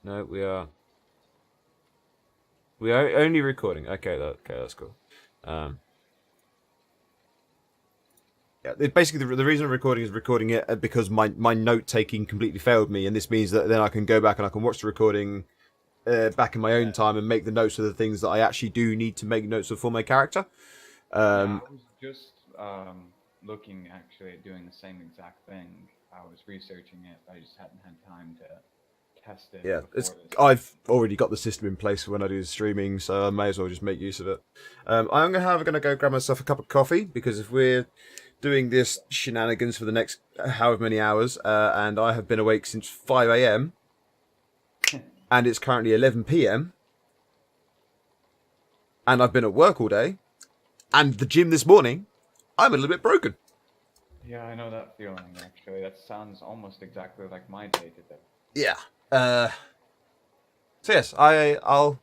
No, we are. We are only recording. Okay, that's cool. Um, yeah, basically the reason I'm recording is recording it because my note taking completely failed me, and this means that then I can go back and I can watch the recording back in my own Yeah. time and make the notes of the things that I actually do need to make notes of for my character. Yeah, Um, I was just looking actually at doing the same exact thing. I was researching it, but I just hadn't had time to test it yeah, before this. I've already got the system in place for when I do the streaming, so I may as well just make use of it. I'm gonna go grab myself a cup of coffee because if we're doing this shenanigans for the next however many hours, and I have been awake since 5 a.m. and it's currently 11 p.m. and I've been at work all day and the gym this morning, I'm a little bit broken. Yeah, I know that feeling actually. That sounds almost exactly like my day today. Yeah. Uh, so yes, I'll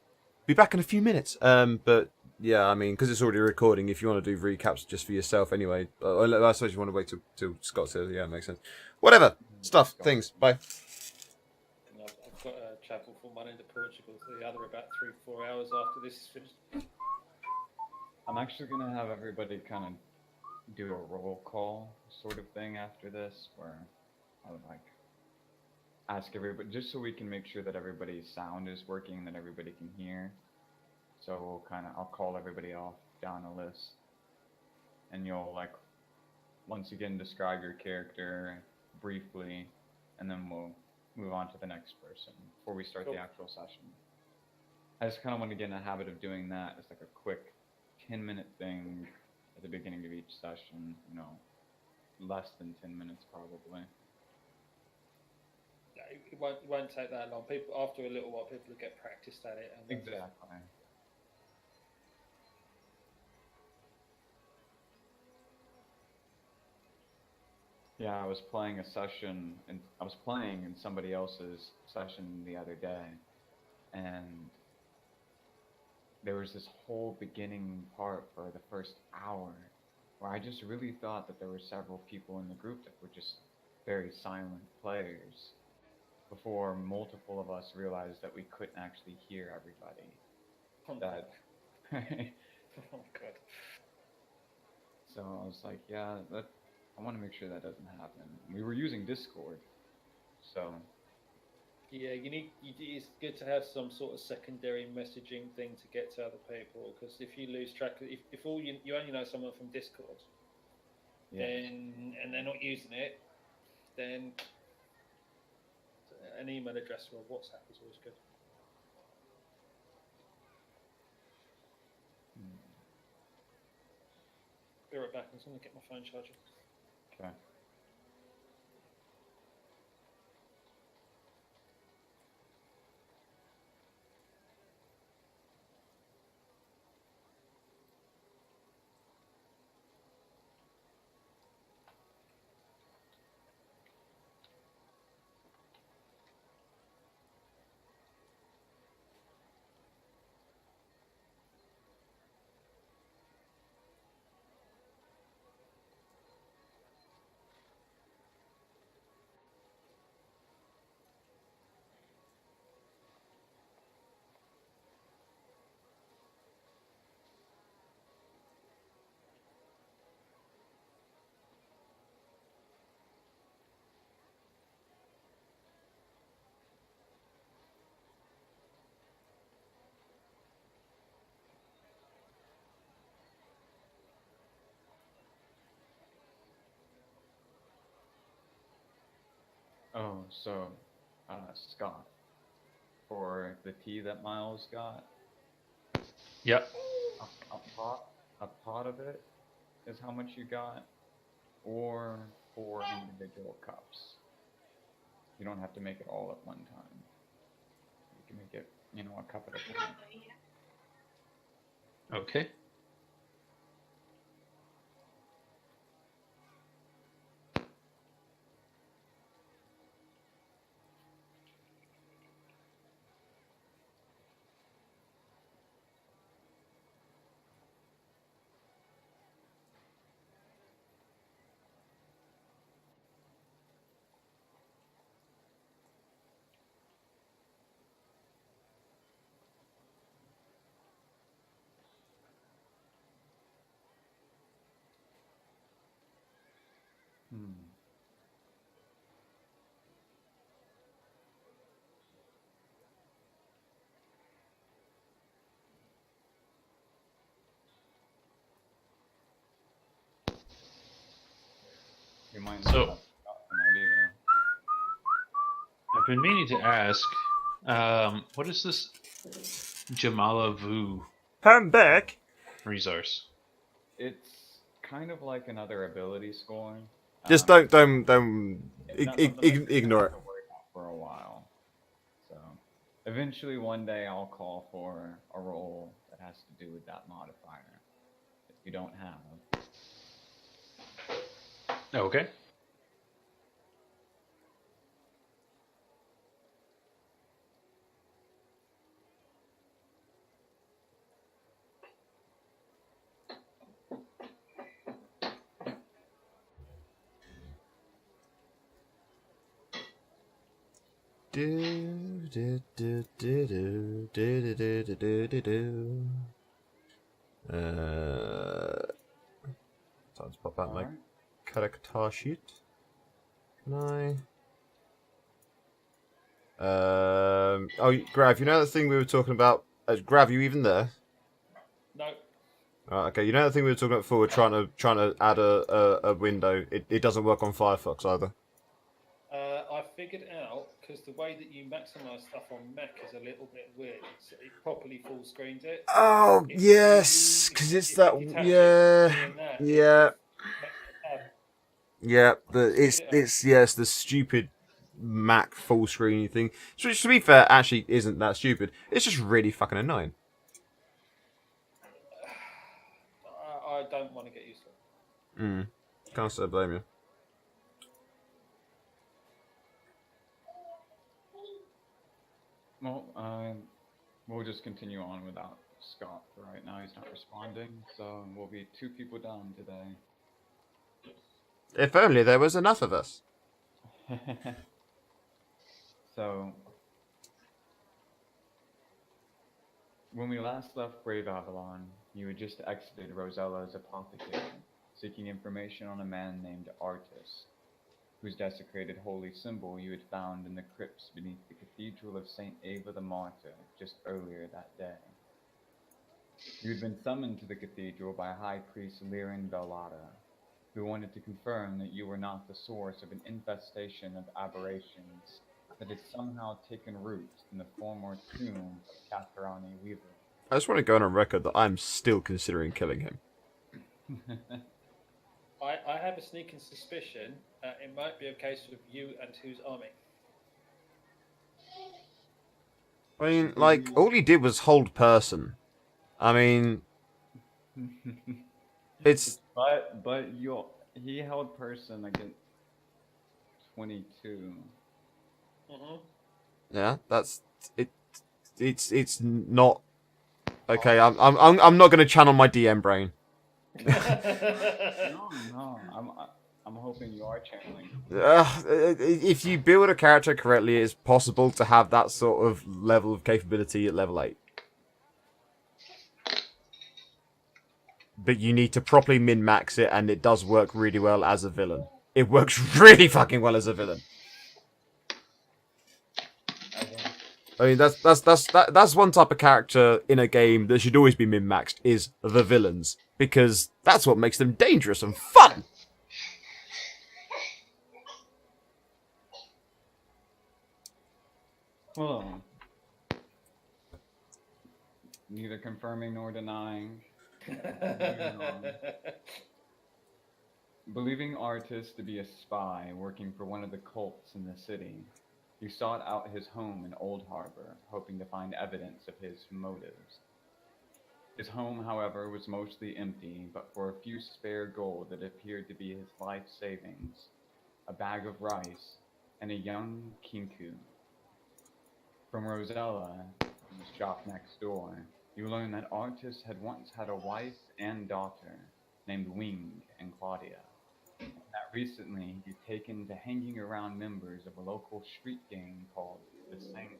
be back in a few minutes. But yeah, I mean, because it's already recording. If you want to do recaps just for yourself, anyway, I suppose you want to wait till Scott says. Yeah, makes sense. Whatever stuff, Got things. Bye. And I've got to travel from one end of Portugal to the other about 3-4 hours after this is finished. I'm actually gonna have everybody kind of do a roll call sort of thing after this, where I would like ask everybody just so we can make sure that everybody's sound is working and that everybody can hear. So I'll call everybody off down a list, and you'll like once again describe your character briefly, and then we'll move on to the next person before we start Cool. the actual session. I just kind of want to get in a habit of doing that as like a quick 10-minute thing at the beginning of each session, less than 10 minutes probably. It won't take that long. People after a little while, people will get practiced at it. And Exactly. Yeah, I was playing a session, and I was playing in somebody else's session the other day, and there was this whole beginning part for the first hour where I just really thought that there were several people in the group that were just very silent players before multiple of us realized that we couldn't actually hear everybody. oh, That oh god. so I was like, yeah, that I want to make sure that doesn't happen. We were using Discord, so Yeah, it's good to have some sort of secondary messaging thing to get to other people. Because if you lose track, if all you only know someone from Discord, yeah. then and they're not using it, then an email address or WhatsApp is always good. Hmm. Be right back. I'm just gonna get my phone charger. Okay. Oh, so Scott, for the tea that Miles got, Yep. a pot a pot of it is how much you got, or 4 individual cups. You don't have to make it all at one time. You can make it, a cup at a time. Okay. You might not So- have forgotten that either. I've been meaning to ask, what is this Jamala Vu I'm back. resource? It's kind of like another ability score. Just Um, don't it's not something that you're gonna ignore have it. to worry about for a while. So, eventually one day I'll call for a roll that has to do with that modifier that you don't have. Okay. Do, do, do, do, do, do, do, do, do, do, do. Time to pop out my Alright. character sheet. Can I? Oh, Grav, you know the thing we were talking about? Grav, you even there? No. Okay, you know the thing we were talking about before? We're trying to add a window. It doesn't work on Firefox either. I figured out because the way that you maximize stuff on Mac is a little bit weird. It properly full screens it. Oh If yes, you- because it's if that. you detach it Yeah, from doing that, yeah, makes the tab. yeah. It's Figured it out. yes, the stupid Mac full screen thing. Which, to be fair, actually isn't that stupid. It's just really fucking annoying. I don't want to get used to it. Can't say I blame you. Well, we'll just continue on without Scott for right now. He's not responding, so we'll be 2 people down today. If only there was enough of us. So, when we last left Brave Avalon, you had just exited Rosella's apothecary, seeking information on a man named Artus, whose desecrated holy symbol you had found in the crypts beneath the Cathedral of St. Ava the Martyr just earlier that day. You had been summoned to the cathedral by High Priest Lirin Velada, who wanted to confirm that you were not the source of an infestation of aberrations that had somehow taken root in the former tomb of Katharani Weaver. I just want to go on record that I'm still considering killing him. I have a sneaking suspicion it might be a case of you and whose army. I mean, like, all he did was hold person. I mean, it's... But he held person against 22. Mm-hmm. Yeah, that's... It's not... Okay, I'm not going to channel my DM brain. No, I'm hoping you are channeling. If you build a character correctly, it's possible to have that sort of level of capability at level 8. But you need to properly min-max it, and it does work really well as a villain. It works really fucking well as a villain. I mean, that's one type of character in a game that should always be min-maxed, is the villains. Because that's what makes them dangerous and fun! Well, neither confirming nor denying. Believing Artus to be a spy working for one of the cults in the city, you sought out his home in Old Harbor, hoping to find evidence of his motives. His home, however, was mostly empty, but for a few spare gold that appeared to be his life savings, a bag of rice, and a young kinku. From Rosella, whose shop next door, you learn that Artus had once had a wife and daughter named Wing and Claudia, and that recently he'd taken to hanging around members of a local street gang called the Sanguine.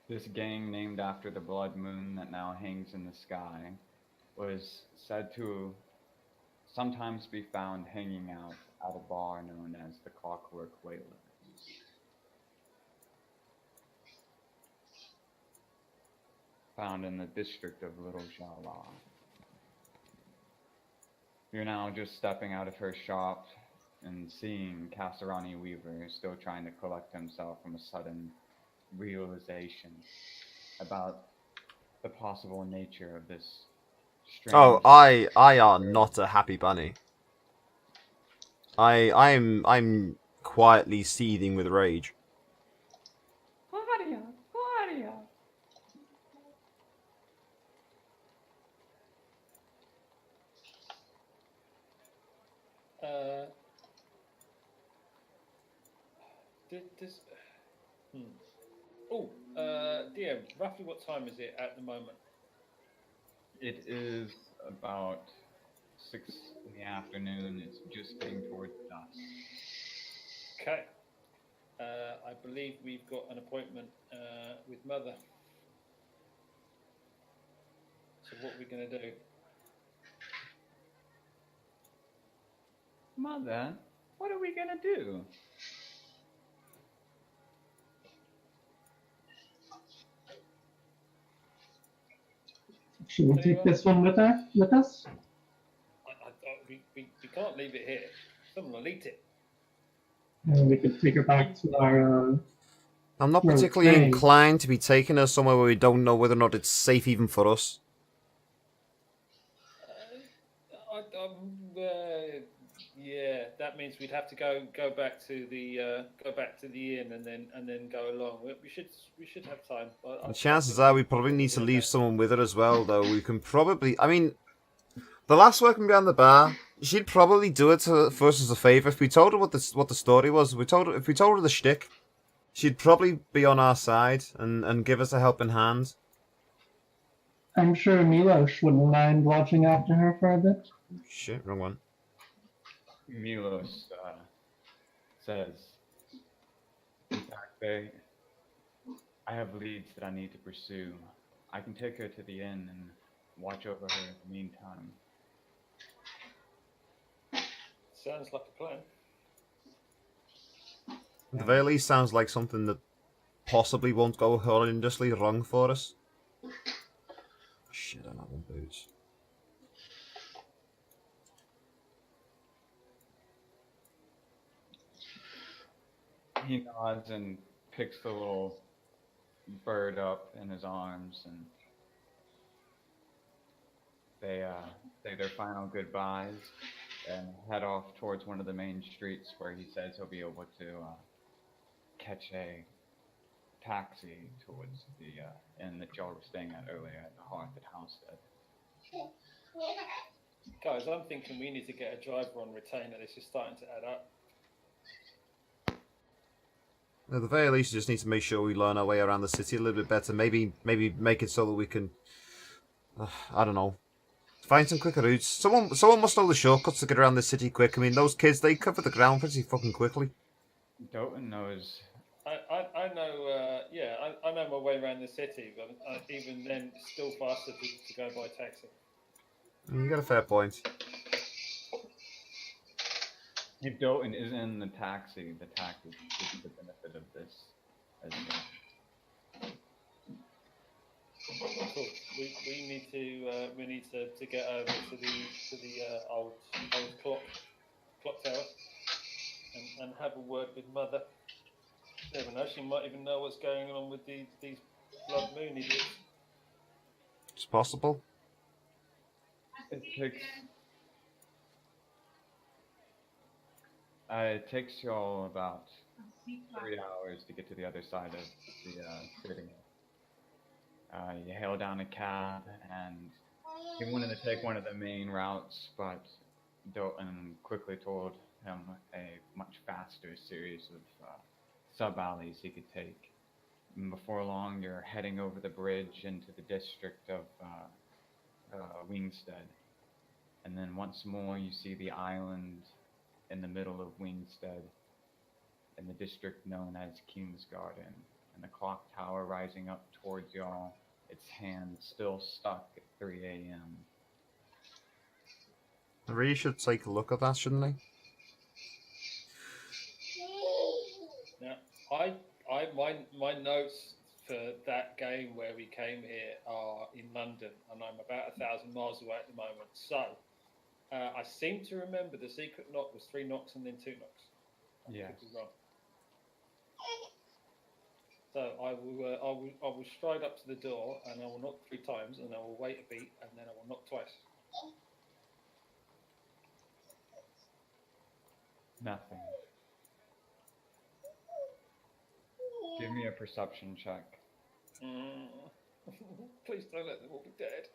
This gang, named after the blood moon that now hangs in the sky, was said to sometimes be found hanging out at a bar known as the Clockwork Whaler. Found in the district of Little Jala. You're now just stepping out of her shop and seeing Casarani Weaver still trying to collect himself from a sudden realization about the possible nature of this strange. Oh, I are not a happy bunny. I'm quietly seething with rage. Claudia, Claudia. Does DM, roughly what time is it at the moment? It is about 6 in the afternoon. It's just getting towards dusk. Okay. I believe we've got an appointment with Mother. So what are we going to do? Mother, what are we gonna do? Should we take this one with us? We can't leave it here. Someone will eat it. And we could take her back to our. I'm not No, particularly hey. inclined to be taking her somewhere where we don't know whether or not it's safe even for us. Yeah, that means we'd have to go back to the inn and then go along. We should have time. The chances are we probably need to leave someone with her as well, though. We can probably... I mean, the last working behind the bar, she'd probably do it for us as a favour. If we told her what the story was, if we told her the shtick, she'd probably be on our side and give us a helping hand. I'm sure Milos wouldn't mind watching after her for a bit. Shit, wrong one. Milos says, in fact, I have leads that I need to pursue. I can take her to the inn and watch over her in the meantime. Sounds like a plan. At the very least, sounds like something that possibly won't go horrendously wrong for us. Shit, I'm not one boots. He nods and picks the little bird up in his arms, and they say their final goodbyes and head off towards one of the main streets where he says he'll be able to catch a taxi towards the inn that y'all were staying at earlier at the Hearth at Halstead. Guys, I'm thinking we need to get a driver on retainer. This is starting to add up. At the very least, we just need to make sure we learn our way around the city a little bit better. Maybe make it so that we can, I don't know, find some quicker routes. Someone must know the shortcuts to get around the city quick. I mean, those kids, they cover the ground pretty fucking quickly. Doten knows. I know. I know my way around the city, but even then, it's still faster to go by taxi. You got a fair point. If Doten is in the taxi gives the benefit of this as well. Cool. We need to get over to the old clock tower and have a word with Mother. Never know, she might even know what's going on with these blood moon idiots. It's possible. It takes y'all about 3 hours to get to the other side of the city. You hail down a cab, and he wanted to take one of the main routes, but Doten quickly told him a much faster series of sub-alleys he could take. And before long, you're heading over the bridge into the district of Wingstead. And then once more, you see the island in the middle of Wingstead, in the district known as King's Garden, and the clock tower rising up towards y'all, its hand still stuck at 3 a.m. I really should take a look at that, shouldn't I? Now, my notes for that game where we came here are in London, and I'm about 1,000 miles away at the moment. So, I seem to remember the secret knock was 3 knocks and then 2 knocks. I could be wrong. So I will stride up to the door and I will knock 3 times and I will wait a beat and then I will knock twice. Nothing. Give me a perception check. Please don't let them all be dead.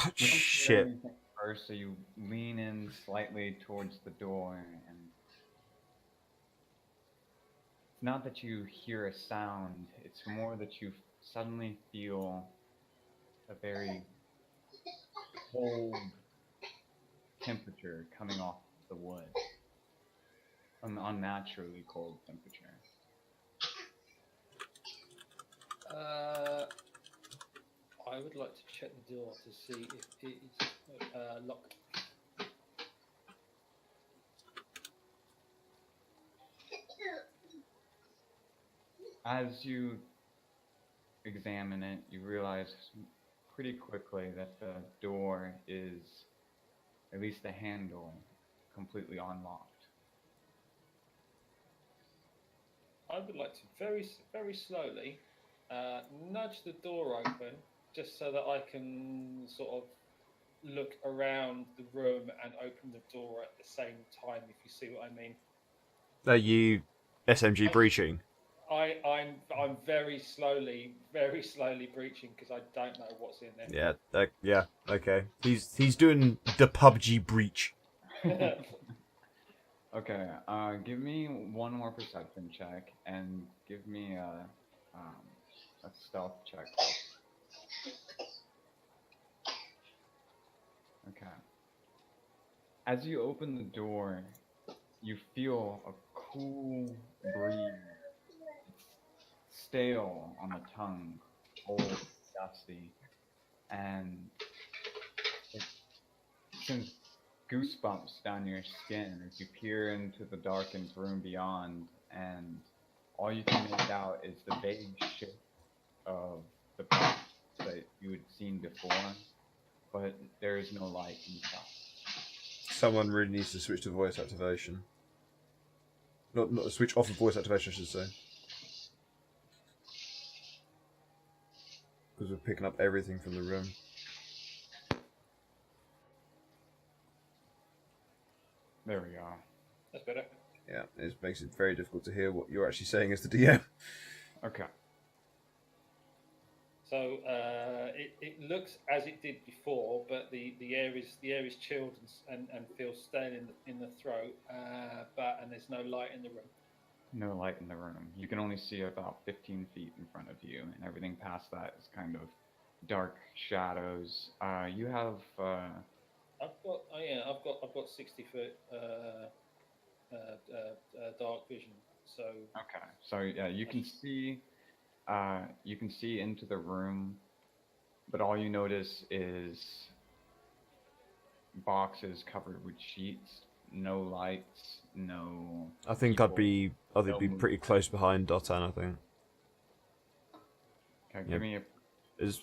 You don't hear Shit. anything first, so you lean in slightly towards the door, and it's not that you hear a sound, it's more that you suddenly feel a very cold temperature coming off the wood. An unnaturally cold temperature. I would like to check the door to see if it is locked. As you examine it, you realize pretty quickly that the door is, at least the handle, completely unlocked. I would like to very slowly nudge the door open, just so that I can sort of look around the room and open the door at the same time, if you see what I mean. Are you SMG breaching? I'm very slowly breaching because I don't know what's in there. Yeah, yeah, okay. He's doing the PUBG breach. Okay, give me one more perception check and give me a stealth check. Okay. As you open the door, you feel a cool breeze. It's stale on the tongue, cold, dusty, and it sends goosebumps down your skin as you peer into the darkened room beyond, and all you can make out is the vague shape of the box that you had seen before, but there is no light inside. Someone really needs to switch to voice activation. Not switch off of voice activation, I should say. Because we're picking up everything from the room. There we go. That's better. Yeah, it makes it very difficult to hear what you're actually saying as the DM. Okay. So it looks as it did before, but the air is chilled and feels stale in the throat. And there's no light in the room. No light in the room. You can only see about 15 feet in front of you, and everything past that is kind of dark shadows. You have I've got 60-foot dark vision. So okay. So yeah, you can see into the room, but all you notice is boxes covered with sheets, no lights, no. I think I'd be pretty close behind Dotan, I think. Okay, Yeah. give me a.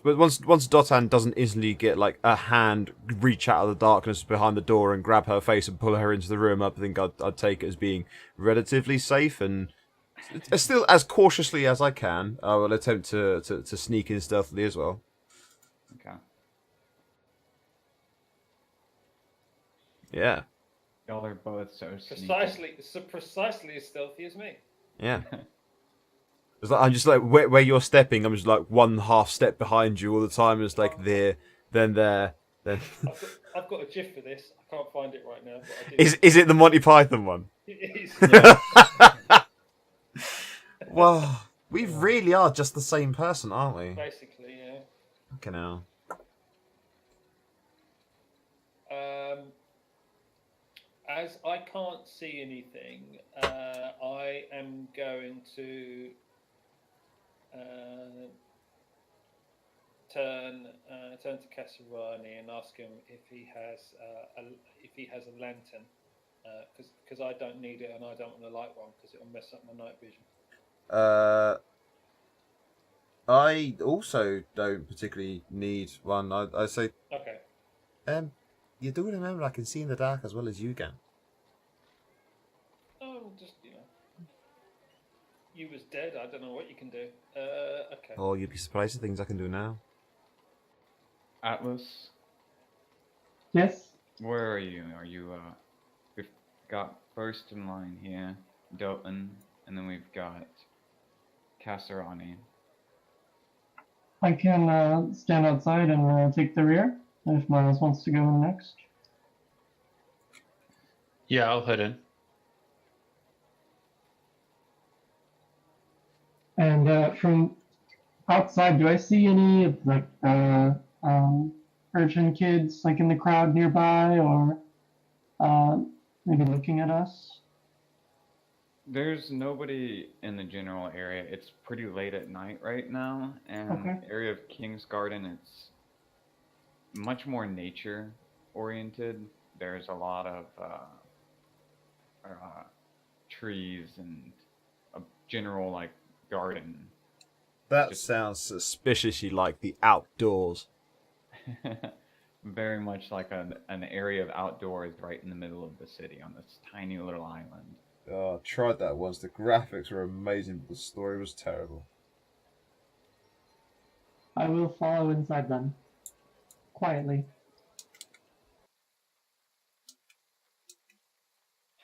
But once Dotan doesn't instantly get like a hand reach out of the darkness behind the door and grab her face and pull her into the room, I think I'd take it as being relatively safe, and still as cautiously as I can. I will attempt to sneak in stealthily as well. Okay. Yeah, Y'all are both so sneaky. precisely as stealthy as me. yeah. It's like, I'm just like where you're stepping. I'm just like one half step behind you all the time. It's like there, then there, then. I've got a GIF for this. I can't find it right now. But I do. Is it the Monty Python one? It is. Well, we really are just the same person, aren't we? Basically, yeah. Okay, now. as I can't see anything, I am going to turn to Casarani and ask him if he has a lantern, because I don't need it and I don't want to light one because it'll mess up my night vision. I also don't particularly need one. I say, Okay. you do remember I can see in the dark as well as you can. Oh, just you was dead. I don't know what you can do. Okay. Oh, you'd be surprised at things I can do now. Atlas, Yes? where are you? Are you, we've got first in line here, Dalton, and then we've got Casarani. I can stand outside and take the rear if Miles wants to go in next. Yeah, I'll head in. And from outside, do I see any of like urchin kids like in the crowd nearby, or maybe looking at us? There's nobody in the general area. It's pretty late at night right now, and Okay. the area of King's Garden, it's much more nature oriented. There's a lot of trees and a general like garden. That Just- sounds suspiciously like the outdoors. Very much like an area of outdoors right in the middle of the city on this tiny little island. Oh, I tried that once. The graphics were amazing, but the story was terrible. I will follow inside then, quietly.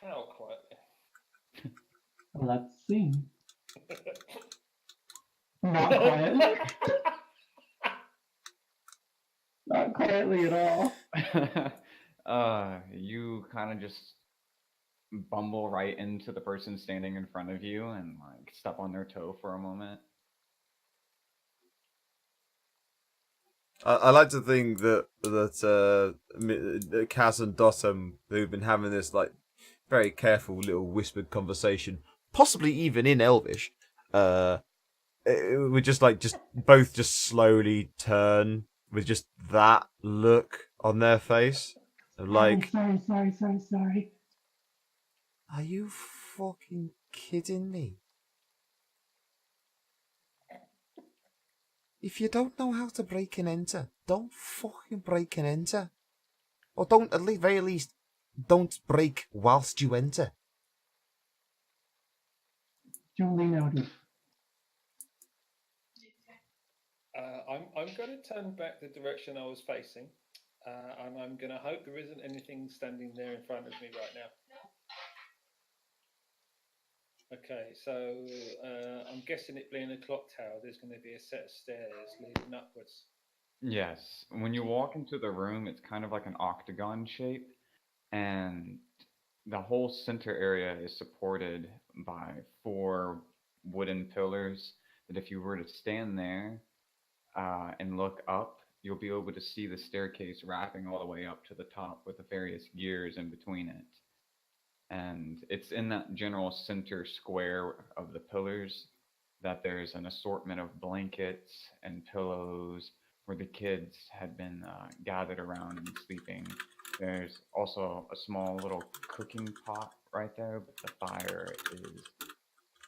How quietly? Let's see. Not quietly. Not quietly at all. You kind of just bumble right into the person standing in front of you and like step on their toe for a moment. I like to think that Kaz and Dotum, who've been having this like very careful little whispered conversation, possibly even in Elvish, would just both just slowly turn with just that look on their face, of like, Sorry. are you fucking kidding me? If you don't know how to break and enter, don't fucking break and enter. Or don't, at the very least, don't break whilst you enter. Duly noted. I'm going to turn back the direction I was facing, and I'm going to hope there isn't anything standing there in front of me right now. Okay, so I'm guessing it being a clock tower, there's going to be a set of stairs leading upwards. Yes, when you walk into the room, it's kind of like an octagon shape, and the whole center area is supported by 4 wooden pillars that if you were to stand there and look up, you'll be able to see the staircase wrapping all the way up to the top with the various gears in between it. And it's in that general center square of the pillars that there's an assortment of blankets and pillows where the kids had been gathered around and sleeping. There's also a small little cooking pot right there, but the fire is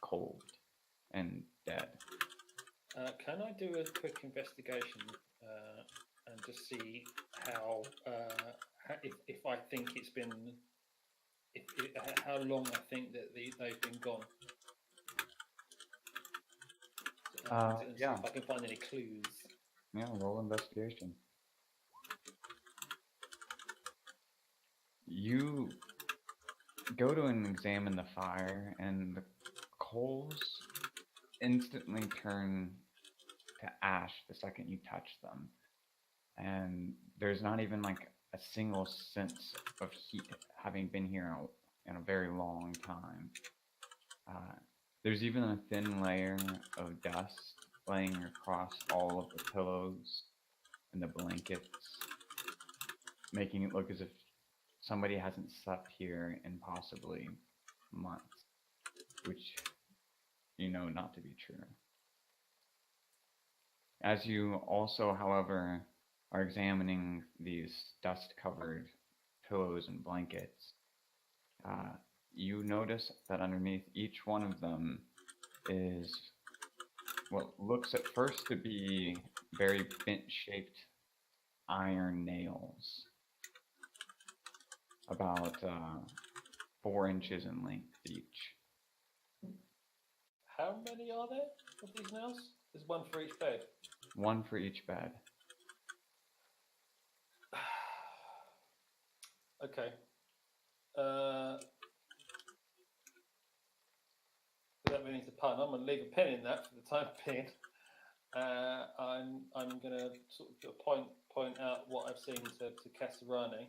cold and dead. Can I do a quick investigation and just see how if I think it's been how long I think that they've been gone? And see Yeah. if I can find any clues. Yeah, roll investigation. You go to and examine the fire, and the coals instantly turn to ash the second you touch them. And there's not even like a single sense of heat having been here in a very long time. There's even a thin layer of dust laying across all of the pillows and the blankets, making it look as if somebody hasn't slept here in possibly months, which you know not to be true. As you also, however, are examining these dust-covered pillows and blankets, you notice that underneath each one of them is what looks at first to be very bent-shaped iron nails, about 4 inches in length each. How many are there of these nails? There's one for each bed. One for each bed. Okay. Without meaning to pun, I'm going to leave a pen in that for the time being. I'm going to sort of point out what I've seen to Kasarani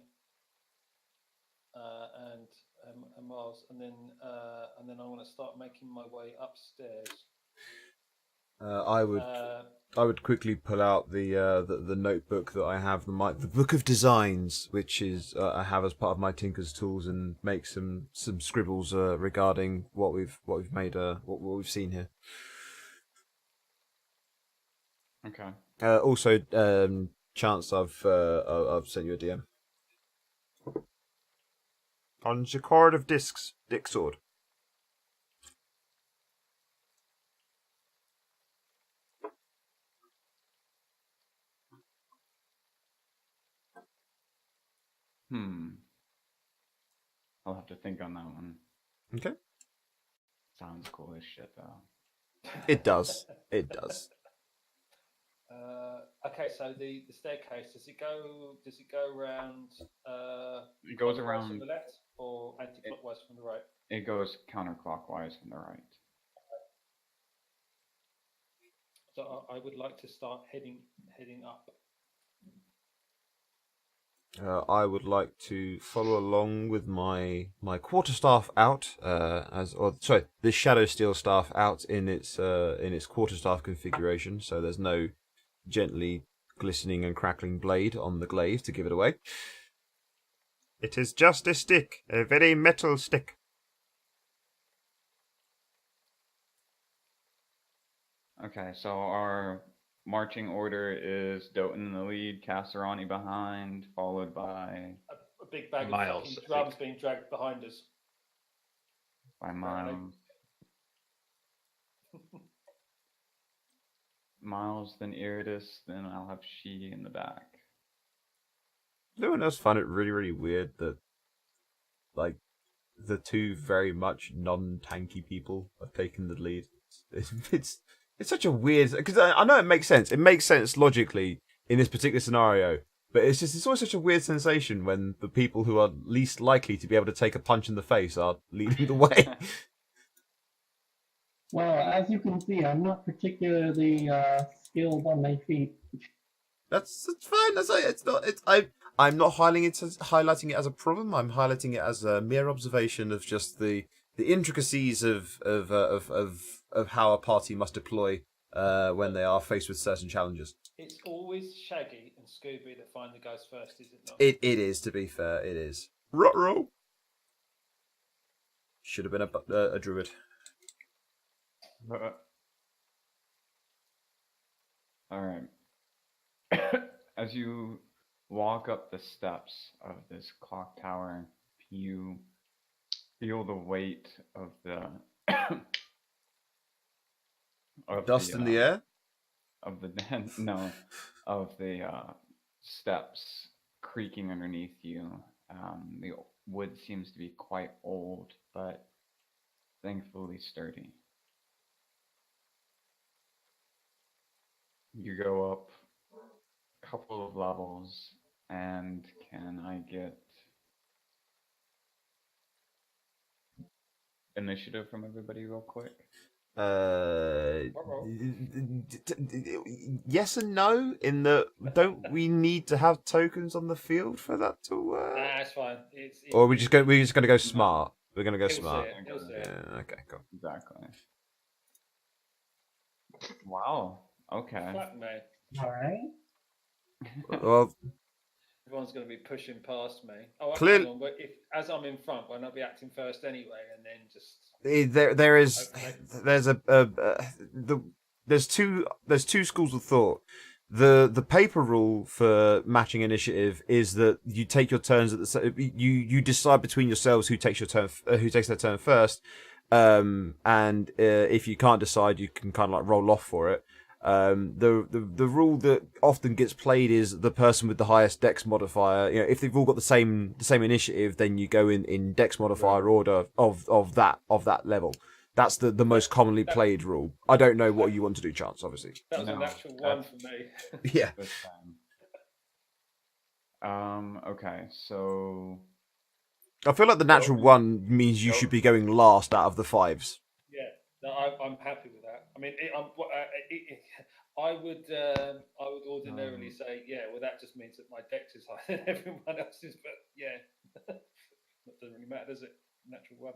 and Miles, and then I'm going to start making my way upstairs. I would quickly pull out the notebook that I have, the book of designs, which is I have as part of my Tinker's tools, and make some scribbles regarding what we've made, what we've seen here. Okay. Also, chance I've sent you a DM. On the cord of discs, Dick Sword. I'll have to think on that one. Okay. Sounds cool as shit, though. It does. It does. Okay, so the staircase, does it go around? It goes clockwise around. from the left or anti-clockwise from the right? It goes counterclockwise from the right. So I would like to start heading up. I would like to follow along with my quarterstaff out, the shadow steel staff out in its quarterstaff configuration. So there's no gently glistening and crackling blade on the glaive to give it away. It is just a stick, a very metal stick. Okay, so our marching order is Doten in the lead, Kasarani behind, followed by A big bag Miles, of fucking I drums think. being dragged behind us. Miles. Miles, then Iridus, then I'll have she in the back. Does anyone else find it really, really weird that, like, the two very much non-tanky people have taken the lead? It's such a weird, because I know it makes sense. It makes sense logically in this particular scenario, but it's always such a weird sensation when the people who are least likely to be able to take a punch in the face are leading the way. Well, as you can see, I'm not particularly skilled on my feet. That's fine. I'm not highlighting it as a problem. I'm highlighting it as a mere observation of just the intricacies of how a party must deploy when they are faced with certain challenges. It's always Shaggy and Scooby that find the ghost first, is it not? It is, to be fair, it is. Ruh-roh. Should have been a druid. Alright. As you walk up the steps of this clock tower, you feel the weight of the Dust in the air? Of the no, of the steps creaking underneath you. The wood seems to be quite old, but thankfully sturdy. You go up a couple of levels, and can I get initiative from everybody real quick? Yes and no. In that, don't we need to have tokens on the field for that to work? That's fine. Or we're just gonna go smart. We're gonna go He'll smart. see it, he'll see it. Yeah. Okay. Cool. Exactly. Wow. Okay. Fuck me. All right. Well, everyone's going to be pushing past me. Oh, Clear- hang on. But if as I'm in front, why not be acting first anyway, and then just There is Okay. there's there's two schools of thought. The paper rule for matching initiative is that you take your turns at you decide between yourselves who takes their turn first, and if you can't decide, you can kind of like roll off for it. The rule that often gets played is the person with the highest dex modifier. You know, if they've all got the same initiative, then you go in dex modifier order of that level. That's the most commonly played rule. I don't know what you want to do, Chance. Obviously. that was a No, natural one that's- for me. Yeah. This time. Okay, so I feel like the natural one means you should be going last out of the fives. Yeah, no, I'm happy with that. I mean, I would ordinarily say, yeah, well, that just means that my dex is higher than everyone else's, but yeah, that doesn't really matter, does it? Natural one.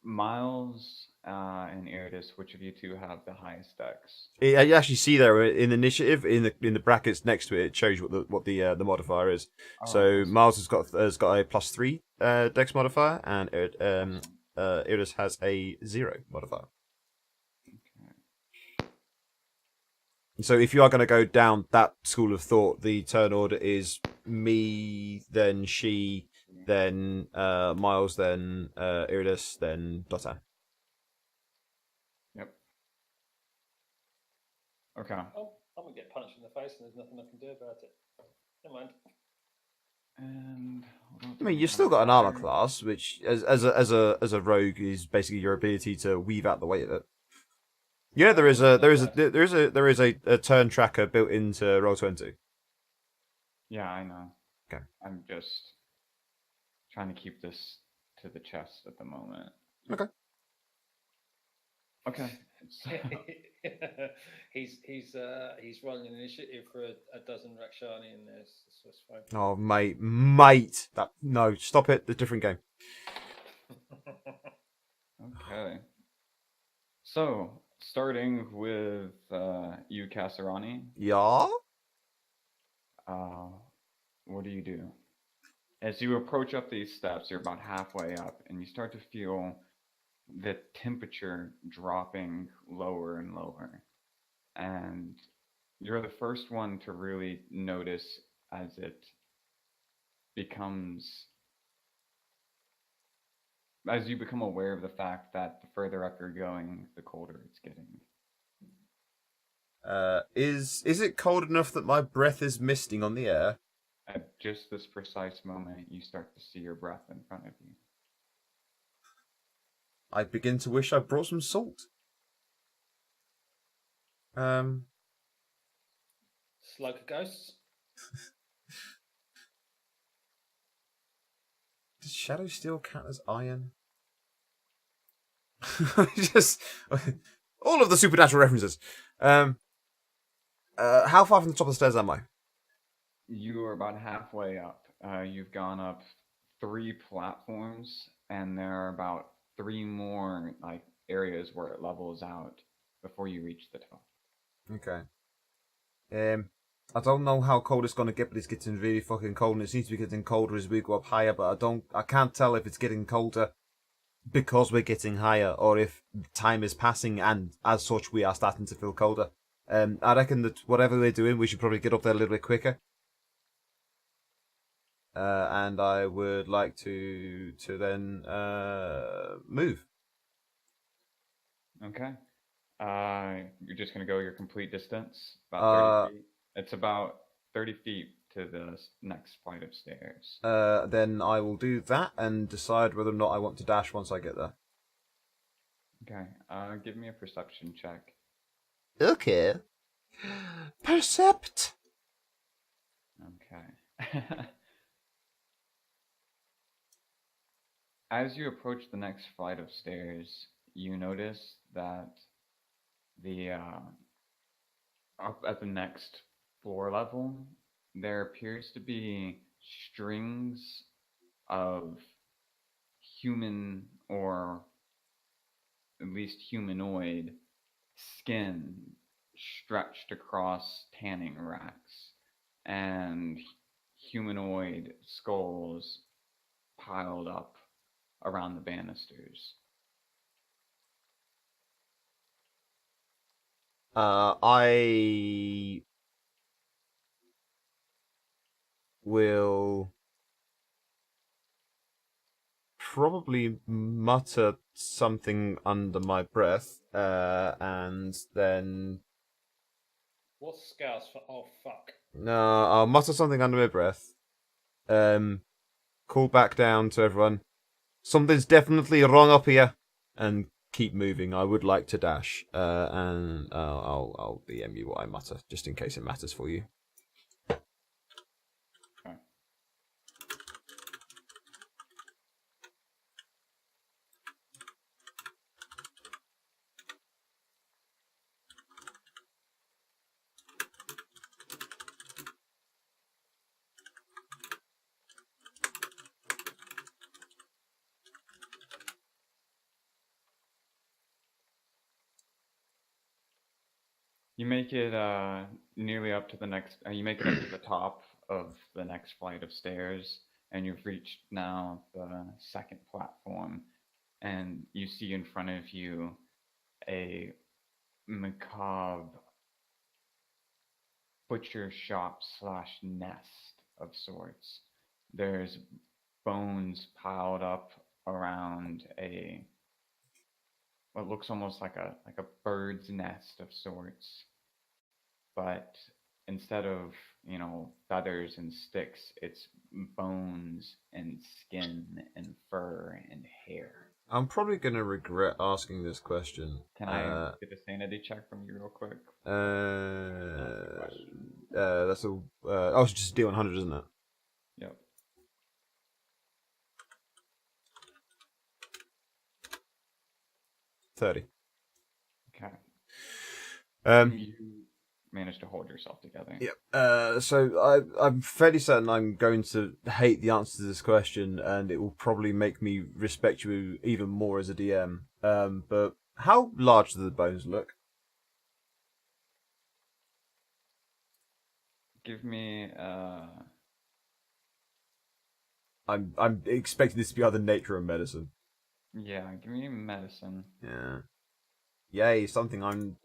Miles and Iridis, which of you two have the highest dex? You actually see there in initiative in the brackets next to it. It shows you what the modifier is. So Miles has got a +3 dex modifier, and Iridis has a 0 modifier. So if you are going to go down that school of thought, the turn order is me, then she, then Miles, then Iridis, then Dota. Yep. Okay. Oh, I'm gonna get punched in the face, and there's nothing I can do about it. Never mind. And I mean, you've still got an armor class, which as a rogue is basically your ability to weave out the weight of it. You know, there is a turn tracker built into Roll20. Yeah, I know. Okay. I'm just trying to keep this to the chest at the moment. Okay. Okay. So, he's rolling initiative for a dozen Rakshani in there. So it's fine. Oh, mate, no, stop it. The different game. okay. So, starting with you, Kasarani, Yeah. what do you do? As you approach up these steps, you're about halfway up, and you start to feel the temperature dropping lower and lower. And you're the first one to really notice as it becomes, as you become aware of the fact that the further up you're going, the colder it's getting. Is it cold enough that my breath is misting on the air? At just this precise moment, you start to see your breath in front of you. I begin to wish I brought some salt. Slug ghosts. Does Shadow Steel count as iron? Just all of the supernatural references. How far from the top of the stairs am I? You are about halfway up. You've gone up 3 platforms, and there are about 3 more like areas where it levels out before you reach the top. Okay. I don't know how cold it's gonna get, but it's getting really fucking cold, and it seems to be getting colder as we go up higher. But I can't tell if it's getting colder because we're getting higher, or if time is passing and as such we are starting to feel colder. I reckon that whatever we're doing, we should probably get up there a little bit quicker. And I would like to then move. Okay. You're just gonna go your complete distance, about 30 feet. It's about 30 feet to the next flight of stairs. Then I will do that and decide whether or not I want to dash once I get there. Okay. Give me a perception check. Okay. Percept. Okay. As you approach the next flight of stairs, you notice that up at the next floor level, there appears to be strings of human, or at least humanoid, skin stretched across tanning racks, and humanoid skulls piled up around the banisters. I will probably mutter something under my breath, and then What's Scouse for? Oh fuck. no, I'll mutter something under my breath. Call back down to everyone. Something's definitely wrong up here, and keep moving. I would like to dash, and I'll DM you what I mutter, just in case it matters for you. Okay. You make it nearly up to the next. You make it up to the top of the next flight of stairs, and you've reached now the second platform, and you see in front of you a macabre butcher shop / nest of sorts. There's bones piled up around what looks almost like a bird's nest of sorts, but instead of feathers and sticks, it's bones and skin and fur and hair. I'm probably gonna regret asking this question. Can I get a sanity check from you real quick? That's a oh, it's just a D100, isn't it? Yep. $30. Okay. You managed to hold yourself together. Yep. So I'm fairly certain I'm going to hate the answer to this question, and it will probably make me respect you even more as a DM. But how large do the bones look? Give me I'm expecting this to be either nature or medicine. yeah, give me medicine. Yeah. Yay, something I'm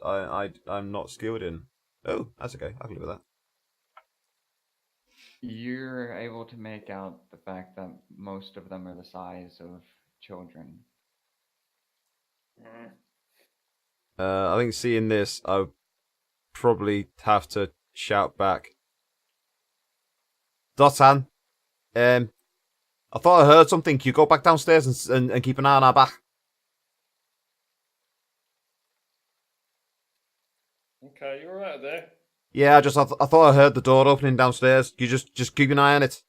not skilled in. Oh, that's okay. I can live with that. You're able to make out the fact that most of them are the size of children. I think seeing this, I'll probably have to shout back. Dotan, I thought I heard something. Can you go back downstairs and keep an eye on our back? Okay, you're right there. Yeah, I thought I heard the door opening downstairs. You just keep an eye on it.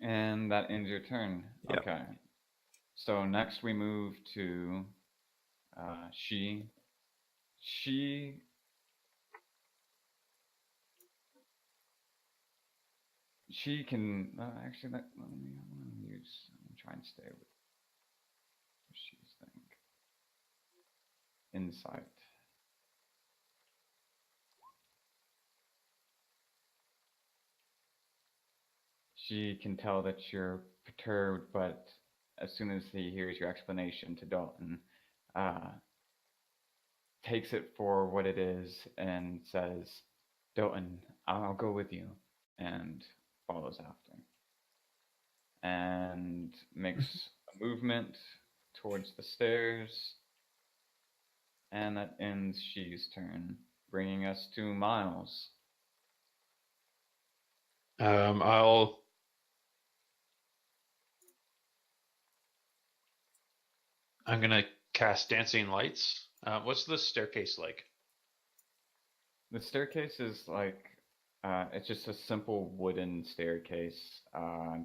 And that ends your turn. Yep. Okay. So next we move to she. She can actually let me use. I'm trying to stay with she's think. Insight. She can tell that you're perturbed, but as soon as he hears your explanation to Dalton, takes it for what it is and says, Dalton, I'll go with you, and follows after. And makes a movement towards the stairs. And that ends She's turn, bringing us to Miles. I'm gonna cast Dancing Lights. What's the staircase like? The staircase is like, it's just a simple wooden staircase.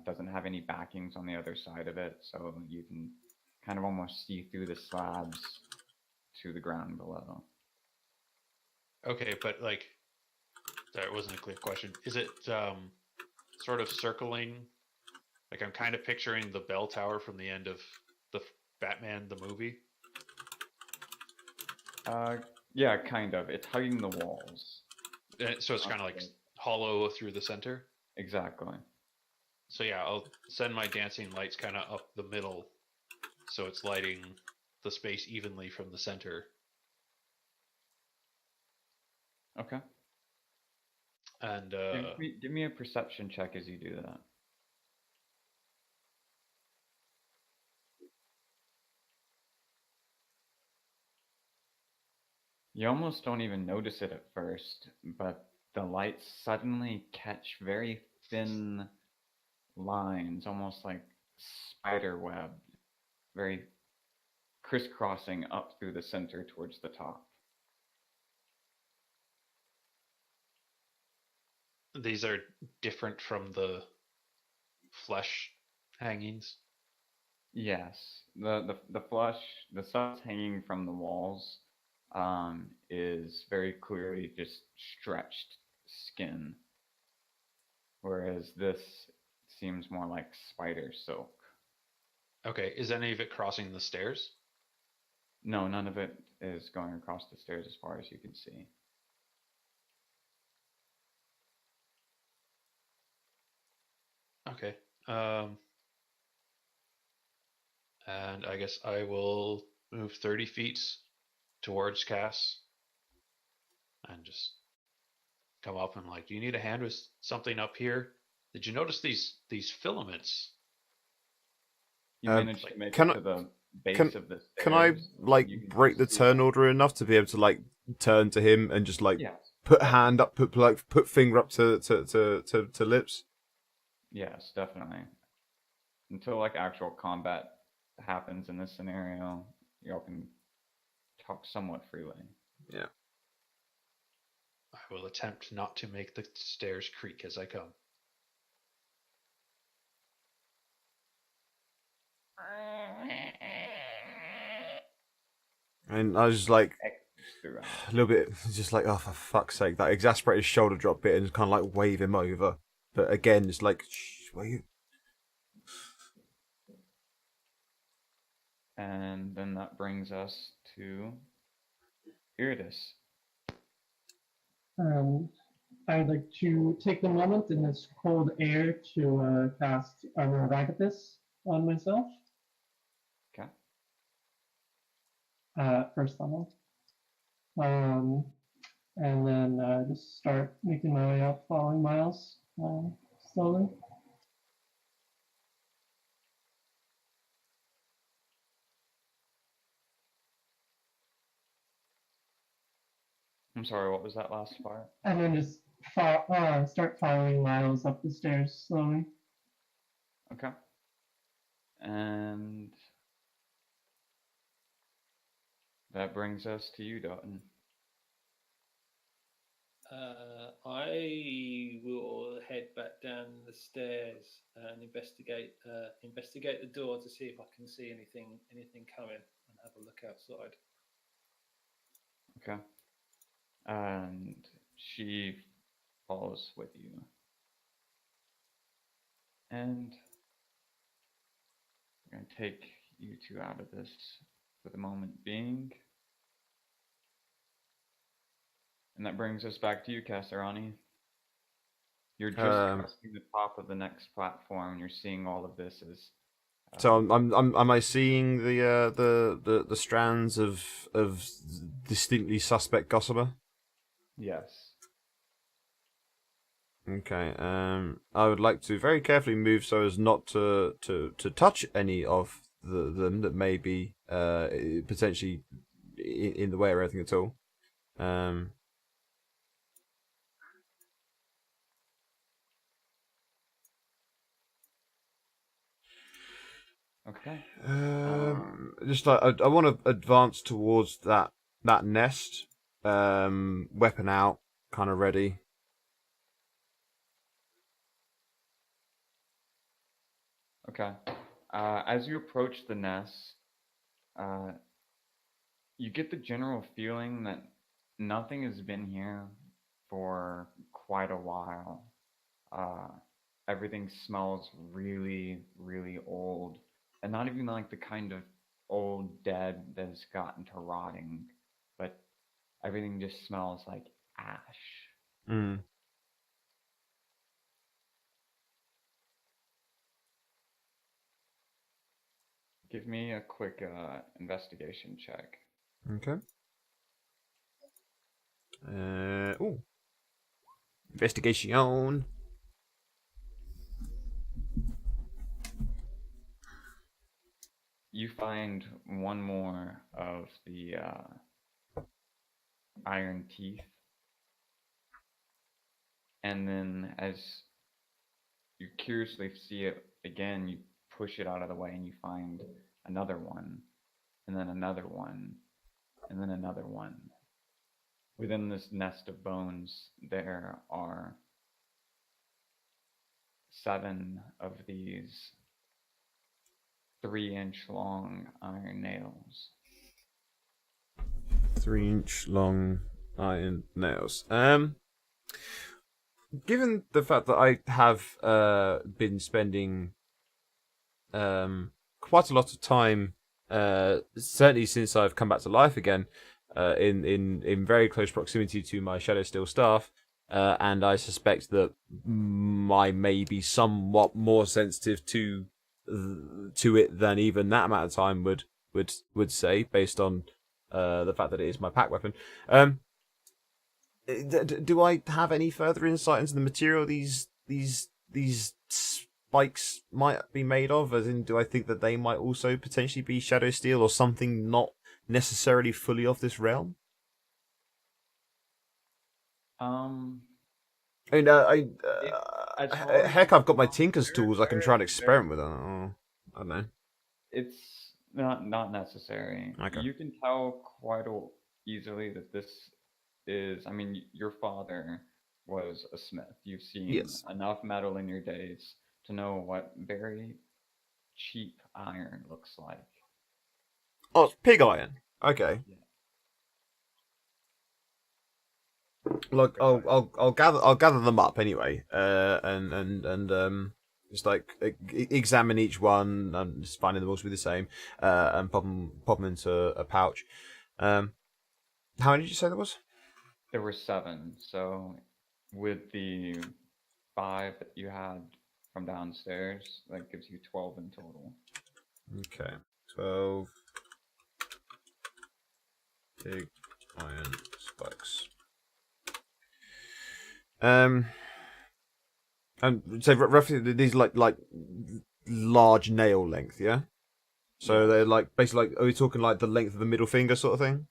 Doesn't have any backings on the other side of it, so you can kind of almost see through the slabs to the ground below. Okay, but like, that wasn't a clear question. Is it sort of circling? Like, I'm kind of picturing the bell tower from the end of Batman the movie? Yeah, kind of. It's hugging the walls. So it's kind of like hollow through the center. Exactly. So yeah, I'll send my dancing lights kind of up the middle, so it's lighting the space evenly from the center. Okay. And Give me a perception check as you do that. You almost don't even notice it at first, but the lights suddenly catch very thin lines, almost like spider web, very crisscrossing up through the center towards the top. these are different from the flesh hangings. Yes, the flesh, the stuff hanging from the walls, is very clearly just stretched skin, whereas this seems more like spider silk. Okay, is any of it crossing the stairs? No, none of it is going across the stairs as far as you can see. Okay. And I guess I will move 30 feet towards Cass and just come up and like, do you need a hand with something up here? Did you notice these filaments? You managed to make can it to the base can- of the stairs. Can I like You can break the see turn that. order enough to be able to like turn to him and just like Yes. put hand up, put finger up to lips? Yes, definitely. Until like actual combat happens in this scenario, y'all can talk somewhat freely. Yeah. I will attempt not to make the stairs creak as I come. And I was just like Throughout. a little bit, just like, oh, for fuck's sake, that exasperated shoulder drop bit and just kind of like wave him over. But again, it's like, shh, where you? And then that brings us to Iridis. I'd like to take the moment in this cold air to cast Armor of Agathis on myself. Okay. First level. And then just start making my way up, following Miles slowly. I'm sorry, what was that last part? And then just start following Miles up the stairs slowly. Okay. And that brings us to you, Dalton. I will head back down the stairs and investigate the door to see if I can see anything coming, and have a look outside. Okay. And she follows with you. And we're going to take you two out of this for the moment being. And that brings us back to you, Kasarani. You're just crossing the top of the next platform, and you're seeing all of this as. So am I seeing the strands of distinctly suspect gossamer? Yes. Okay. I would like to very carefully move so as not to touch any of them that may be potentially in the way or anything at all. Okay. Just like I want to advance towards that nest, weapon out, kind of ready. Okay. As you approach the nest, you get the general feeling that nothing has been here for quite a while. Everything smells really, really old, and not even like the kind of old dead that has gotten to rotting, but everything just smells like ash. Mm. Give me a quick investigation check. Okay. Ooh. Investigation. You find one more of the iron teeth, and then as you curiously see it again, you push it out of the way and you find another one, and then another one, and then another one. Within this nest of bones, there are 7 of these 3-inch long iron nails. 3-inch long iron nails. Given the fact that I have been spending quite a lot of time, certainly since I've come back to life again, in very close proximity to my Shadow Steel staff, and I suspect that I may be somewhat more sensitive to it than even that amount of time would say, based on the fact that it is my pack weapon. Do I have any further insight into the material these spikes might be made of? As in, do I think that they might also potentially be Shadow Steel or something not necessarily fully of this realm? Um, I mean, as far as heck, I've got my you know, Tinker's they're- tools. I can they're- try and they're- experiment with it. Oh, I don't know. It's not necessary. Okay. You can tell quite easily that this is. I mean, your father was a smith. You've seen Yes. enough metal in your days to know what very cheap iron looks like. Oh, it's pig iron. Okay. Yeah. Look, I'll gather them up anyway. And just like examine each one and just finding them all to be the same. And pop them into a pouch. How many did you say there was? There were 7. So with the 5 that you had from downstairs, that gives you 12 in total. Okay, 12 pig iron spikes. And so roughly these like large nail length, yeah. So they're like basically like, are we talking like the length of the middle finger sort of thing?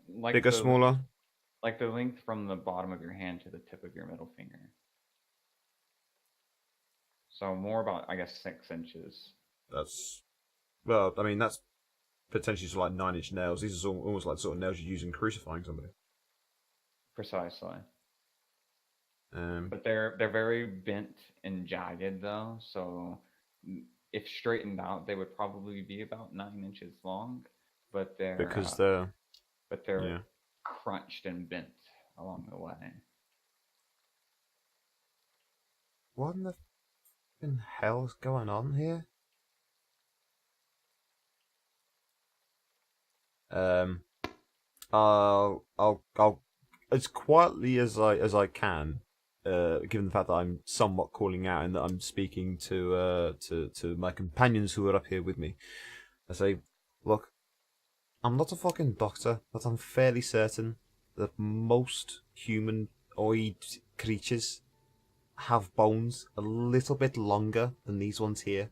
Like Bigger, the, smaller? Like the length from the bottom of your hand to the tip of your middle finger. So more about, I guess, 6 inches. That's, well, I mean that's potentially sort of like 9-inch nails. These are almost like sort of nails you use in crucifying somebody. Precisely. Um, But they're very bent and jagged though, so if straightened out, they would probably be about 9 inches long. But because they're yeah. crunched and bent along the way. What in the hell's going on here? I'll as quietly as I can, given the fact that I'm somewhat calling out and that I'm speaking to my companions who are up here with me. I say, look, I'm not a fucking doctor, but I'm fairly certain that most humanoid creatures have bones a little bit longer than these ones here.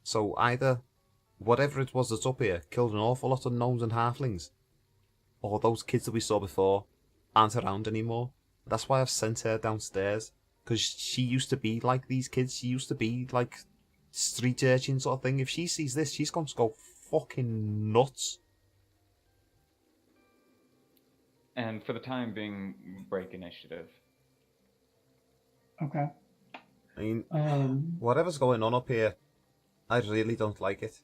So either whatever it was that's up here killed an awful lot of gnomes and halflings, or those kids that we saw before aren't around anymore. That's why I've sent her downstairs, because she used to be like these kids. She used to be like street urchin sort of thing. If she sees this, she's going to go fucking nuts. And for the time being, break initiative. Okay. I mean, Um, whatever's going on up here, I really don't like it.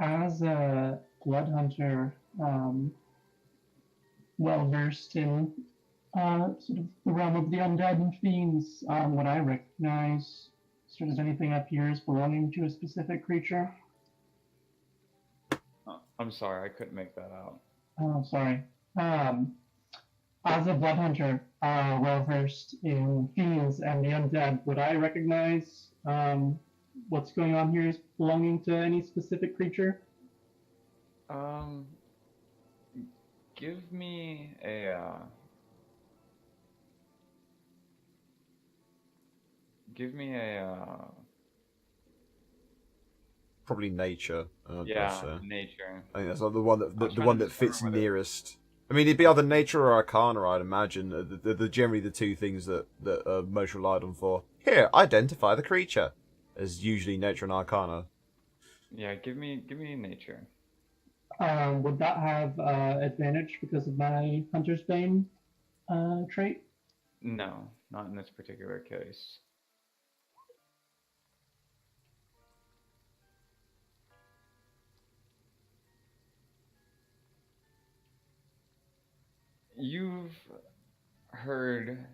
as a blood hunter, well versed in sort of the realm of the undead and fiends, what I recognize, sort of anything up here is belonging to a specific creature. I'm sorry, I couldn't make that out. Oh, sorry. As a blood hunter, well versed in fiends and the undead, would I recognize what's going on here is belonging to any specific creature? Um, give me a give me a Probably nature. yeah, So. nature. I think that's like the one that I was the trying one to that fits discover whether- nearest. I mean, it'd be either nature or arcana, I'd imagine. They're generally the two things that are most relied on for. Here, identify the creature. As usually nature and arcana. Yeah, give me nature. Would that have advantage because of my Hunter's Bane trait? No, not in this particular case. You've heard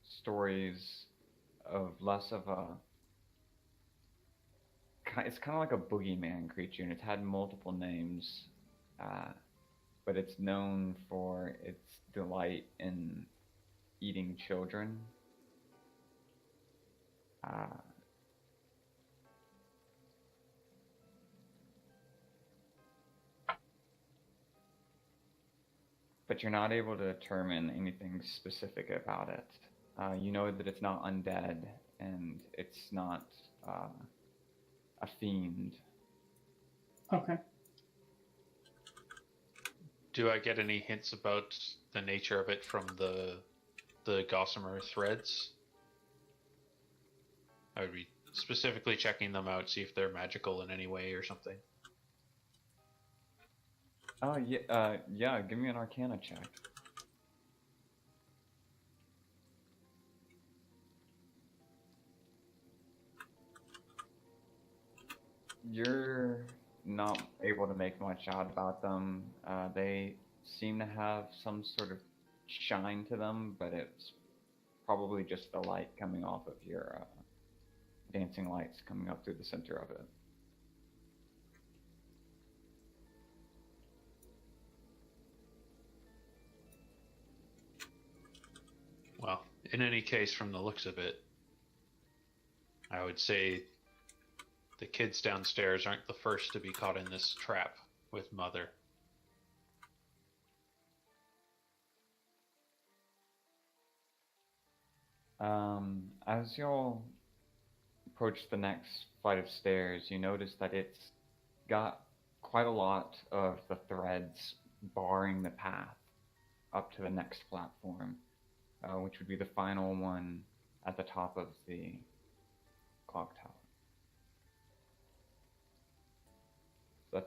stories of less of a. It's kind of like a boogeyman creature, and it's had multiple names, but it's known for its delight in eating children. But you're not able to determine anything specific about it. You know that it's not undead, and it's not a fiend. Okay. Do I get any hints about the nature of it from the gossamer threads? I would be specifically checking them out, see if they're magical in any way or something. Oh yeah. Give me an Arcana check. You're not able to make much out about them. They seem to have some sort of shine to them, but it's probably just the light coming off of your dancing lights coming up through the center of it. Well, in any case, from the looks of it, I would say the kids downstairs aren't the first to be caught in this trap with Mother. As y'all approach the next flight of stairs, you notice that it's got quite a lot of the threads barring the path up to the next platform, which would be the final one at the top of the clock tower. The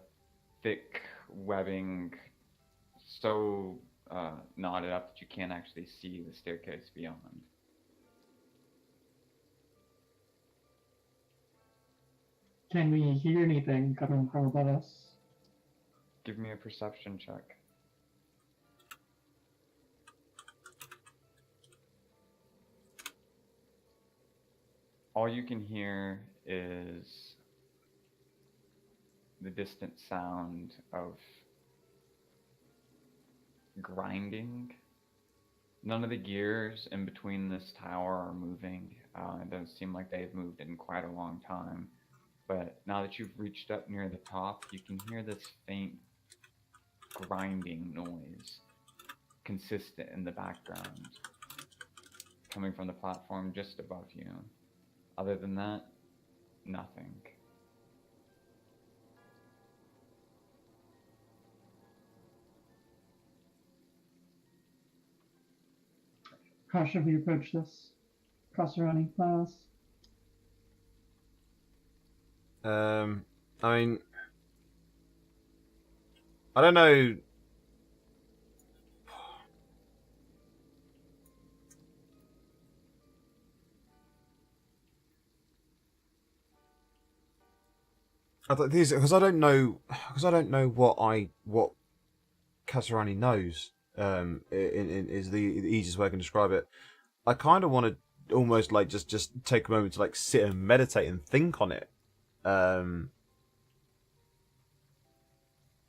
thick webbing so knotted up that you can't actually see the staircase beyond. Can we hear anything coming from above us? Give me a perception check. All you can hear is the distant sound of grinding. None of the gears in between this tower are moving. It doesn't seem like they've moved in quite a long time. But now that you've reached up near the top, you can hear this faint grinding noise, consistent in the background, coming from the platform just above you. Other than that, nothing. How should we approach this? Kasarani class? I mean, I don't know. Because I don't know what Kazurani knows. Is the easiest way I can describe it. I kind of want to almost like just take a moment to like sit and meditate and think on it.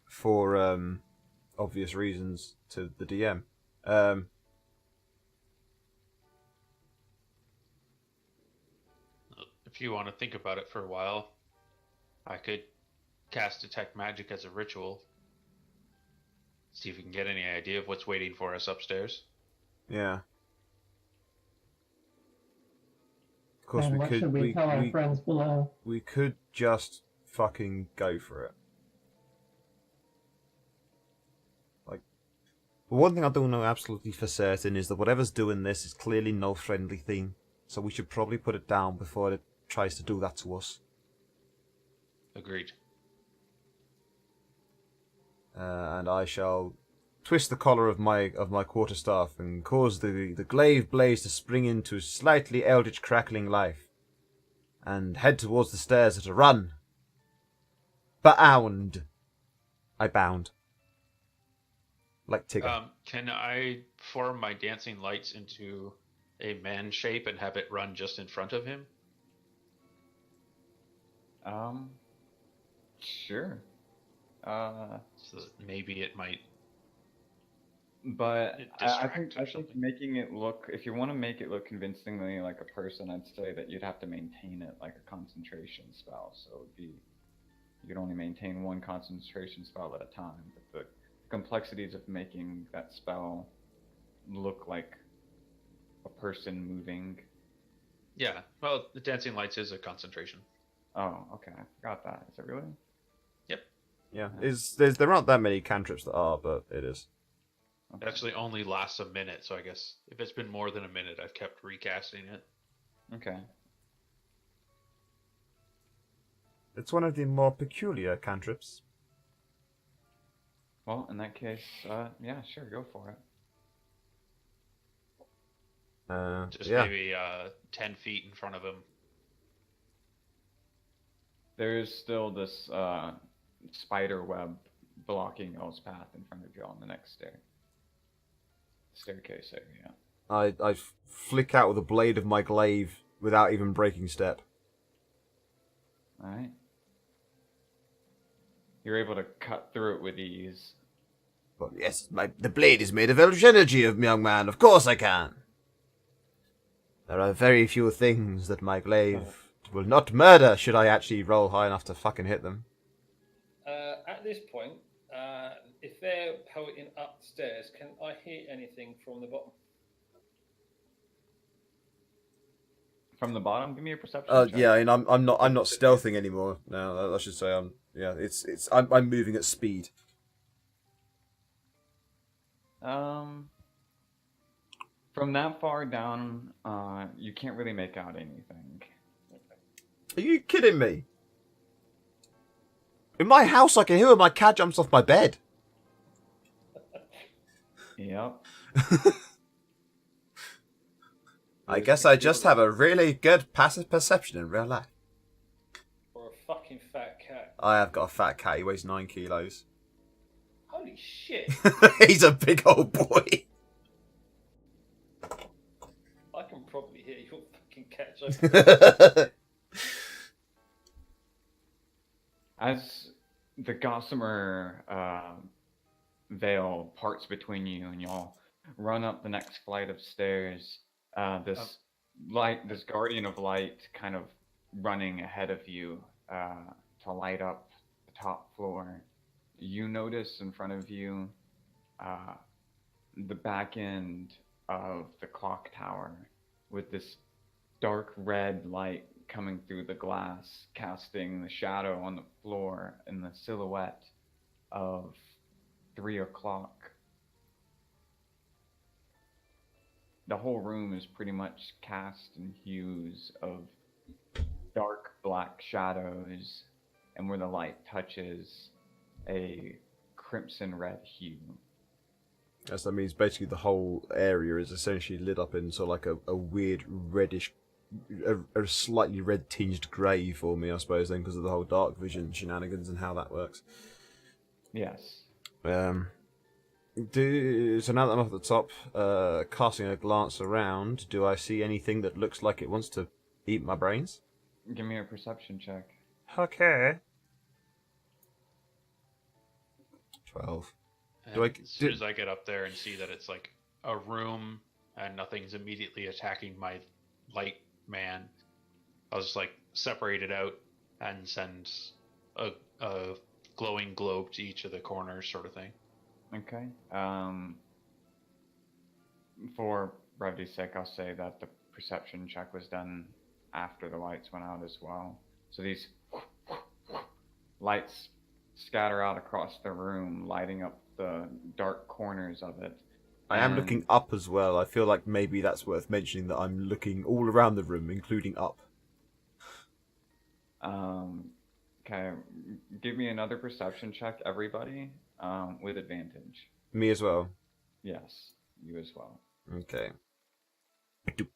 For obvious reasons to the DM. If you want to think about it for a while, I could cast Detect Magic as a ritual. See if we can get any idea of what's waiting for us upstairs. Yeah. Of course, And we what could. should we tell our friends below? We could just fucking go for it. Like, one thing I don't know absolutely for certain is that whatever's doing this is clearly no friendly thing. So we should probably put it down before it tries to do that to us. Agreed. And I shall twist the collar of my quarterstaff and cause the glaive blaze to spring into slightly eldritch crackling life, and head towards the stairs at a run. Bound. I bound. Like Tigger. Can I form my dancing lights into a man shape and have it run just in front of him? Sure. So that maybe it might. But I Distract think or something. making it look, if you want to make it look convincingly like a person, I'd say that you'd have to maintain it like a concentration spell. So it'd be, you could only maintain one concentration spell at a time. But the complexities of making that spell look like a person moving. Yeah. Well, the dancing lights is a concentration. Oh, okay. I forgot that. Is it really? Yeah, there aren't that many cantrips that are, but it is. It actually only lasts a minute, so I guess if it's been more than a minute, I've kept recasting it. Okay. It's one of the more peculiar cantrips. Well, in that case, yeah, sure, go for it. Just Yeah. maybe 10 feet in front of him. There is still this spider web blocking y'all's path in front of you on the next staircase area. I flick out with the blade of my glaive without even breaking step. Alright. You're able to cut through it with ease. But yes, the blade is made of elvish energy, young man. Of course I can. There are very few things that my glaive will not murder should I actually roll high enough to fucking hit them. At this point, if they're pelleting upstairs, can I hear anything from the bottom? From the bottom, give me a perception check. Yeah, and I'm not stealthing anymore now. I should say I'm moving at speed. From that far down, you can't really make out anything. Are you kidding me? In my house, I can hear when my cat jumps off my bed. Yep. I guess I just have a really good passive perception in real life. Or a fucking fat cat? I have got a fat cat. He weighs 9 kilos. Holy shit! He's a big old boy. I can probably hear your fucking cat joke. As the gossamer veil parts between you and y'all run up the next flight of stairs, this guardian of light kind of running ahead of you to light up the top floor. You notice in front of you the back end of the clock tower with this dark red light coming through the glass, casting the shadow on the floor and the silhouette of 3 o'clock. The whole room is pretty much cast in hues of dark black shadows, and where the light touches, a crimson red hue. Yes, that means basically the whole area is essentially lit up in sort of like a weird reddish, a slightly red tinged grey for me, I suppose, then, because of the whole dark vision shenanigans and how that works. Yes. So now that I'm up at the top, casting a glance around, do I see anything that looks like it wants to eat my brains? Give me a perception check. Okay. 12. And Do I- as soon as I get up there and see that it's like a room and nothing's immediately attacking my light man, I'll just like separate it out and send a glowing globe to each of the corners, sort of thing. Okay. For brevity's sake, I'll say that the perception check was done after the lights went out as well. So these lights scatter out across the room, lighting up the dark corners of it. I am And, looking up as well. I feel like maybe that's worth mentioning that I'm looking all around the room, including up. Okay, give me another perception check, everybody, with advantage. Me as well. Yes, you as well. Okay. Doof.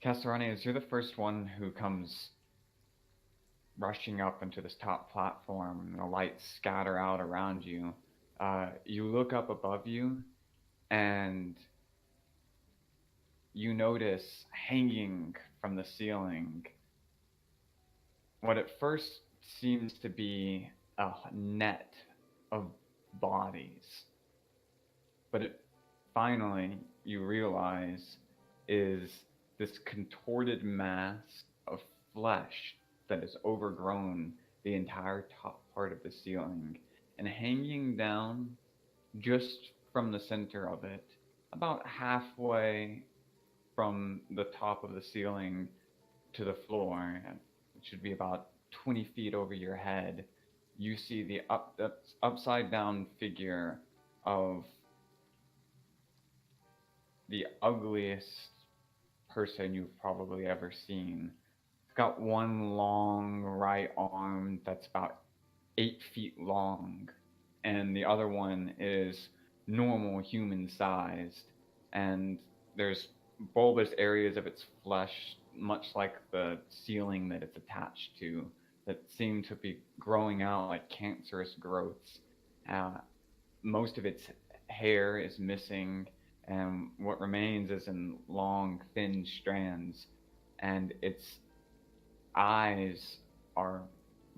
Castorani, as you're the first one who comes rushing up into this top platform, and the lights scatter out around you, you look up above you, and you notice hanging from the ceiling what at first seems to be a net of bodies. But it finally, you realize, is this contorted mass of flesh that has overgrown the entire top part of the ceiling. And hanging down just from the center of it, about halfway from the top of the ceiling to the floor, it should be about 20 feet over your head, you see the upside down figure of the ugliest person you've probably ever seen. It's got one long right arm that's about 8 feet long, and the other one is normal human sized, and there's bulbous areas of its flesh, much like the ceiling that it's attached to, that seem to be growing out like cancerous growths. Most of its hair is missing, and what remains is in long, thin strands, and its eyes are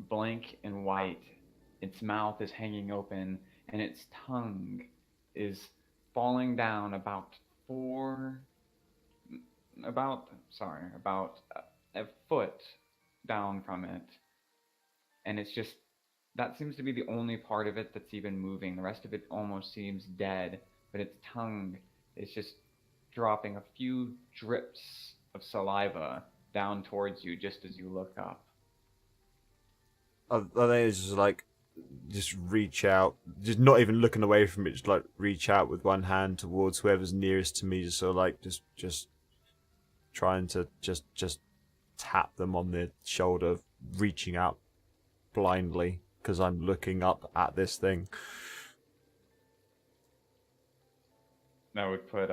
blank and white. Its mouth is hanging open, and its tongue is falling down about a foot down from it. And it's just, that seems to be the only part of it that's even moving. The rest of it almost seems dead, but its tongue is just dropping a few drips of saliva down towards you just as you look up. I think it's just like, just reach out, just not even looking away from it, just like reach out with one hand towards whoever's nearest to me, just sort of like just trying to just tap them on the shoulder, reaching out blindly because I'm looking up at this thing. That would put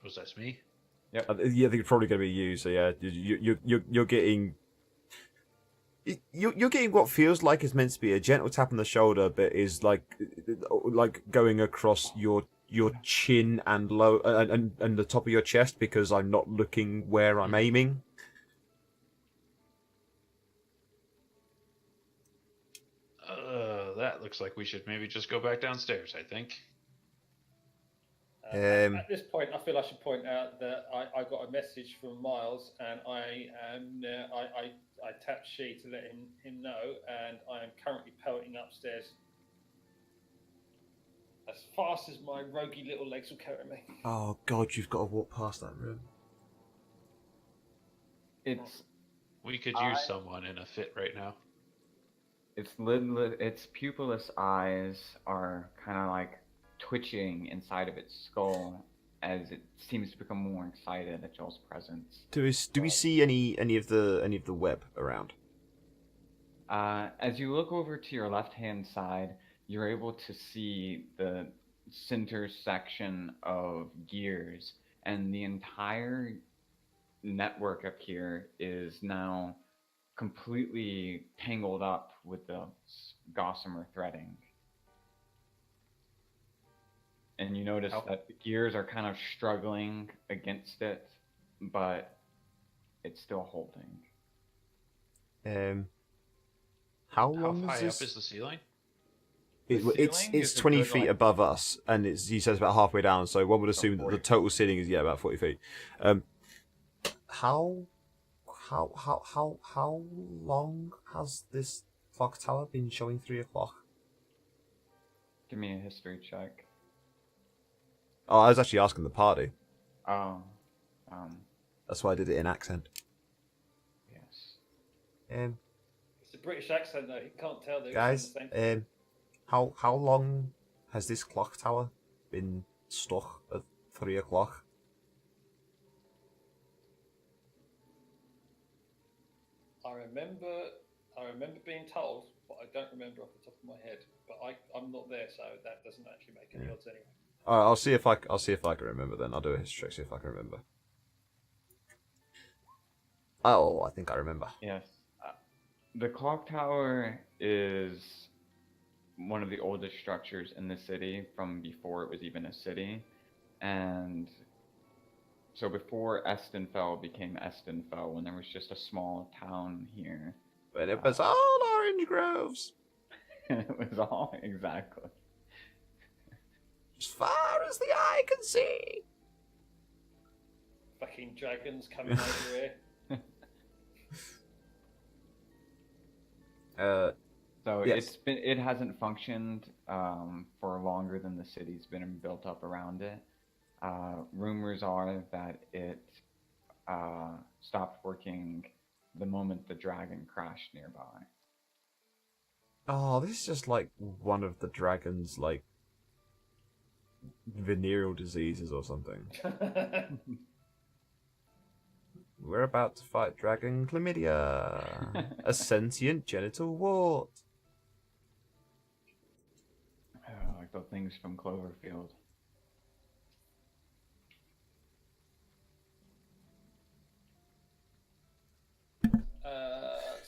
Was that me? Yeah, I think it's probably going to be you. So yeah, you're getting. You're getting what feels like is meant to be a gentle tap on the shoulder, but is like going across your chin and low and the top of your chest because I'm not looking where I'm aiming. That looks like we should maybe just go back downstairs, I think. At this point, I feel I should point out that I got a message from Miles, and I tapped She to let him know, and I am currently pelting upstairs as fast as my roguey little legs will carry me. Oh God, you've got to walk past that room. We could use someone in a fit right now. Its its pupilless eyes are kind of like twitching inside of its skull as it seems to become more excited at y'all's presence. Do we see any of the web around? As you look over to your left-hand side, you're able to see the center section of gears, and the entire network up here is now completely tangled up with the gossamer threading. And you notice that the gears are kind of struggling against it, but it's still holding. How How long high is up this? is the ceiling? The It's ceiling it's is a 20 good, feet like- above us, and it's he says about halfway down. So one would assume that the 40. total ceiling is about 40 feet. How long has this clock tower been showing 3 o'clock? Give me a history check. Oh, I was actually asking the party. Oh, That's why I did it in accent. yes. It's a British accent though. You can't tell that. Guys, It's the same. how long has this clock tower been stuck at 3 o'clock? I remember being told, but I don't remember off the top of my head. But I'm not there, so that doesn't actually make any odds anyway. All right, I'll see if I can remember. Then I'll do a history check, see if I can remember. Oh, I think I remember. Yes. The clock tower is one of the oldest structures in the city from before it was even a city. And so before Estenfell became Estenfell, when there was just a small town here, When it was all orange groves, it was all exactly. as far as the eye can see. Fucking dragons coming over here. So Yes. it hasn't functioned for longer than the city's been built up around it. Rumors are that it stopped working the moment the dragon crashed nearby. Oh, this is just like one of the dragon's like venereal diseases or something. We're about to fight dragon chlamydia, a sentient genital wart. Like the things from Cloverfield.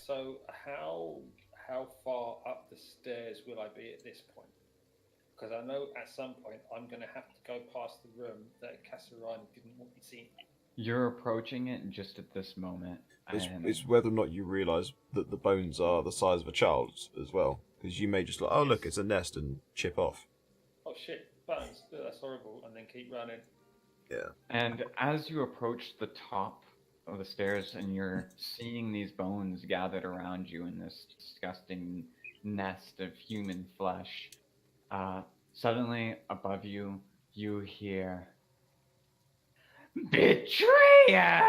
So how far up the stairs will I be at this point? Because I know at some point I'm going to have to go past the room that Kasserine didn't want me seeing. You're approaching it just at this moment. and It's whether or not you realise that the bones are the size of a child's as well. Because you may just like, oh look, it's a nest, and chip off. Oh shit, bones, that's horrible, and then keep running. Yeah. And as you approach the top of the stairs and you're seeing these bones gathered around you in this disgusting nest of human flesh, suddenly above you, you hear betrayer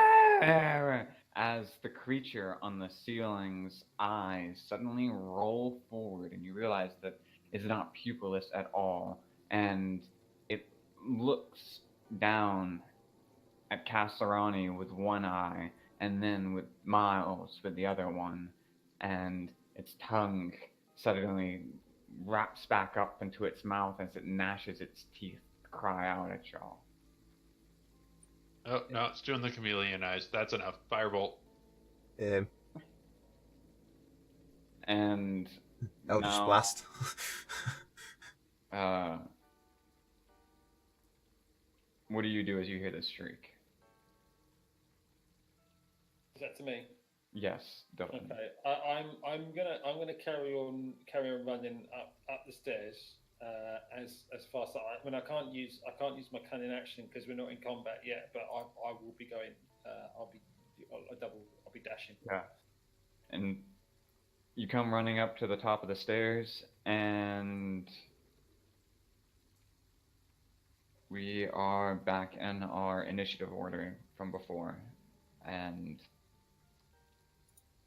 as the creature on the ceiling's eyes suddenly roll forward, and you realize that it's not pupilless at all, and it looks down at Kasserani with one eye, and then with Miles with the other one, and its tongue suddenly wraps back up into its mouth as it gnashes its teeth to cry out at y'all. Oh, no, it's doing the chameleon eyes. That's enough. Firebolt. And Eldritch now, Blast. what do you do as you hear this shriek? Is that to me? Yes, definitely. Okay, I'm gonna carry on running up the stairs as fast as I mean I can't use my cunning action because we're not in combat yet, but I will be going. I'll be dashing. Yeah. And you come running up to the top of the stairs, and we are back in our initiative order from before. And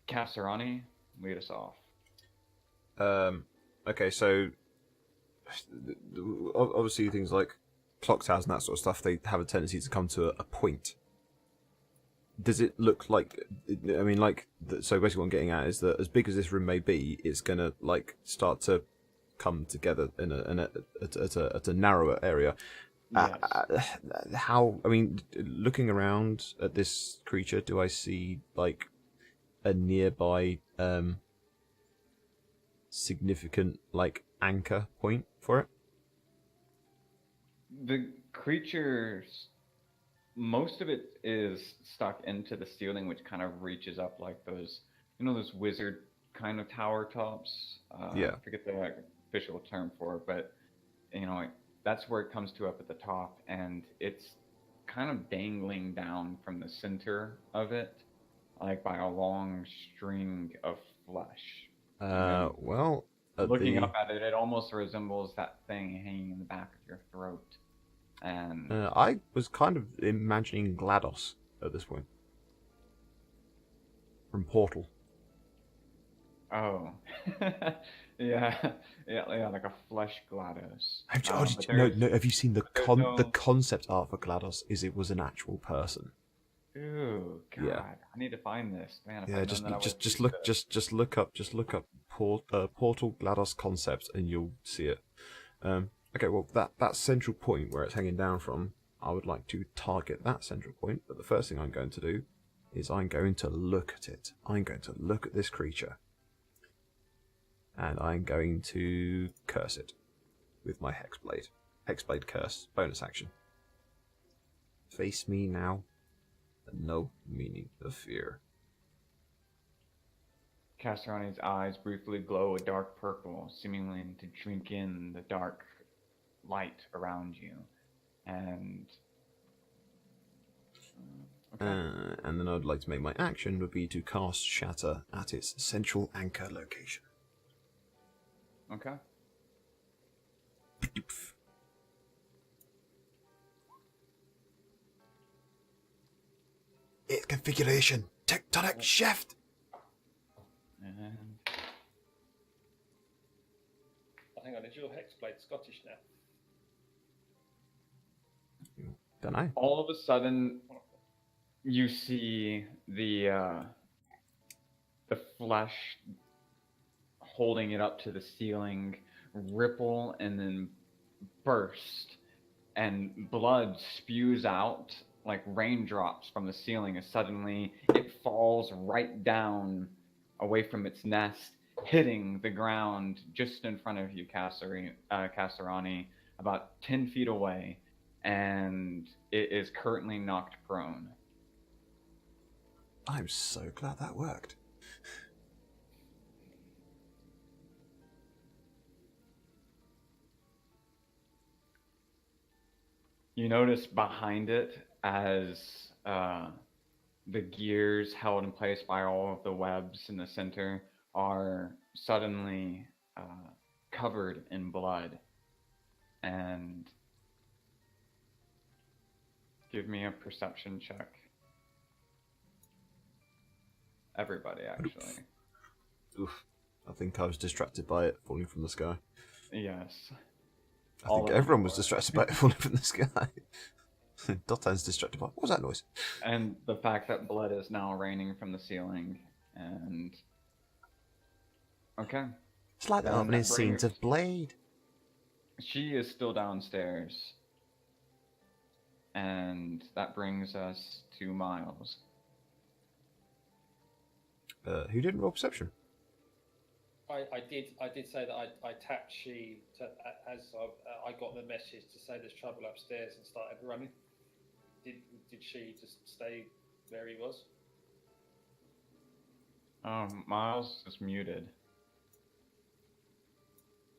Kasserani, lead us off. Okay, so obviously things like clock towers and that sort of stuff, they have a tendency to come to a point. Does it look like? I mean, like, so basically, what I'm getting at is that as big as this room may be, it's gonna like start to come together at a narrower area. Yes. How? I mean, looking around at this creature, do I see like a nearby significant like anchor point for it? The creatures, most of it is stuck into the ceiling, which kind of reaches up like those, those wizard kind of tower tops. Yeah. I forget the official term for it, but that's where it comes to up at the top, and it's kind of dangling down from the center of it, like by a long string of flesh. Well, at Looking the up at it, it almost resembles that thing hanging in the back of your throat. And I was kind of imagining GLaDOS at this point from Portal. oh, yeah, yeah, like a flesh GLaDOS. Have you seen the there's the no- concept art for GLaDOS? Is it was an actual person? Ooh, God, Yeah. I need to find this, man. If Yeah, I'd known that, I would've used it. just look up Portal GLaDOS concept, and you'll see it. Okay, well that central point where it's hanging down from, I would like to target that central point. But the first thing I'm going to do is I'm going to look at it. I'm going to look at this creature, and I'm going to curse it with my Hexblade. Hexblade curse bonus action. Face me now. No meaning of fear. Casterani's eyes briefly glow a dark purple, seemingly to drink in the dark light around you. And okay. And then I'd like to make my action would be to cast Shatter at its central anchor location. Okay. Its configuration, tectonic shift. And Hang on, is your Hexblade Scottish now? Don't know. all of a sudden, you see the flesh holding it up to the ceiling ripple and then burst, and blood spews out like raindrops from the ceiling as suddenly it falls right down away from its nest, hitting the ground just in front of you, Castorani, about 10 feet away, and it is currently knocked prone. I'm so glad that worked. You notice behind it, as the gears held in place by all of the webs in the center are suddenly covered in blood. And give me a perception check. Everybody, actually. Oof. I think I was distracted by it falling from the sky. Yes. I All think of everyone you was were. distracted by it falling from the sky. Dotan's distracted by what was that noise? And the fact that blood is now raining from the ceiling. And okay. It's like the Then opening that scenes brings- of Blade. She is still downstairs. And that brings us to Miles. Who didn't roll perception? I did say that I tapped she as I got the message to say there's trouble upstairs and started running. Did she just stay where he was? Miles is muted.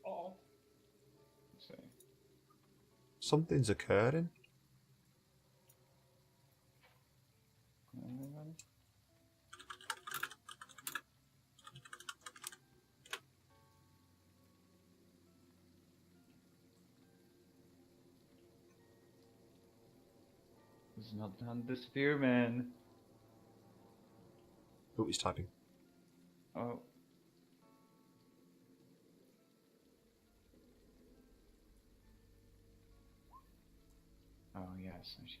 Oh, Let's see. Something's occurring. It's not time to disappear, man. Oh, he's typing. Oh. Oh, yes. I should...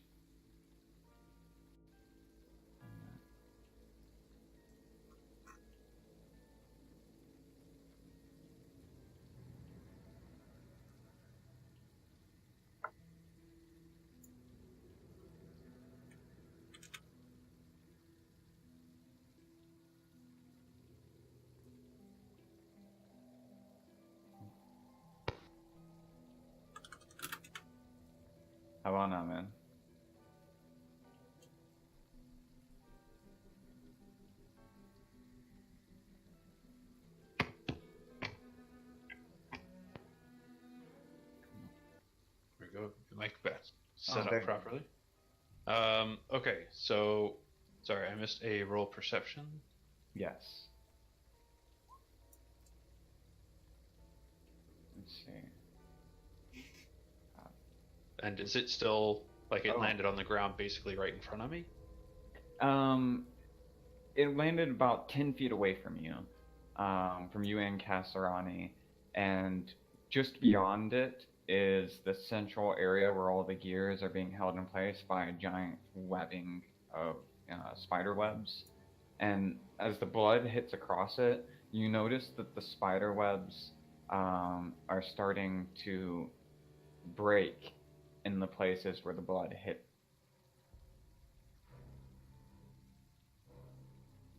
How about now, man? There we go. The mic back set there up you go. properly. Okay, so sorry, I missed a roll perception. Yes. Let's see. And is it still like it Oh. landed on the ground basically right in front of me? It landed about 10 feet away from you and Kasarani, and just beyond it is the central area where all the gears are being held in place by a giant webbing of spider webs. And as the blood hits across it, you notice that the spider webs are starting to break in the places where the blood hit.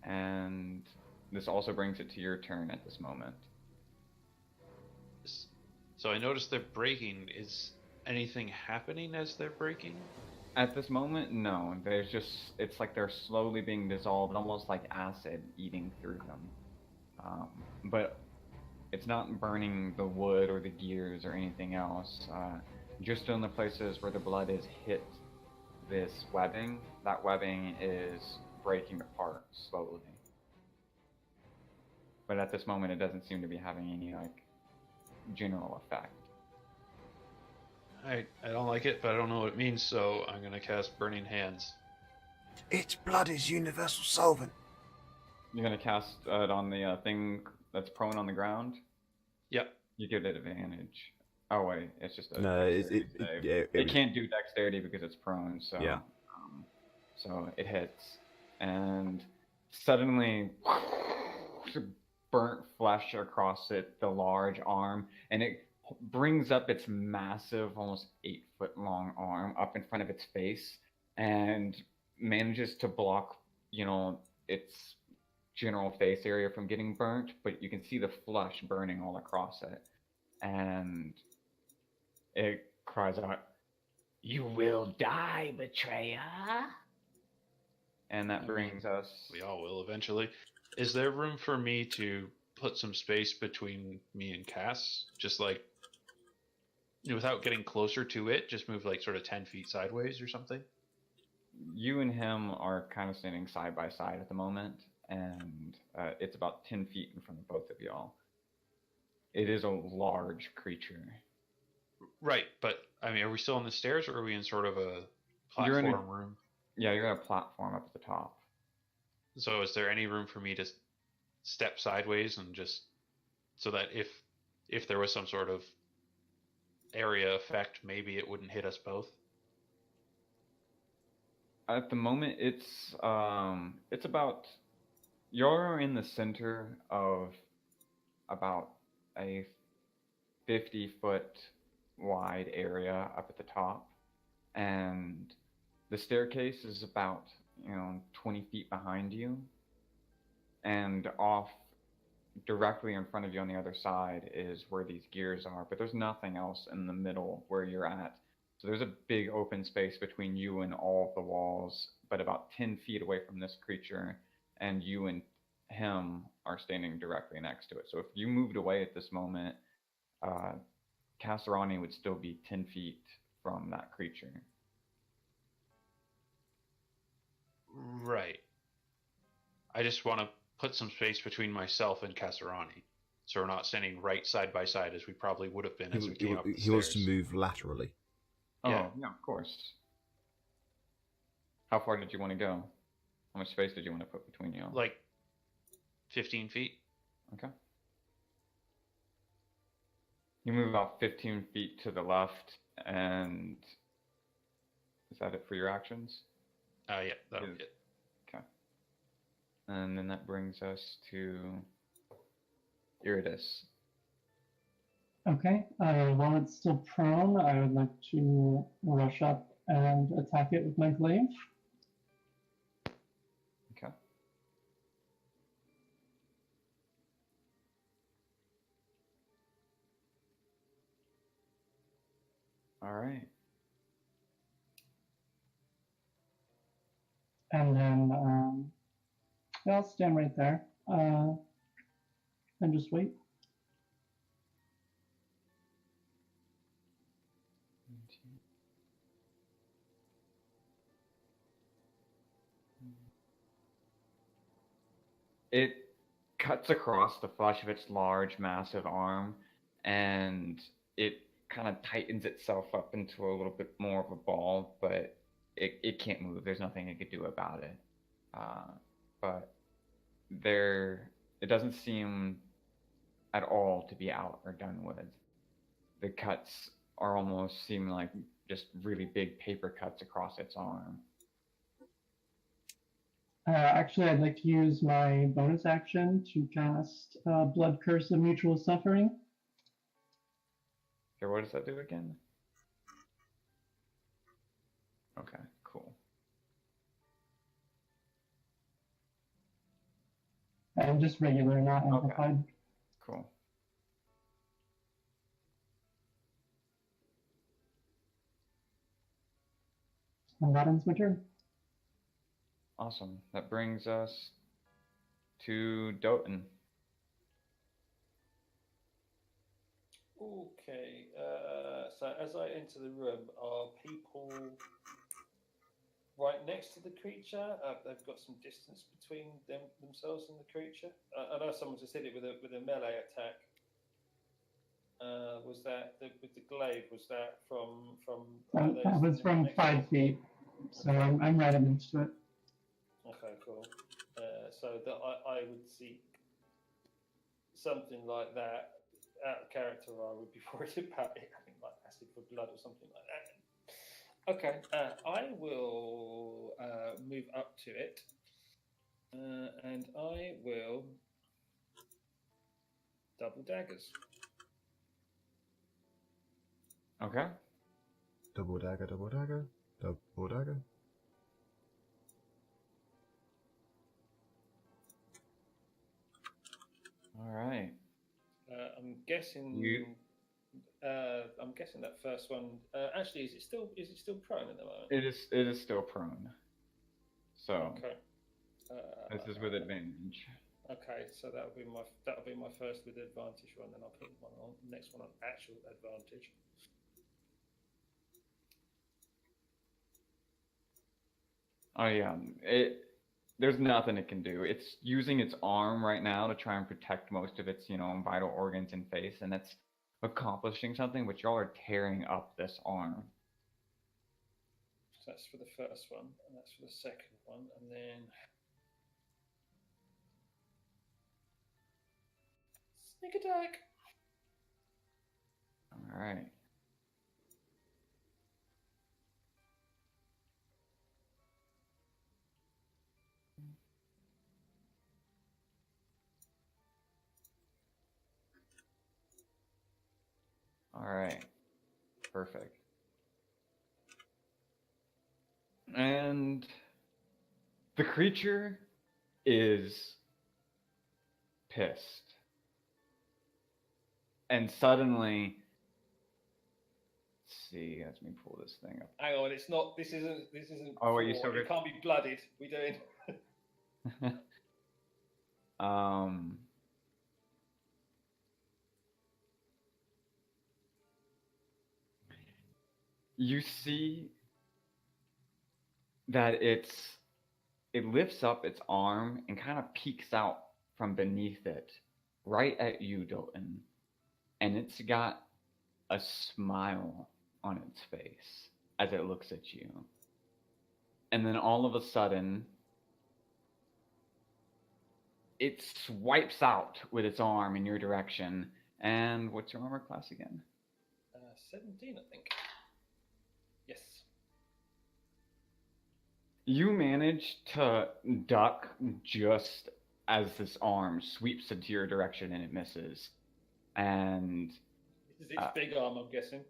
And this also brings it to your turn at this moment. So I noticed they're breaking. Is anything happening as they're breaking? At this moment, no. There's just, it's like they're slowly being dissolved, almost like acid eating through them. But it's not burning the wood or the gears or anything else. Just in the places where the blood has hit this webbing, that webbing is breaking apart slowly. But at this moment, it doesn't seem to be having any, like, general effect. I don't like it, but I don't know what it means, so I'm gonna cast Burning Hands. Its blood is universal solvent. You're gonna cast it on the thing that's prone on the ground? Yep. You give it advantage. Oh wait, it's just a No, dexterity save. It can't do dexterity because it's prone, so Yeah. So it hits, and suddenly burnt flesh across it, the large arm, and it brings up its massive, almost 8-foot long arm up in front of its face, and manages to block, its general face area from getting burnt, but you can see the flesh burning all across it, and it cries out, "You will die, betrayer!" And that brings us. We all will eventually. Is there room for me to put some space between me and Cass? Just like, without getting closer to it, just move like sort of 10 feet sideways or something? You and him are kind of standing side by side at the moment, and it's about 10 feet in front of both of y'all. It is a large creature. Right, but I mean, are we still on the stairs or are we in sort of a You're in platform room? Yeah, you're at a platform up at the top. So is there any room for me to step sideways and just so that if there was some sort of area effect, maybe it wouldn't hit us both? At the moment, it's about, you're in the center of about a 50-foot wide area up at the top, and the staircase is about 20 feet behind you, and off directly in front of you on the other side is where these gears are, but there's nothing else in the middle where you're at. So there's a big open space between you and all of the walls, but about 10 feet away from this creature, and you and him are standing directly next to it. So if you moved away at this moment, Kasarani would still be 10 feet from that creature. Right. I just want to put some space between myself and Kasarani, so we're not standing right side by side as we probably would have been as we came up the He wants to stairs. move laterally. Yeah. Oh, yeah, of course. How far did you want to go? How much space did you want to put between you? Like 15 feet. Okay. You move about 15 feet to the left, and is that it for your actions? Yeah, that'll Yeah. be it. Okay. And then that brings us to Iridis. Okay, while it's still prone, I would like to rush up and attack it with my glaive. Okay. All right. and then yeah, I'll stand right there and just wait. It cuts across the flesh of its large, massive arm, and it kind of tightens itself up into a little bit more of a ball, but it can't move. There's nothing it could do about it. But it doesn't seem at all to be out or done with. The cuts are almost seem like just really big paper cuts across its arm. Actually, I'd like to use my bonus action to cast Blood Curse of Mutual Suffering. Okay, what does that do again? Okay, cool. And just regular, not Okay. amplified. Cool. And that ends my turn. Awesome. That brings us to Doten. Okay, so as I enter the room, are people right next to the creature? They've got some distance between themselves and the creature. I know someone just hit it with a melee attack. Was that with the glaive? Was that from? That was from 5 feet, so I'm right up next to it. Okay, cool. So that I would seek something like that. Out of character, I would be worried about it having like acid for blood or something like that. Okay, I will move up to it, and I will double daggers. Okay. Double dagger, double dagger, double dagger. All right. I'm guessing. You- I'm guessing that first one. Actually, is it still prone at the moment? It is still prone. So Okay. this is with advantage. Okay, so that'll be my first with advantage one. Then I'll put one on next one on actual advantage. Oh yeah. There's nothing it can do. It's using its arm right now to try and protect most of its, vital organs and face, and it's accomplishing something, but y'all are tearing up this arm. So that's for the first one, and that's for the second one, and then sneak attack. All right. All right. Perfect. And the creature is pissed. And suddenly, let's see, let me pull this thing up. Hang on, it's not. This isn't. Oh, wait, you fraud. still It got- can't be blooded. We doing. You see that it lifts up its arm and kind of peeks out from beneath it, right at you, Dalton. And it's got a smile on its face as it looks at you. And then all of a sudden, it swipes out with its arm in your direction. And what's your armor class again? 17, I think. Yes. You manage to duck just as this arm sweeps into your direction and it misses. And This is its big arm, I'm guessing.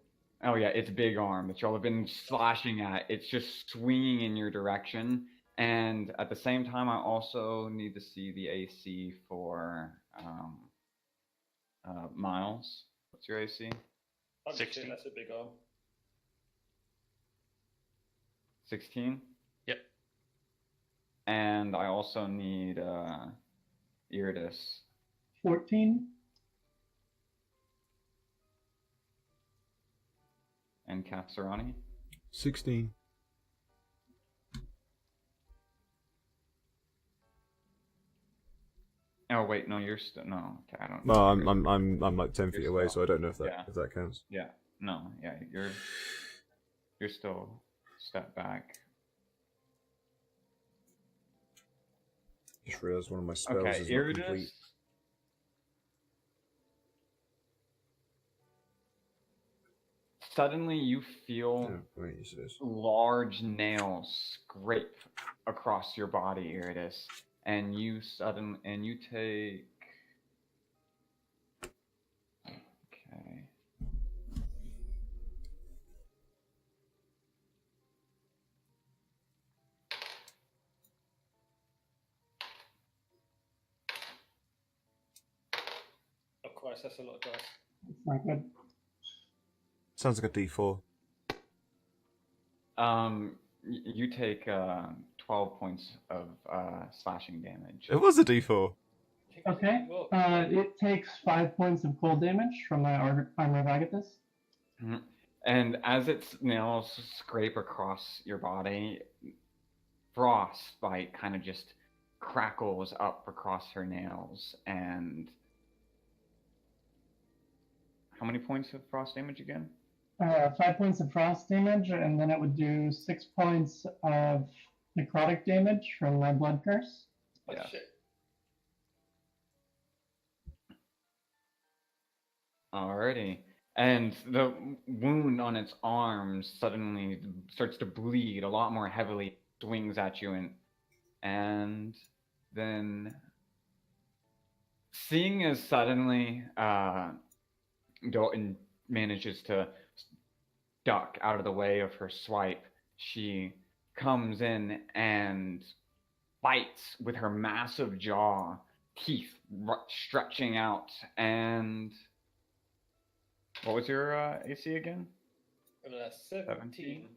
oh yeah, it's big arm that y'all have been slashing at. It's just swinging in your direction. And at the same time, I also need to see the AC for Miles. What's your AC? Holy 16. shit, that's a big arm. 16? Yep. And I also need Iridis. 14. And Katsurani. 16. Oh wait, no, you're still no. Okay, I don't. No, I'm like 10 feet You're away, still- so I don't know if that yeah. if that counts. Yeah, no, yeah, you're still step back. Just realized one of my spells Okay, is not Iridis. complete. Suddenly, you feel Yeah, wait, yes, it is. large nails scrape across your body, Iridis, and you take. Okay. Oh Christ, that's a lot of dice. It's not good. Sounds like a D4. You take 12 points of slashing damage. It was a D4. Okay. Well, It takes 5 points of cold damage from my armor of Agathis. Mhm. And as its nails scrape across your body, frostbite kind of just crackles up across her nails. And how many points of frost damage again? 5 points of frost damage, and then it would do 6 points of necrotic damage from my blood curse. oh Yeah. shit. Alrighty. And the wound on its arm suddenly starts to bleed a lot more heavily, swings at you, and then seeing as suddenly Dalton manages to duck out of the way of her swipe, she comes in and bites with her massive jaw, teeth stretching out, and what was your AC again? 17.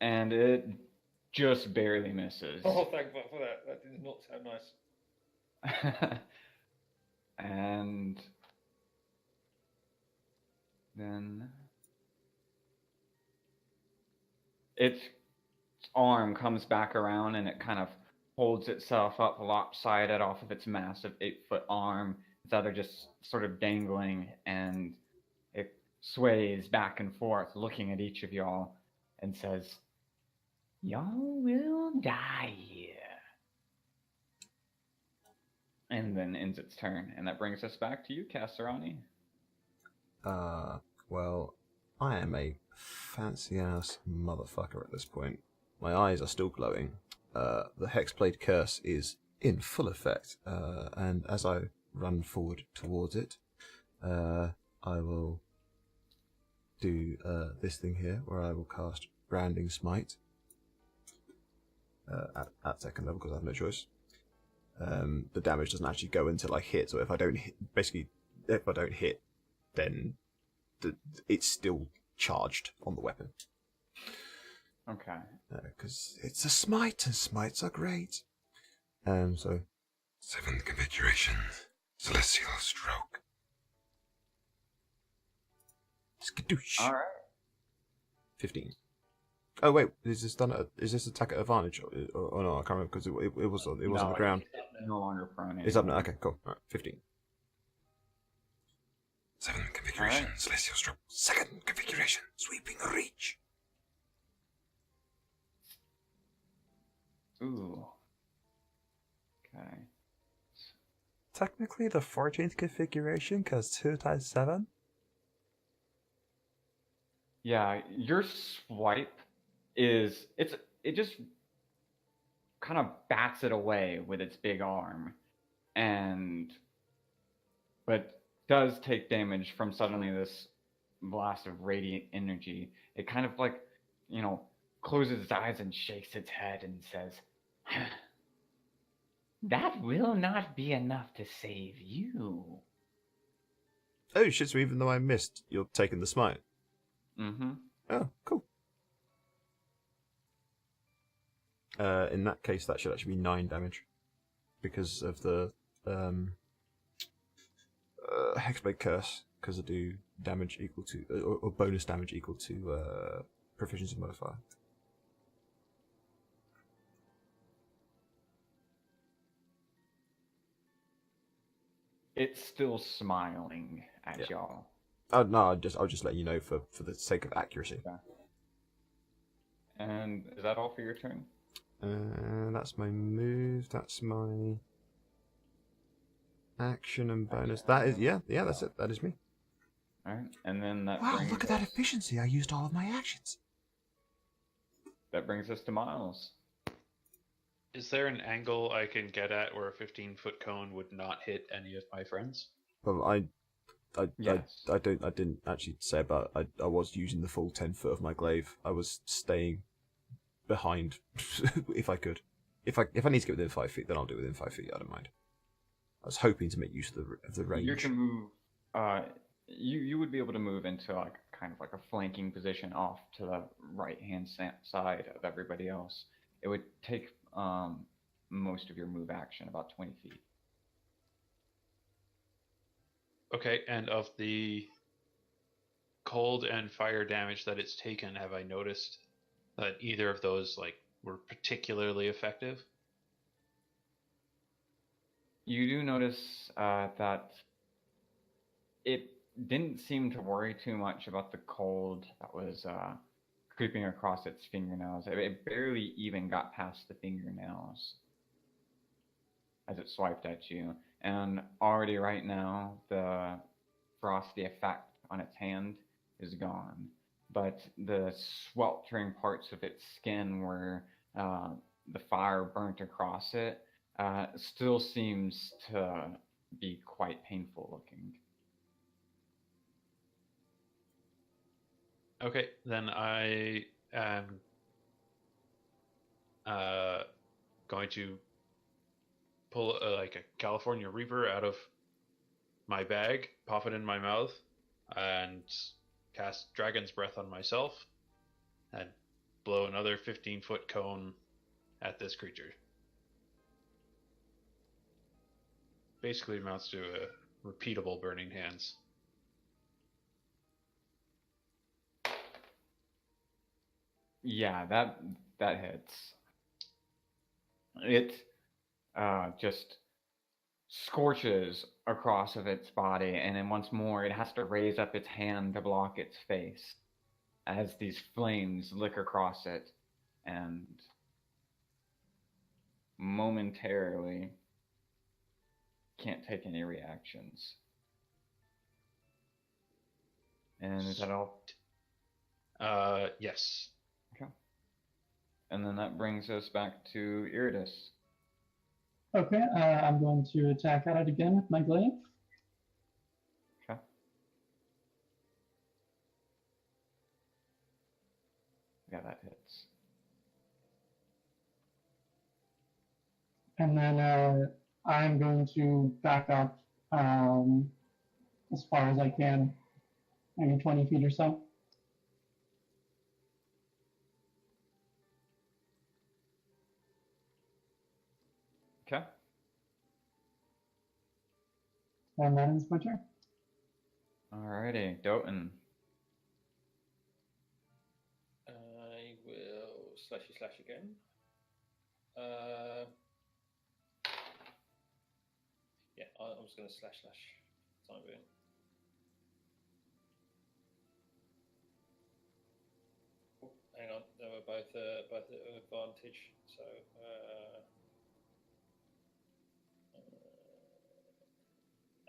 And it just barely misses. Oh, thank God for that. That did not sound nice. And then its arm comes back around and it kind of holds itself up lopsided off of its massive 8-foot arm. Its other just sort of dangling, and it sways back and forth, looking at each of y'all, and says, "Y'all will die here." And then ends its turn. And that brings us back to you, Kasserani. Well, I am a fancy ass motherfucker at this point. My eyes are still glowing. The Hexblade Curse is in full effect, and as I run forward towards it, I will do this thing here, where I will cast Branding Smite at second level, because I have no choice. The damage doesn't actually go until I hit, so if I don't hit, if I don't hit, then it's still charged on the weapon. Okay. Because it's a smite, and smites are great. So 7 configurations, celestial stroke. Skadoosh. All right. 15. Oh wait, is this attack at advantage or no? I can't remember because it was on No, the ground. No longer prone. It's up now. Okay, cool. All right, 15. 7 configuration, Alright. celestial stroke. 2nd configuration, sweeping reach. Ooh. Okay. Technically the 14th configuration, because 2 times 7. Yeah, your swipe it just kind of bats it away with its big arm, but does take damage from suddenly this blast of radiant energy. It kind of like, closes its eyes and shakes its head and says, "That will not be enough to save you." Oh shit! So even though I missed, you're taking the smite. Mm-hmm. Oh, cool. In that case, that should actually be 9 damage because of the Hexblade Curse. Because I do damage equal to, or bonus damage equal to proficiency modifier. It's still smiling at Yeah. y'all. Oh no, I'll just let you know for the sake of accuracy. Okay. And is that all for your turn? That's my move. That's my action and bonus. That is yeah. That's it. That is me. All right, and then that Wow, brings look at that us- efficiency. I used all of my actions. That brings us to Miles. Is there an angle I can get at where a 15-foot cone would not hit any of my friends? Well, Yes. I didn't actually say about. I was using the full 10 foot of my glaive. I was staying behind if I could. If I need to get within 5 feet, then I'll do it within 5 feet. I don't mind. I was hoping to make use of the range. You can move. You would be able to move into like kind of like a flanking position off to the right hand side of everybody else. It would take most of your move action, about 20 feet. Okay, and of the cold and fire damage that it's taken, have I noticed that either of those were particularly effective? You do notice that it didn't seem to worry too much about the cold that was creeping across its fingernails. It barely even got past the fingernails as it swiped at you. And already right now, the frosty effect on its hand is gone. But the sweltering parts of its skin where the fire burnt across it still seems to be quite painful looking. Okay, then I am going to pull a California Reaper out of my bag, pop it in my mouth, and cast Dragon's Breath on myself, and blow another 15-foot cone at this creature. Basically amounts to a repeatable Burning Hands. Yeah, that hits. It just scorches across of its body, and then once more it has to raise up its hand to block its face as these flames lick across it, and momentarily can't take any reactions. And is that all? Yes. Okay. And then that brings us back to Iridus. Okay, I'm going to attack at it again with my glaive. Okay. Yeah, that hits. And then I'm going to back up as far as I can, maybe 20 feet or so. Okay. And that is my turn. Alrighty, Doten. I will slash again. Yeah, I'm just going to slash time being. Oh, hang on, they were both at advantage. So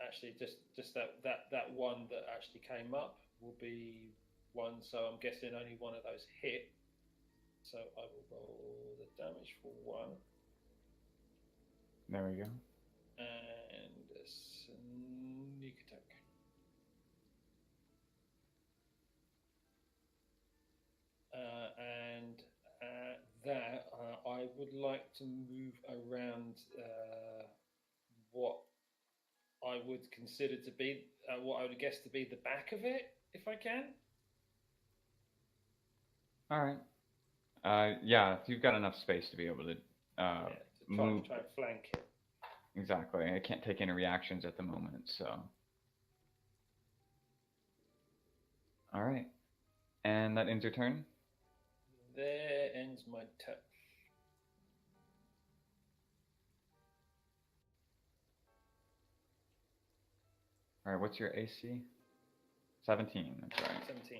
actually, just that one that actually came up will be one. So I'm guessing only one of those hit. So I will roll the damage for one. There we go. And a sneak attack. And that I would like to move around what I would consider to be, what I would guess to be the back of it, if I can. Alright. Yeah, if you've got enough space to be able to Yeah, to move. try and flank it. Exactly. I can't take any reactions at the moment, so. All right. And that ends your turn? There ends my turn. All right, what's your AC? 17, that's right. 17.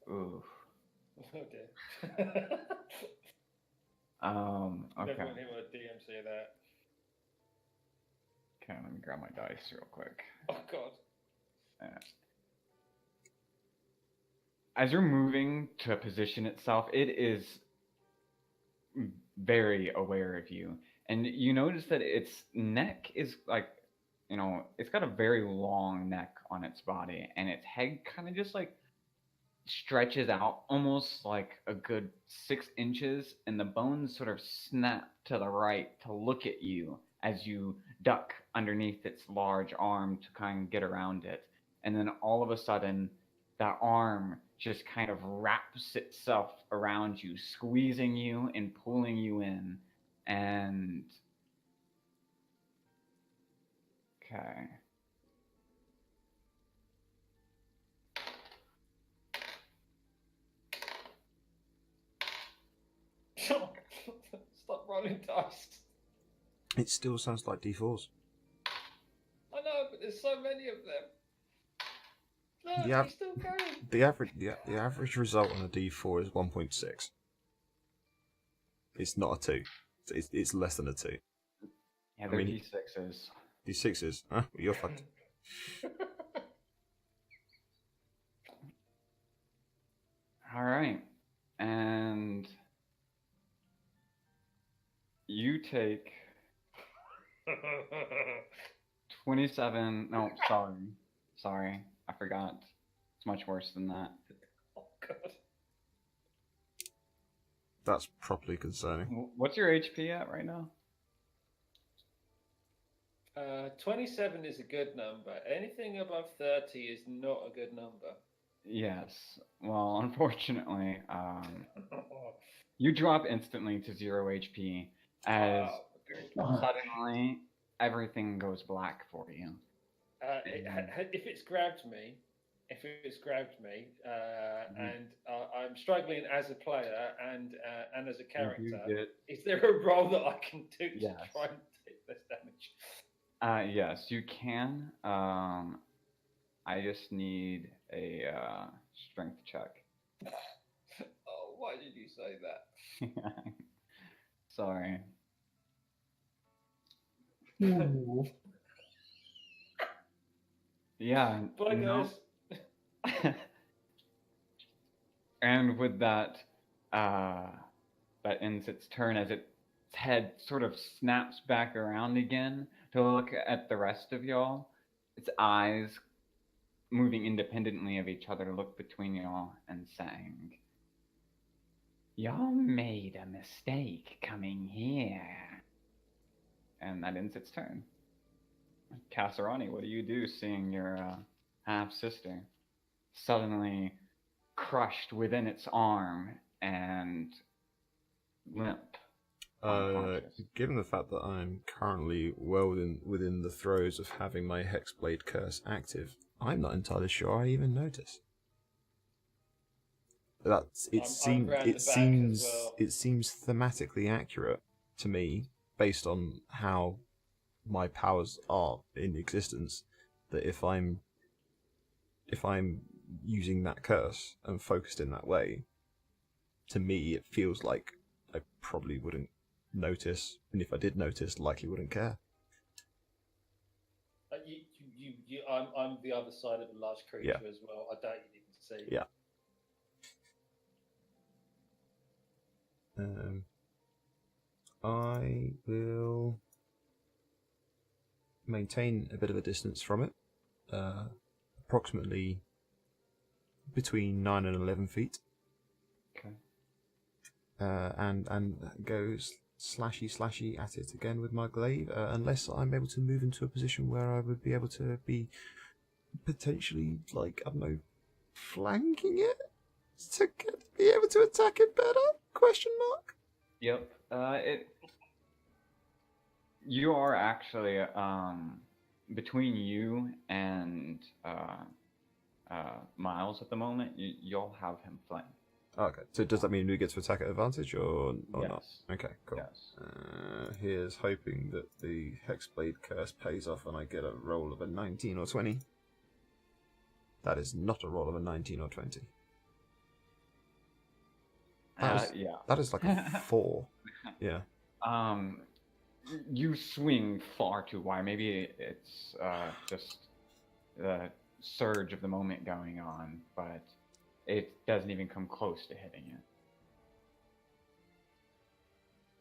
Ooh. Oh dear. Okay. Never want to hear a DM say that. Okay, let me grab my dice real quick. Oh god. As you're moving to position itself, it is very aware of you. And you notice that its neck is like, it's got a very long neck on its body, and its head kind of just like stretches out almost like a good 6 inches, and the bones sort of snap to the right to look at you as you duck underneath its large arm to kind of get around it. And then all of a sudden, that arm just kind of wraps itself around you, squeezing you and pulling you in. And okay. Stop rolling dice. It still sounds like D4s. I know, but there's so many of them. Look, Yeah. he's still going. The average result on a D4 is 1.6. It's not a 2. It's less than a 2. Yeah, they're mean- D6s. D6s? Huh? Well, you're fucked. All right. And you take 27. No, sorry. I forgot. It's much worse than that. Oh god. That's properly concerning. What's your HP at right now? 27 is a good number. Anything above 30 is not a good number. Yes. Well, unfortunately, you drop instantly to 0 HP as suddenly everything goes black for you. If it's grabbed me, and I'm struggling as a player and as a character, You get, is there a roll that I can do to Yes. try and take this damage? yes, you can. I just need a strength check. Oh, why did you say that? Sorry. Ooh. Yeah. Bye, no. guys. And with that, that ends its turn as its head sort of snaps back around again to look at the rest of y'all. Its eyes, moving independently of each other, look between y'all and saying, "Y'all made a mistake coming here." And that ends its turn. Kasserani, what do you do seeing your half-sister suddenly crushed within its arm and limp? Unconscious. Given the fact that I'm currently well within the throes of having my Hexblade curse active, I'm not entirely sure I even notice. That's I'm round the back as well. it seems thematically accurate to me based on how my powers are in existence. That if I'm using that curse and focused in that way, to me it feels like I probably wouldn't notice, and if I did notice, likely wouldn't care. I'm the other side of a large creature Yeah. as well. I doubt you'd even see. Yeah. I will maintain a bit of a distance from it, approximately between 9 and 11 feet, Okay. and go slashy at it again with my glaive, unless I'm able to move into a position where I would be able to be potentially, like, I don't know, flanking it? to be able to attack it better? Question mark. Yep. You are actually between you and Miles at the moment. You'll have him flanked. Okay. So does that mean we get to attack at advantage or Yes. not? Okay. Cool. Yes. Here's hoping that the Hexblade curse pays off and I get a roll of a 19 or 20. That is not a roll of a 19 or 20. Yeah. That is like a 4. Yeah. You swing far too wide. Maybe it's just the surge of the moment going on, but it doesn't even come close to hitting it.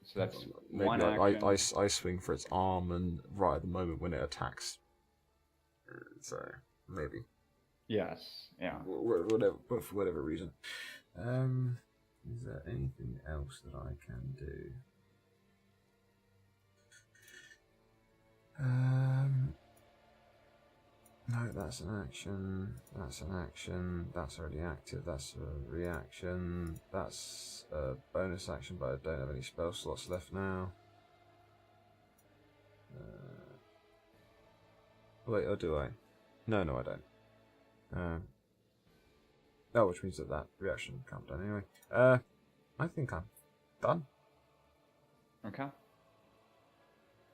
So that's Maybe one action. I swing for its arm and right at the moment when it attacks. So maybe. Yes. Yeah. Whatever, but for whatever reason. Is there anything else that I can do? No, that's an action. That's an action. That's already active. That's a reaction. That's a bonus action, but I don't have any spell slots left now. Wait, or do I? No, I don't. Oh, which means that reaction can't be done anyway. I think I'm done. Okay.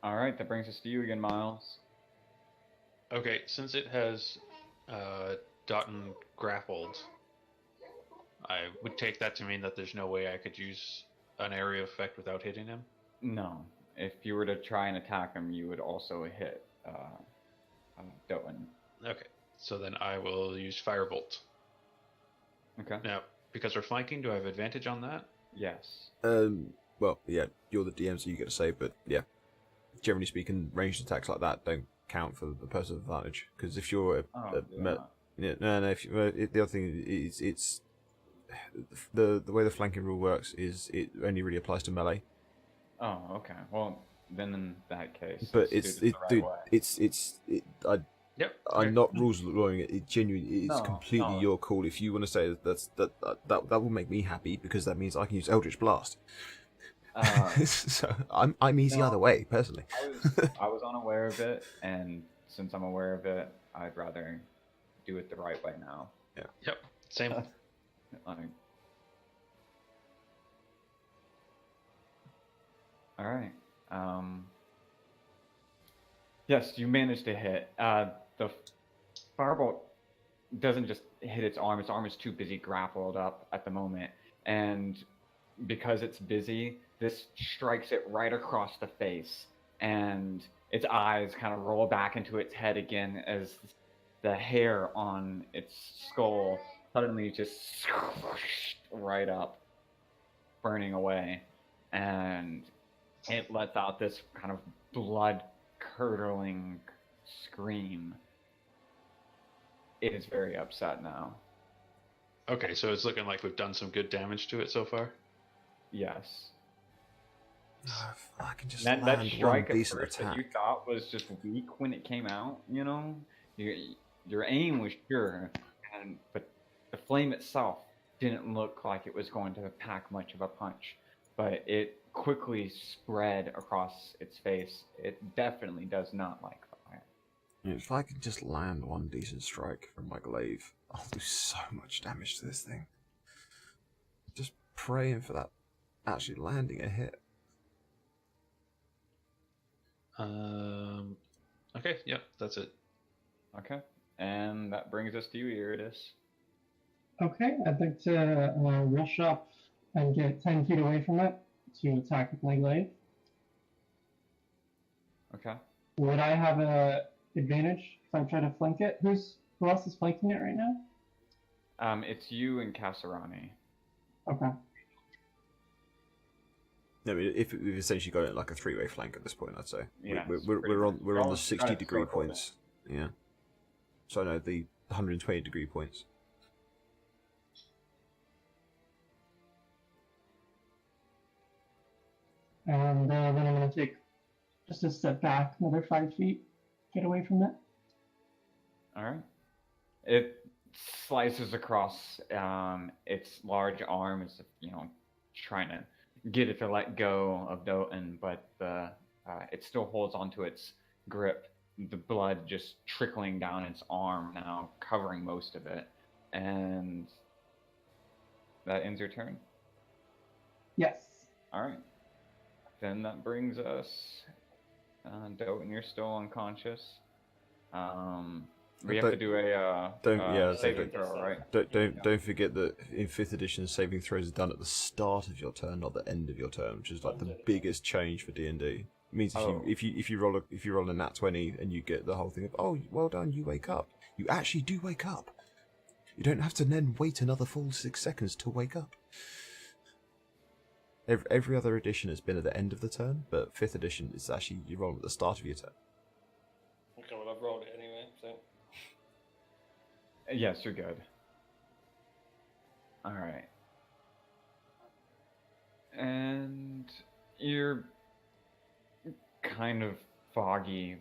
All right. That brings us to you again, Miles. Okay, since it has Dotton grappled, I would take that to mean that there's no way I could use an area effect without hitting him. No. If you were to try and attack him, you would also hit Doan. Okay, so then I will use Firebolt. Okay. Now, because we're flanking, do I have advantage on that? Yes. Well, yeah, you're the DM, so you get to say, but yeah, generally speaking, ranged attacks like that don't count for the personal advantage, because if you're no, if the other thing is it's the way the flanking rule works is it only really applies to melee. Oh, okay. Well, then in that case, But Yep. I'm not rules lawyering it. It genuinely is completely no. your call. If you want to say that will make me happy because that means I can use Eldritch Blast. So I'm easy either way, personally. I was unaware of it, and since I'm aware of it, I'd rather do it the right way now. Yeah. Yep. Same. Like, all right. Yes, you managed to hit. The firebolt doesn't just hit its arm. Its arm is too busy grappled up at the moment, and because it's busy, this strikes it right across the face, and its eyes kind of roll back into its head again as the hair on its skull suddenly just right up, burning away, and it lets out this kind of blood-curdling scream. It is very upset now. Okay, so it's looking like we've done some good damage to it so far. Yes. I can just That land one strike at decent first that attack. you thought was just weak when it came out, you know, your aim was sure, but the flame itself didn't look like it was going to pack much of a punch, but it quickly spread across its face. It definitely does not like fire. If I could just land one decent strike from my glaive, I'll do so much damage to this thing. Just praying for that actually landing a hit. Okay, yep, that's it. Okay, and that brings us to you, Iridis. Okay, I'd like to rush up and get 10 feet away from it to attack with my glaive. Okay. Would I have a advantage if I try to flank it? Who else is flanking it right now? It's you and Kasarani. Okay. I mean, if we've essentially got it like a three-way flank at this point, I'd say. Yeah, We're on the Almost 60 got it degree circled. points. Yeah. So no, the 120 degree points. And then I'm going to take just a step back, another 5 feet, get away from it. All right. It slices across its large arm as if, trying to get it to let go of Doten, but it still holds onto its grip. The blood just trickling down its arm now, covering most of it. And that ends your turn. Yes. All right. Then that brings us. Doten, you're still unconscious. We have to do a saving throw, right? Don't forget that in 5th edition, saving throws are done at the start of your turn, not the end of your turn, which is like the biggest change for D&D. It means if you roll a nat 20 and you get the whole thing of, oh, well done, you wake up. You actually do wake up. You don't have to then wait another full 6 seconds to wake up. Every other edition has been at the end of the turn, but 5th edition is actually you roll at the start of your turn. Okay, well, I've rolled it anyway, so. Yes, you're good. All right. And you're kind of foggy,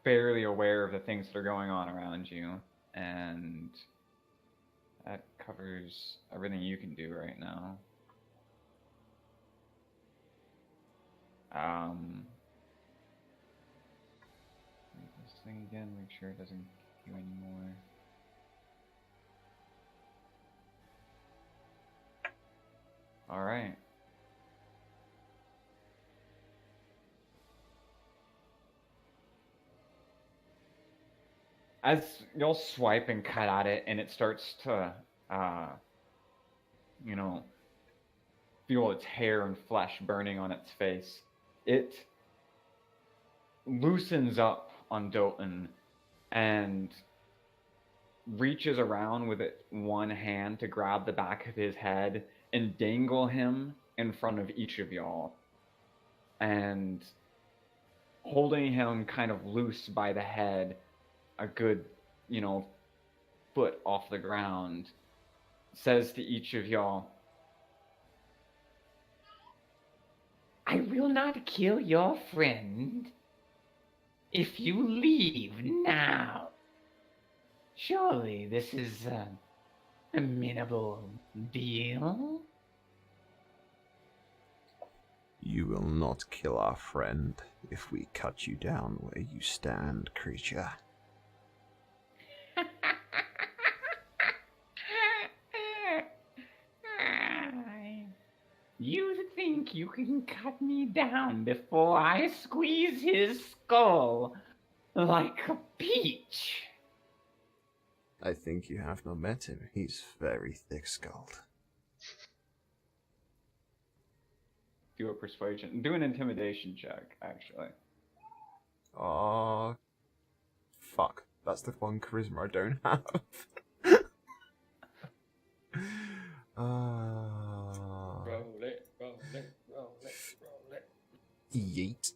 barely aware of the things that are going on around you, and that covers everything you can do right now. This thing again, make sure it doesn't kick you anymore. Alright. As you'll swipe and cut at it, and it starts to, feel its hair and flesh burning on its face, it loosens up on Doten and reaches around with it one hand to grab the back of his head and dangle him in front of each of y'all. And holding him kind of loose by the head, a good, foot off the ground, says to each of y'all, "I will not kill your friend if you leave now. Surely this is an amenable deal?" You will not kill our friend if we cut you down where you stand, creature. You think you can cut me down before I squeeze his skull like a peach? I think you have not met him. He's very thick-skulled. Do a persuasion. Do an intimidation check, actually. Aw, fuck. That's the one charisma I don't have. Roll it, roll it, roll it, roll it. Yeet.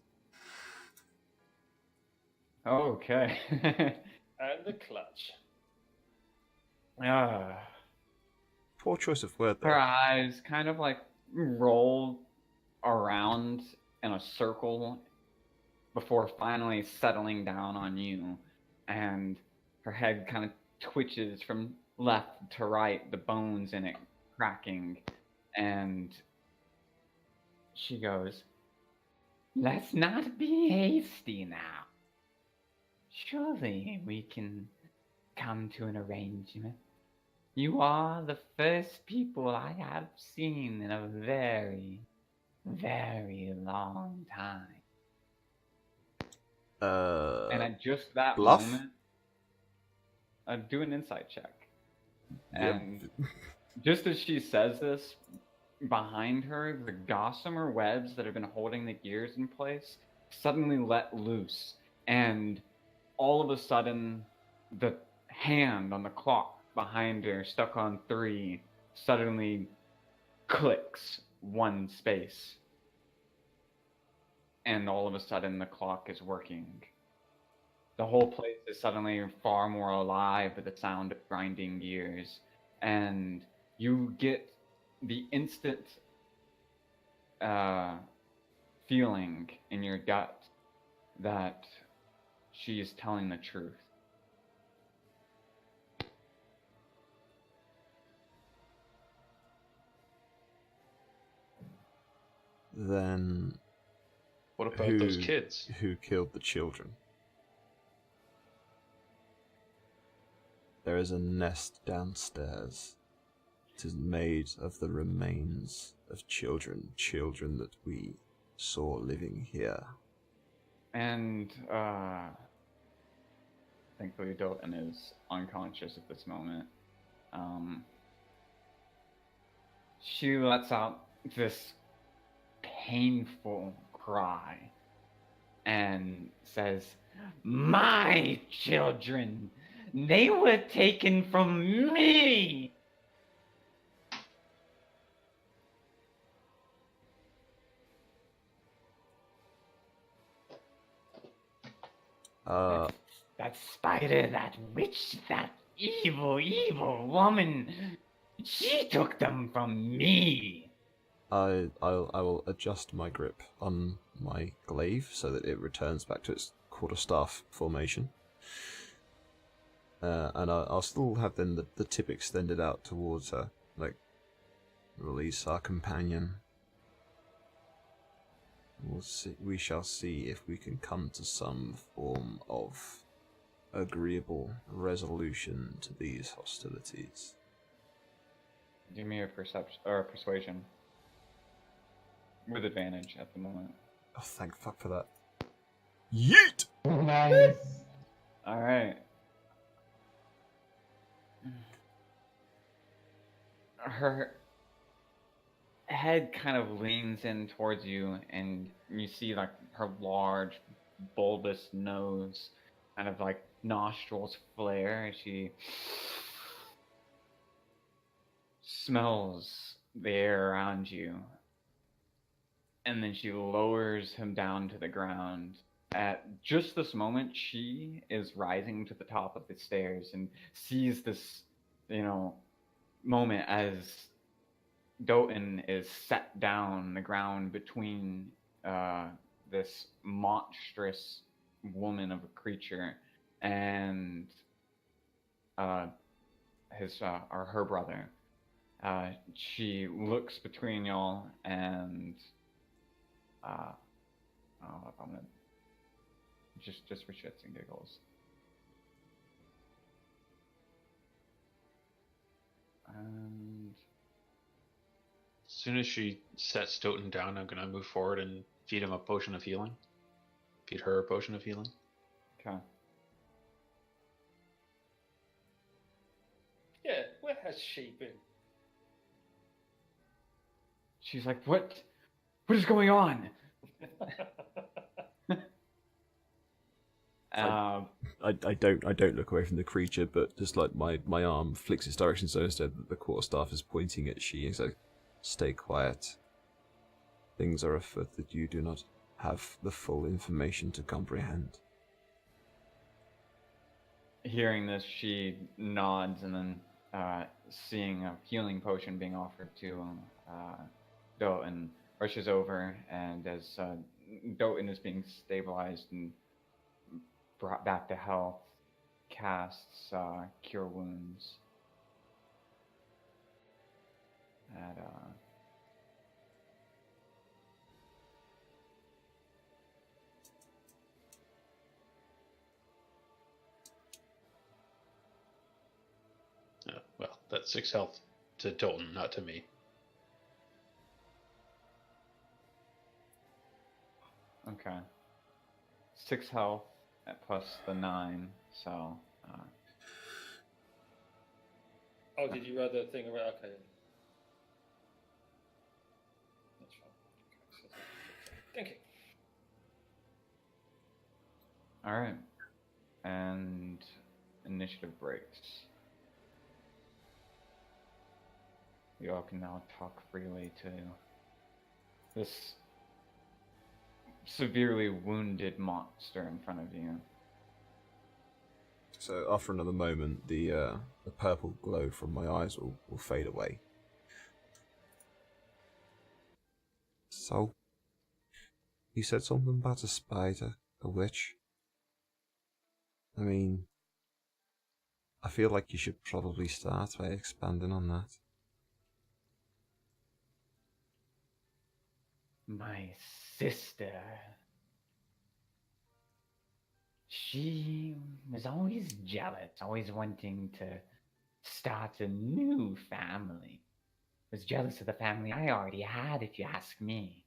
Okay. And the clutch. Poor choice of word Her there. eyes kind of like roll around in a circle before finally settling down on you, and her head kind of twitches from left to right, the bones in it cracking, and she goes, "Let's not be hasty now. Surely we can come to an arrangement. You are the first people I have seen in a very, very long time." And at just that Bluff? moment, do an insight check. Yep. And just as she says this, behind her, the gossamer webs that have been holding the gears in place suddenly let loose. And all of a sudden, the hand on the clock behind her, stuck on 3, suddenly clicks one space. And all of a sudden, the clock is working. The whole place is suddenly far more alive with the sound of grinding gears. And you get the instant feeling in your gut that she is telling the truth. Then What about those kids? who killed the children? There is a nest downstairs. It is made of the remains of children that we saw living here. And thankfully Dalton is unconscious at this moment. She lets out this painful cry and says, "My children! They were taken from me!" That spider, that witch, that evil, evil woman, she took them from me. I will adjust my grip on my glaive so that it returns back to its quarterstaff formation. And I'll still have then the tip extended out towards her, like, release our companion. We'll see. We shall see if we can come to some form of agreeable resolution to these hostilities. Give me a perception or a persuasion with advantage at the moment. Oh, thank fuck for that. Yeet! Nice. All right. Her head kind of leans in towards you, and you see like her large, bulbous nose, kind of like nostrils flare as she smells the air around you. And then she lowers him down to the ground. At just this moment, she is rising to the top of the stairs and sees this, moment as Doten is set down on the ground between this monstrous woman of a creature and her brother. She looks between y'all and I'm gonna just for shits and giggles. And As soon as she sets Stoughton down, I'm gonna move forward and feed him a potion of healing. Feed her a potion of healing. okay. Yeah, where has she been? She's like, what is going on? I don't look away from the creature, but just like my arm flicks its direction so instead that the quarterstaff is pointing at she. It's like, stay quiet. Things are afoot that you do not have the full information to comprehend. Hearing this, she nods and then seeing a healing potion being offered to Doten, rushes over, and as Doten is being stabilized and brought back to health, casts Cure Wounds at Well, that's 6 health to Dalton, not to me. okay. 6 health at plus the 9, so Oh, did you add the thing around? Okay. That's fine. Thank you. alright. And initiative breaks. You all can now talk freely to this severely wounded monster in front of you. So after another moment, the purple glow from my eyes will fade away. So, you said something about a spider, a witch. I mean, I feel like you should probably start by expanding on that. My sister. She was always jealous, always wanting to start a new family. Was jealous of the family I already had, if you ask me.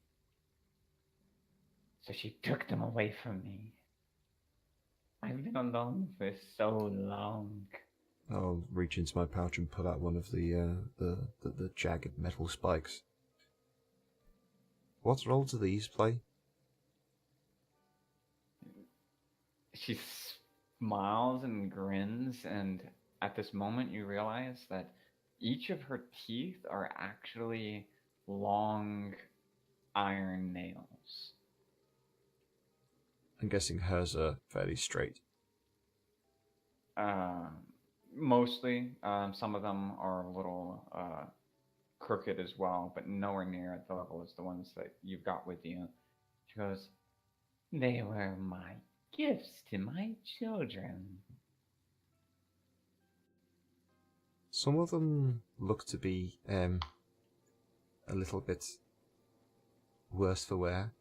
So she took them away from me. I've been alone for so long. I'll reach into my pouch and pull out one of the jagged metal spikes. What role do these play? She smiles and grins, and at this moment you realize that each of her teeth are actually long iron nails. I'm guessing hers are fairly straight. Mostly, some of them are a little crooked as well, but nowhere near at the level as the ones that you've got with you. She goes, "They were my gifts to my children." Some of them look to be a little bit worse for wear.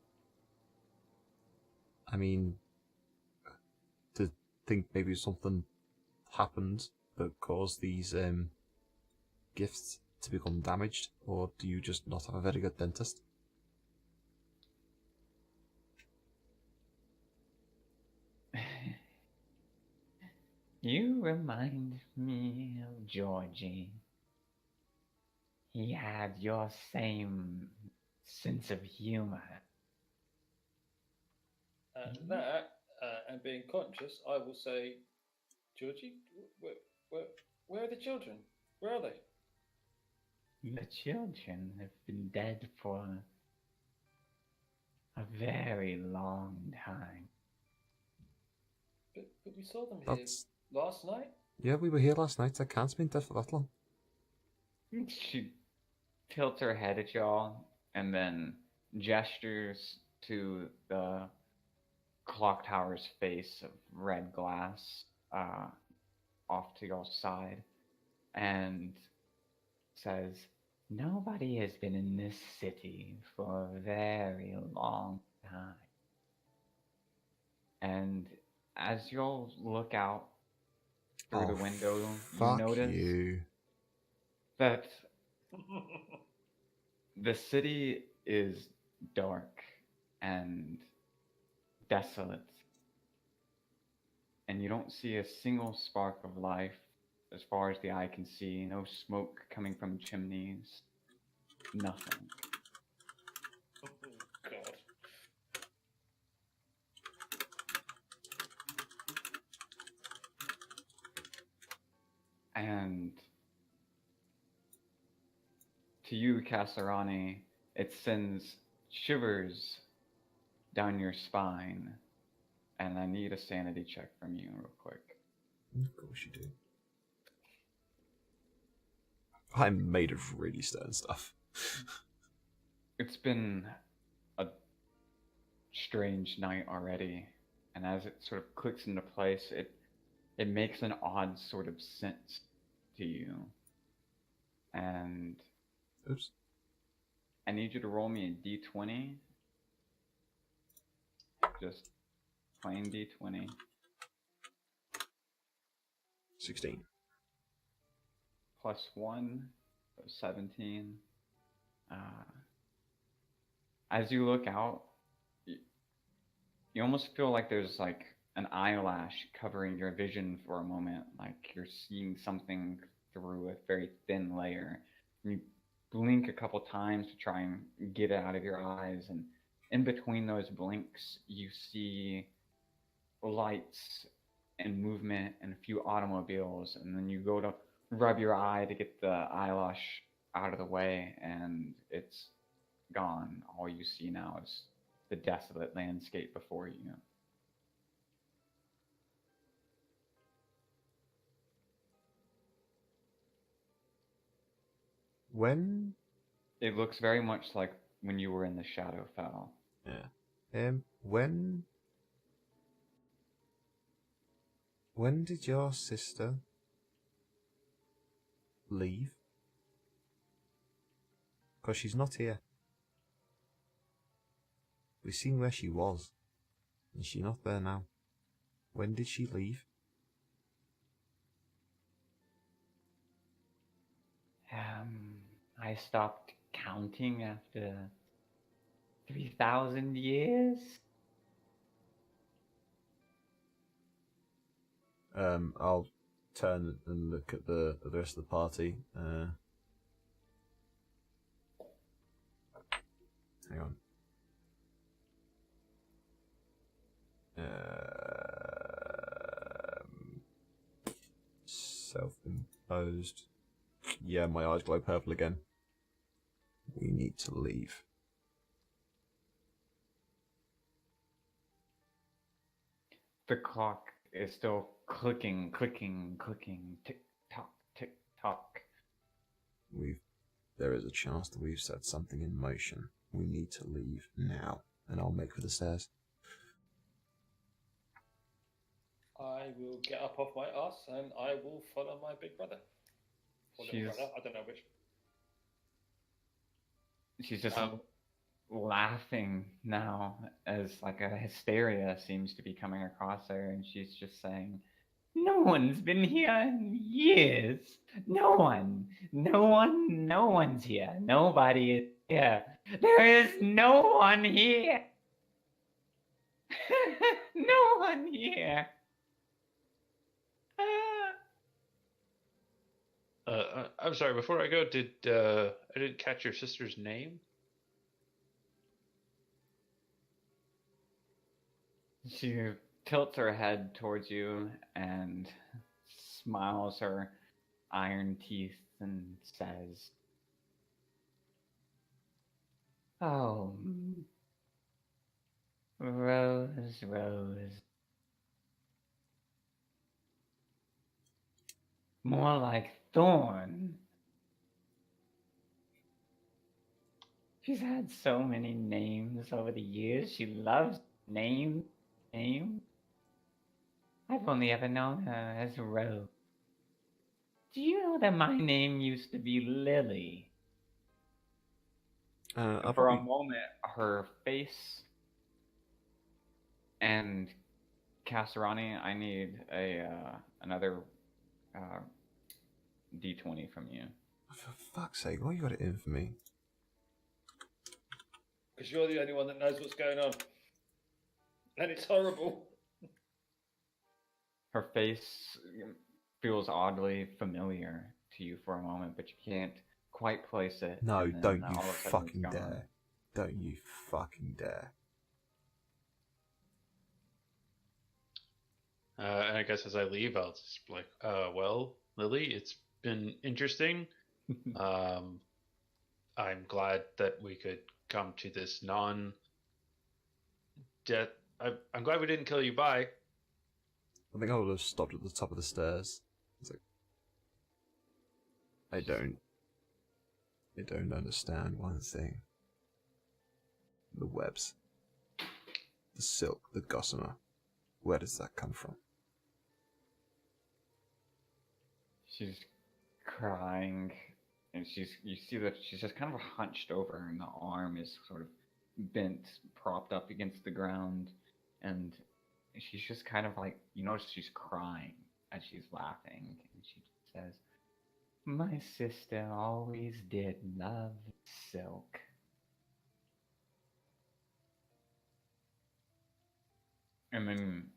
I mean, to think maybe something happened that caused these gifts to become damaged, or do you just not have a very good dentist? You remind me of Georgie. He had your same sense of humor. That, and being conscious, I will say, Georgie, where are the children? Where are they? The children have been dead for a very long time. But we saw them here That's... last night. Yeah, we were here last night. I can't have been dead for that long. She tilts her head at y'all and then gestures to the clock tower's face of red glass off to y'all's side and says, "Nobody has been in this city for a very long time." And as y'all look out through the window, you fuck notice you. that the city is dark and desolate, and you don't see a single spark of life as far as the eye can see. No smoke coming from chimneys, nothing. Oh, God. And to you, Kasarani, it sends shivers down your spine. And I need a sanity check from you real quick. Of course you do. I'm made of really stern stuff. It's been a strange night already, and as it sort of clicks into place, it makes an odd sort of sense to you. And Oops. I need you to roll me a d20. Just plain d20. 16. Plus 1, so 17. As you look out, you almost feel like there's like an eyelash covering your vision for a moment, like you're seeing something through a very thin layer. And you blink a couple times to try and get it out of your eyes, and in between those blinks, you see lights and movement and a few automobiles, and then you go to rub your eye to get the eyelash out of the way, and it's gone. All you see now is the desolate landscape before you. When? It looks very much like when you were in the Shadowfell. Yeah. When did your sister leave? Because she's not here. We've seen where she was. Is she not there now? When did she leave? I stopped counting after 3,000 years. I'll turn and look at the rest of the party. Hang on. Self-imposed. Yeah, my eyes glow purple again. We need to leave. The clock is still clicking, tick tock. There is a chance that we've set something in motion. We need to leave now, and I'll make for the stairs. I will get up off my ass and I will follow my big brother. Or little She's- brother, I don't know which. She's just laughing now as like a hysteria seems to be coming across her, and she's just saying, "No one's been here in years. No one's here. Nobody is here. There is no one here. No one here." I'm sorry. Before I go, I didn't catch your sister's name? She tilts her head towards you and smiles her iron teeth and says, "Oh, Rose, Rose. More like Thorn. She's had so many names over the years. She loves name. I've only ever known her as Rose. Do you know that my name used to be Lily?" I'll For a probably... moment, her face and Casserani, I need another D20 from you. For fuck's sake, why you got it in for me? Because you're the only one that knows what's going on. And it's horrible. Her face feels oddly familiar to you for a moment, but you can't quite place it. No, and then don't all you of a sudden it's fucking gone. dare. Don't you fucking dare. And I guess as I leave, I'll just be like, well, Lily, it's been interesting. I'm glad that we could come to this non-death. I'm glad we didn't kill you. Bye. I think I would have stopped at the top of the stairs. It's like, I don't understand one thing. The webs. The silk, the gossamer. Where does that come from? She's crying, and you see that she's just kind of hunched over, and the arm is sort of bent, propped up against the ground, and she's just kind of like, you notice she's crying as she's laughing, and she says, "My sister always did love silk." And then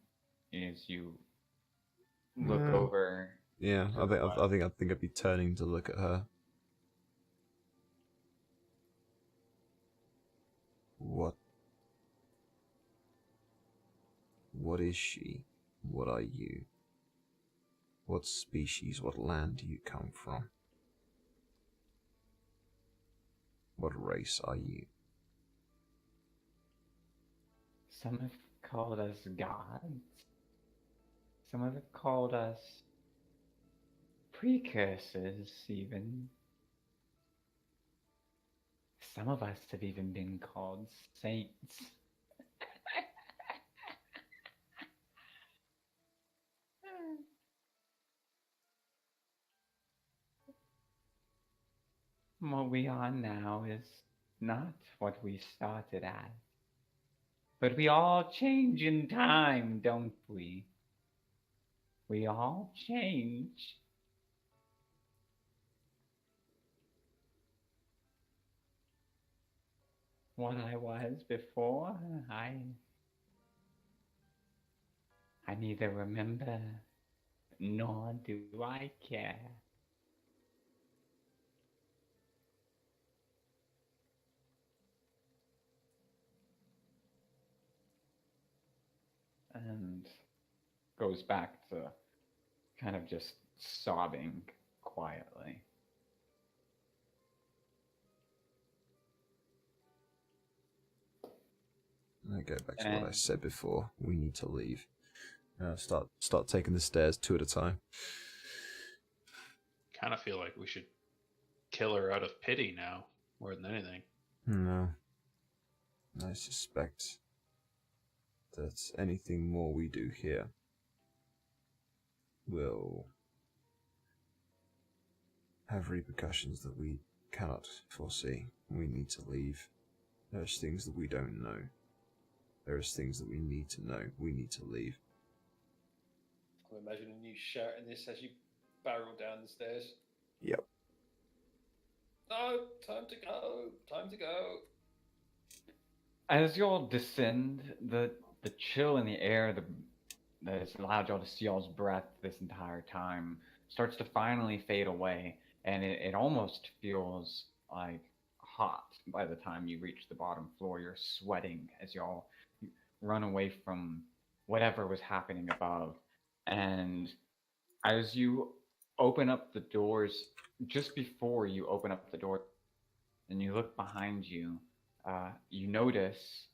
as you look Yeah. over, Yeah, I think I'd be turning to look at her. What is she? What are you? What species, what land do you come from? What race are you? some have called us gods. Some have called us precursors, even. Some of us have even been called saints. What we are now is not what we started as. But we all change in time, don't we? We all change. What I was before, I neither remember nor do I care. And goes back to kind of just sobbing quietly. I go back to what I said before. We need to leave. Start taking the stairs two at a time. Kind of feel like we should kill her out of pity now, more than anything. No. I suspect that anything more we do here will have repercussions that we cannot foresee. We need to leave. There's things that we don't know. There's things that we need to know. We need to leave. I'm imagining you shouting this as you barrel down the stairs. Yep. No, time to go. Time to go. As y'all descend, the chill in the air that has allowed y'all to see y'all's breath this entire time starts to finally fade away, and it almost feels like hot by the time you reach the bottom floor. You're sweating as y'all run away from whatever was happening above. And as you open up the doors, just before you open up the door and you look behind you, you notice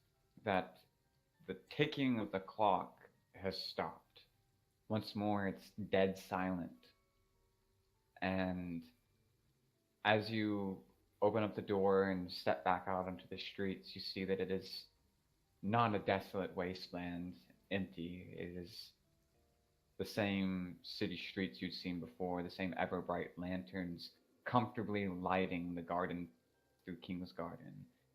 that the ticking of the clock has stopped. Once more, it's dead silent. And as you open up the door and step back out onto the streets, you see that it is not a desolate wasteland, empty. It is the same city streets you'd seen before, the same ever bright lanterns comfortably lighting the garden through King's Garden,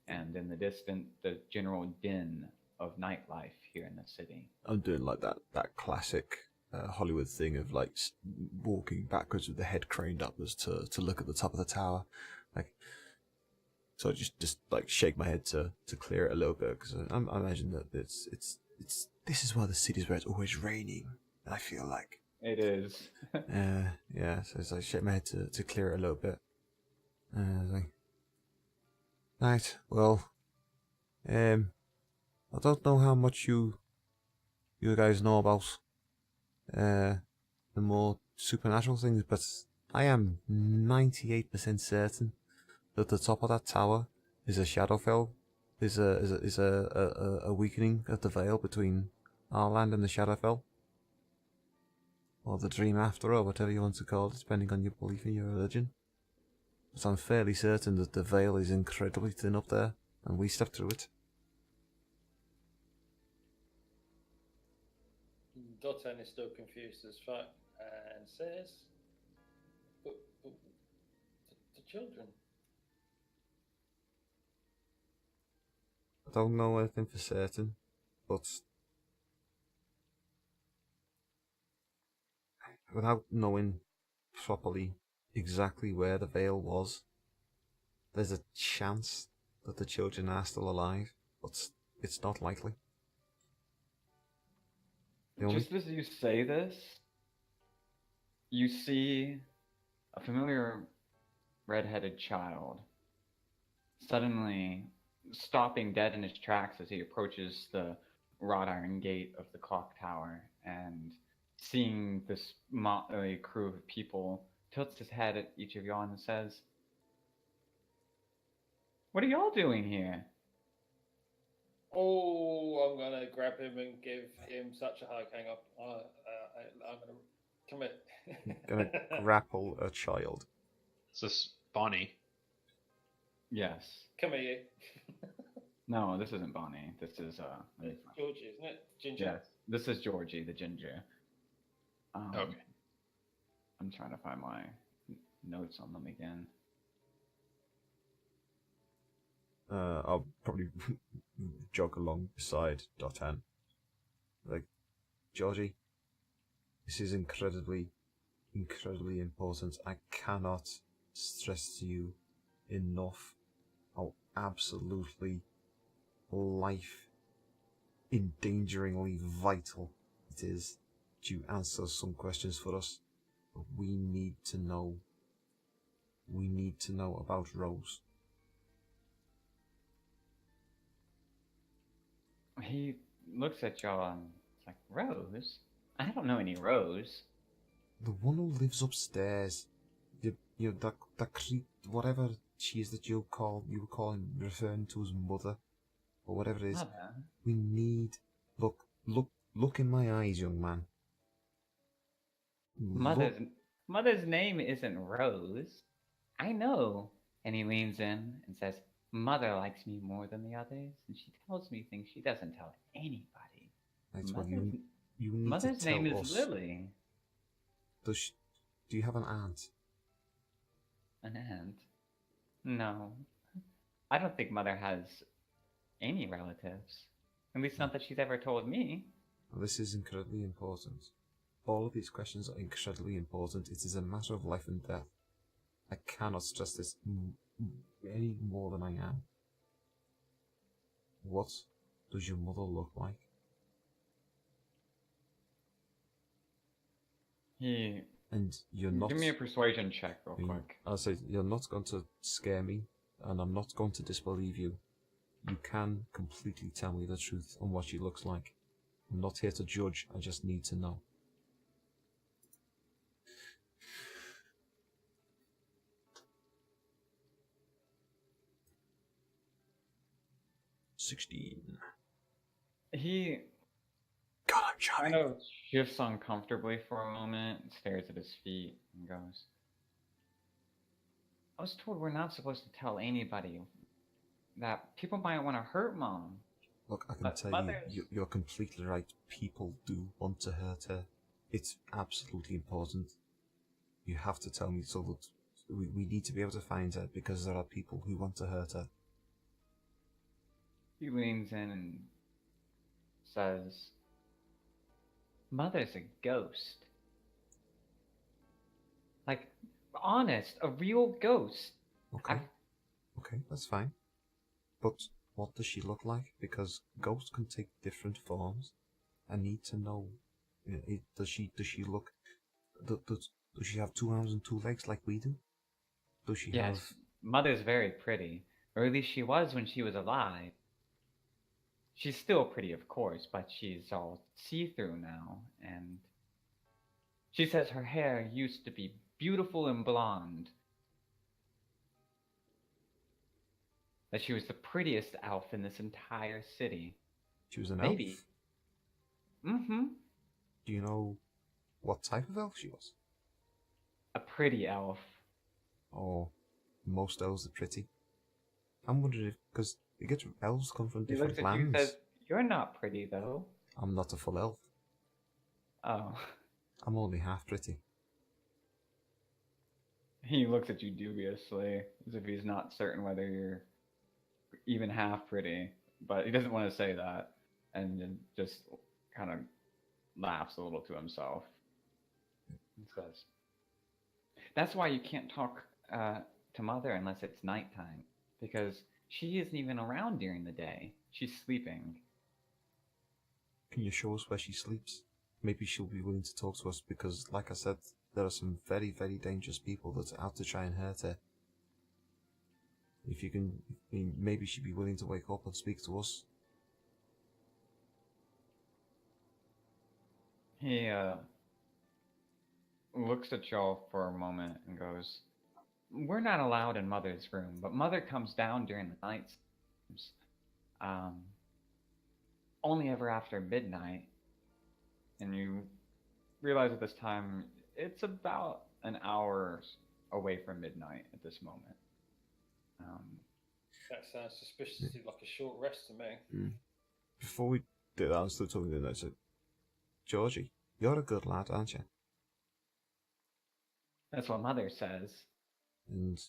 and in the distance, the general din of nightlife here in the city. I'm doing like that classic Hollywood thing of like walking backwards with the head craned upwards to look at the top of the tower, like. So I just like shake my head to clear it a little bit, because I imagine that it's this is one of the cities where it's always raining. I feel like it is. Yeah. So I shake my head to clear it a little bit. Like, right. Well, I don't know how much you guys know about the more supernatural things, but I am 98% certain that the top of that tower is a Shadowfell, is a weakening of the veil between our land and the Shadowfell, or the Dream After, or whatever you want to call it, depending on your belief in your religion. But I'm fairly certain that the veil is incredibly thin up there, and we stepped through it. Dotan is still confused as fuck and says, but the children. I don't know anything for certain, but without knowing properly exactly where the veil was, there's a chance that the children are still alive, but it's not likely. Just as you say this, you see a familiar red-headed child suddenly stopping dead in his tracks as he approaches the wrought iron gate of the clock tower, and seeing this motley crew of people, tilts his head at each of y'all and says, "What are y'all doing here?" Oh, I'm gonna grab him and give him such a hug. Hang up. I'm gonna come in. Gonna grapple a child. Is this Bonnie? Yes. Come here, you. No, this isn't Bonnie. This is Georgie, isn't it? Ginger. Yes, this is Georgie, the ginger. Okay. I'm trying to find my notes on them again. I'll probably jog along beside Dotan. Like, Georgie, this is incredibly important. I cannot stress to you enough how absolutely life-endangeringly vital it is that you answer some questions for us. But we need to know. We need to know about Rose. He looks at y'all and it's like, Rose? I don't know any Rose. The one who lives upstairs. You know, that creep, whatever she is that you were calling, referring to as mother, or whatever it is. Mother? We need, look in my eyes, young man. Mother's name isn't Rose. I know. And he leans in and says, Mother likes me more than the others, and she tells me things she doesn't tell anybody. That's what you need Mother's to tell name us. is Lily. Do you have an aunt? An aunt? No. I don't think Mother has any relatives. At least not that she's ever told me. Well, this is incredibly important. All of these questions are incredibly important. It is a matter of life and death. I cannot stress this any more than I am. What does your mother look like? And you're not... Give me a persuasion check real quick. I'll say, you're not going to scare me, and I'm not going to disbelieve you. You can completely tell me the truth on what she looks like. I'm not here to judge, I just need to know. He God, I'm shy. kind of shifts uncomfortably for a moment, stares at his feet, and goes, I was told we're not supposed to tell anybody that people might want to hurt Mom. Look, I can But tell Mother's- you're completely right. People do want to hurt her. It's absolutely important. You have to tell me so that we need to be able to find her, because there are people who want to hurt her. He leans in and says, Mother's a ghost. Like, honest, a real ghost. Okay. Okay, that's fine. But what does she look like? Because ghosts can take different forms. I need to know. Does she look? Does she have 2 arms and 2 legs like we do? Does she Yes, have? Mother's very pretty. Or at least she was when she was alive. She's still pretty, of course, but she's all see-through now, and she says her hair used to be beautiful and blonde. That she was the prettiest elf in this entire city. She was an Maybe. elf. Mm-hmm. Do you know what type of elf she was? A pretty elf. Or most elves are pretty. I'm wondering if, because elves come from He different looks at you and lands. says, You're not pretty, though. I'm not a full elf. Oh. I'm only half pretty. He looks at you dubiously, as if he's not certain whether you're even half pretty, but he doesn't want to say that, and then just kind of laughs a little to himself. And says, That's why you can't talk to Mother unless it's nighttime, because she isn't even around during the day. She's sleeping. Can you show us where she sleeps? Maybe she'll be willing to talk to us, because, like I said, there are some very, very dangerous people that are out to try and hurt her. If you can, maybe she'd be willing to wake up and speak to us. He looks at y'all for a moment and goes, We're not allowed in Mother's room, but Mother comes down during the night. Only ever after midnight. And you realize at this time, it's about an hour away from midnight at this moment. That sounds suspiciously like a short rest to me. Before we do that, I'm still talking to them. So, Georgie, you're a good lad, aren't you? That's what Mother says. And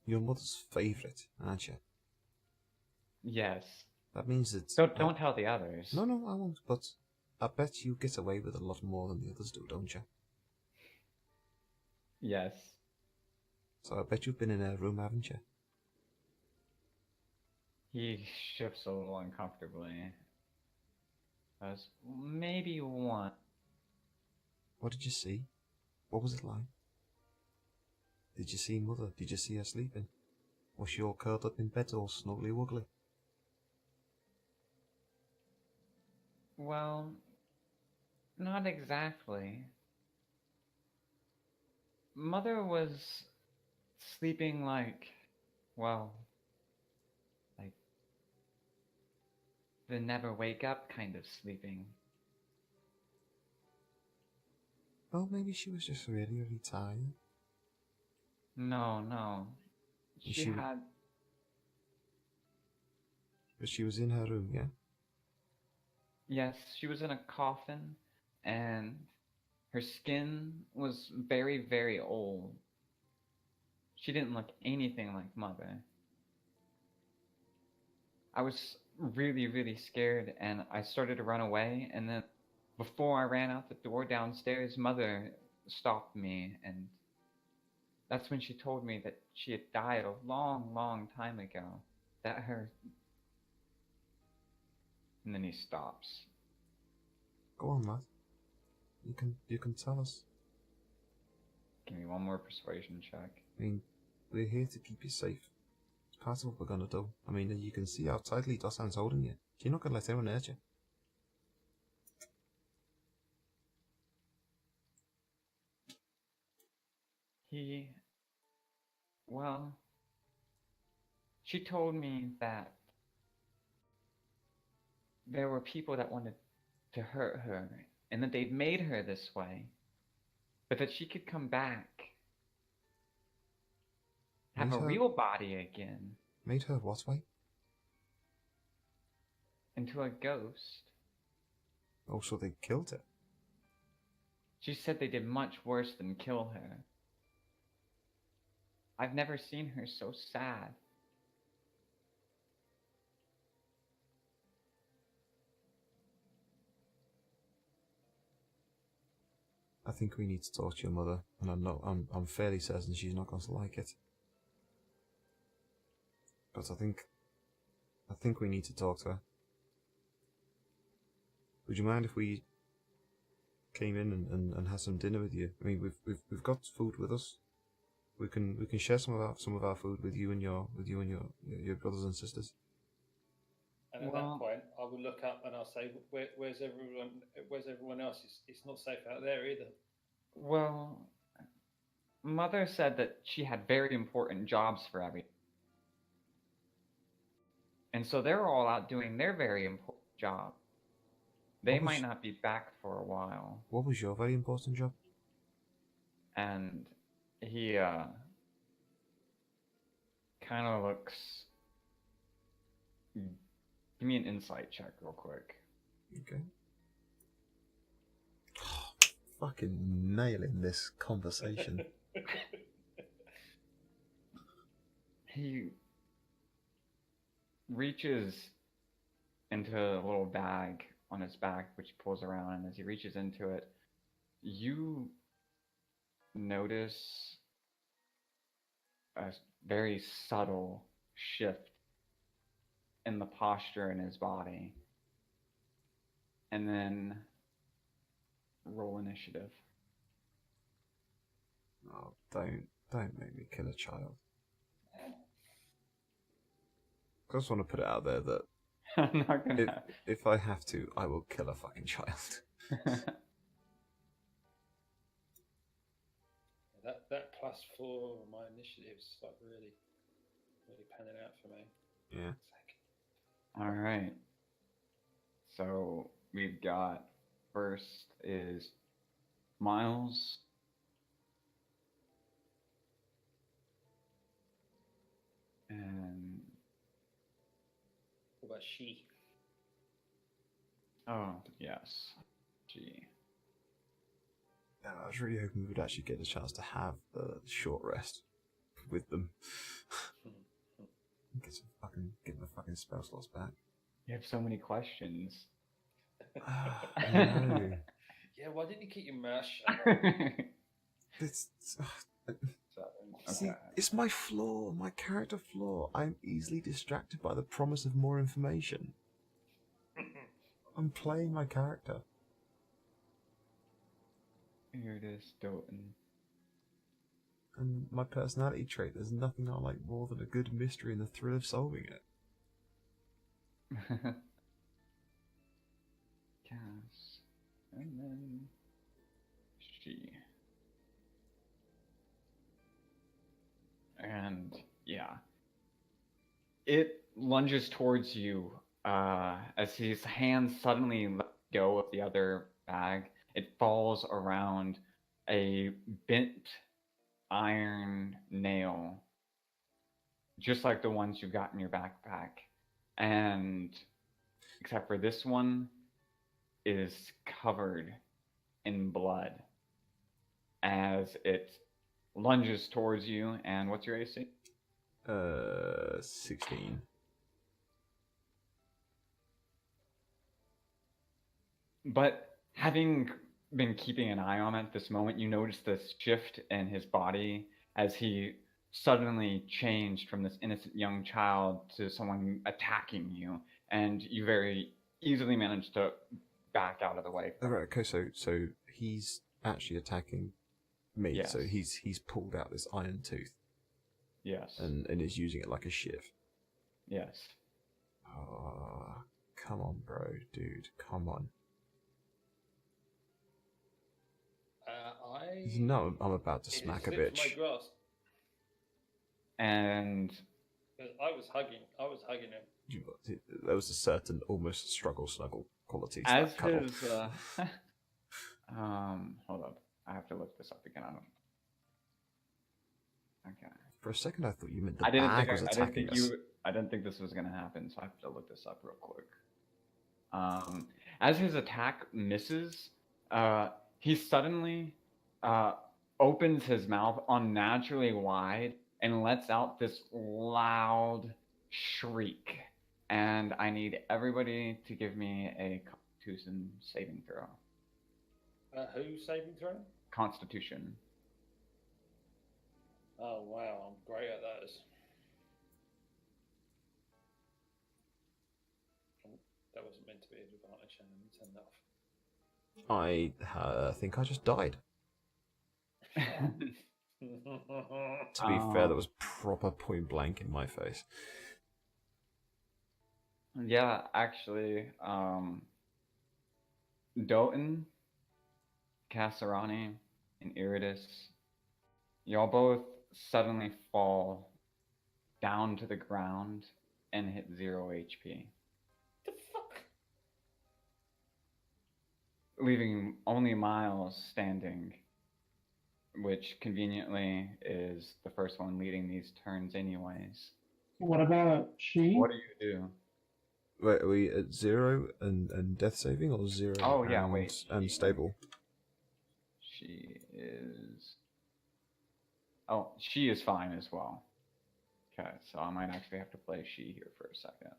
you're Mother's favourite, aren't you? Yes. That means that... Don't tell the others. No, I won't, but I bet you get away with a lot more than the others do, don't you? Yes. So I bet you've been in her room, haven't you? He shifts a little uncomfortably. As maybe one. What did you see? What was it like? Did you see Mother? Did you see her sleeping? Was she all curled up in bed all snuggly wuggly? Well, not exactly. Mother was sleeping like, well, like the never wake up kind of sleeping. Well, maybe she was just really, really tired. No. She She- had. But she was in her room, yeah? Yes, she was in a coffin, and her skin was very, very old. She didn't look anything like Mother. I was really, really scared, and I started to run away, and then before I ran out the door downstairs, Mother stopped me, and that's when she told me that she had died a long, long time ago. That her... And then he stops. Go on, lad. You can tell us. Give me one more persuasion check. I mean, we're here to keep you safe. It's part of what we're gonna do. I mean, you can see how tightly Dosan's holding you. You're not gonna let anyone hurt you. Well, she told me that there were people that wanted to hurt her, and that they'd made her this way, but that she could come back, have Made a her- real body again, Made her what way? into a ghost. Oh, so they killed her. She said they did much worse than kill her. I've never seen her so sad. I think we need to talk to your mother, and I'm fairly certain she's not going to like it. But I think we need to talk to her. Would you mind if we came in and had some dinner with you? I mean, we've got food with us. We can share some of our food with you and your brothers and sisters. And at Well- that point, I will look up and I'll say, "Where's everyone? Where's everyone else? It's not safe out there either." Well, Mother said that she had very important jobs for everyone. And so they're all out doing their very important job. They What was- might not be back for a while. What was your very important job? And he kind of looks... Give me an insight check real quick. Okay. Fucking nailing this conversation. He reaches into a little bag on his back, which he pulls around, and as he reaches into it, you notice a very subtle shift in the posture in his body. And then roll initiative. Oh, don't make me kill a child. I just want to put it out there that I'm not gonna. if I have to, I will kill a fucking child. That +4 on my initiative's like really panning out for me. Yeah. All right. So we've got first is Miles. And What about she? oh yes, G. Yeah, I was really hoping we would actually get a chance to have the short rest with them. Get my fucking spell slots back. You have so many questions. I know. Yeah, why didn't you keep your mouth shut? It's, Seven. see, Okay. it's my flaw, my character flaw. I'm easily distracted by the promise of more information. I'm playing my character. Here it is, Doten. And my personality trait, there's nothing I like more than a good mystery and the thrill of solving it. Cass. And then she. And yeah. It lunges towards you as his hand suddenly let go of the other bag. It falls around a bent iron nail, just like the ones you got in your backpack. And except for this one is covered in blood as it lunges towards you. And what's your AC? 16. But having been keeping an eye on it at this moment, you notice this shift in his body as he suddenly changed from this innocent young child to someone attacking you, and you very easily managed to back out of the way. Oh, right, okay, so he's actually attacking me. Yes. So he's pulled out this iron tooth Yes. and is using it like a shiv. Yes. Oh, come on, bro, dude, come on. You know I'm about to smack a It slipped bitch. my grasp. And 'Cause I was hugging him. There was a certain almost struggle snuggle quality to as that cuddle. his hold up, I have to look this up again. I don't. Okay. For a second, I thought you meant the I didn't bag think was attacking us. I didn't think this was gonna happen, so I have to look this up real quick. As his attack misses, he suddenly opens his mouth unnaturally wide and lets out this loud shriek. And I need everybody to give me a Constitution saving throw. Who's saving throw? Constitution. Oh wow, I'm great at those. That wasn't meant to be an advantage, and I turned that off. I think I just died. To be fair, that was proper point blank in my face. Yeah, actually, Doten, Kasserani, and Iridis, y'all both suddenly fall down to the ground and hit 0 HP, The fuck? leaving only Miles standing, which conveniently is the first one leading these turns anyways. What about she? What do you do? Wait, are we at 0 and death saving, or 0 Oh, yeah, and, wait. and stable? She is... Oh, she is fine as well. Okay, so I might actually have to play she here for a second.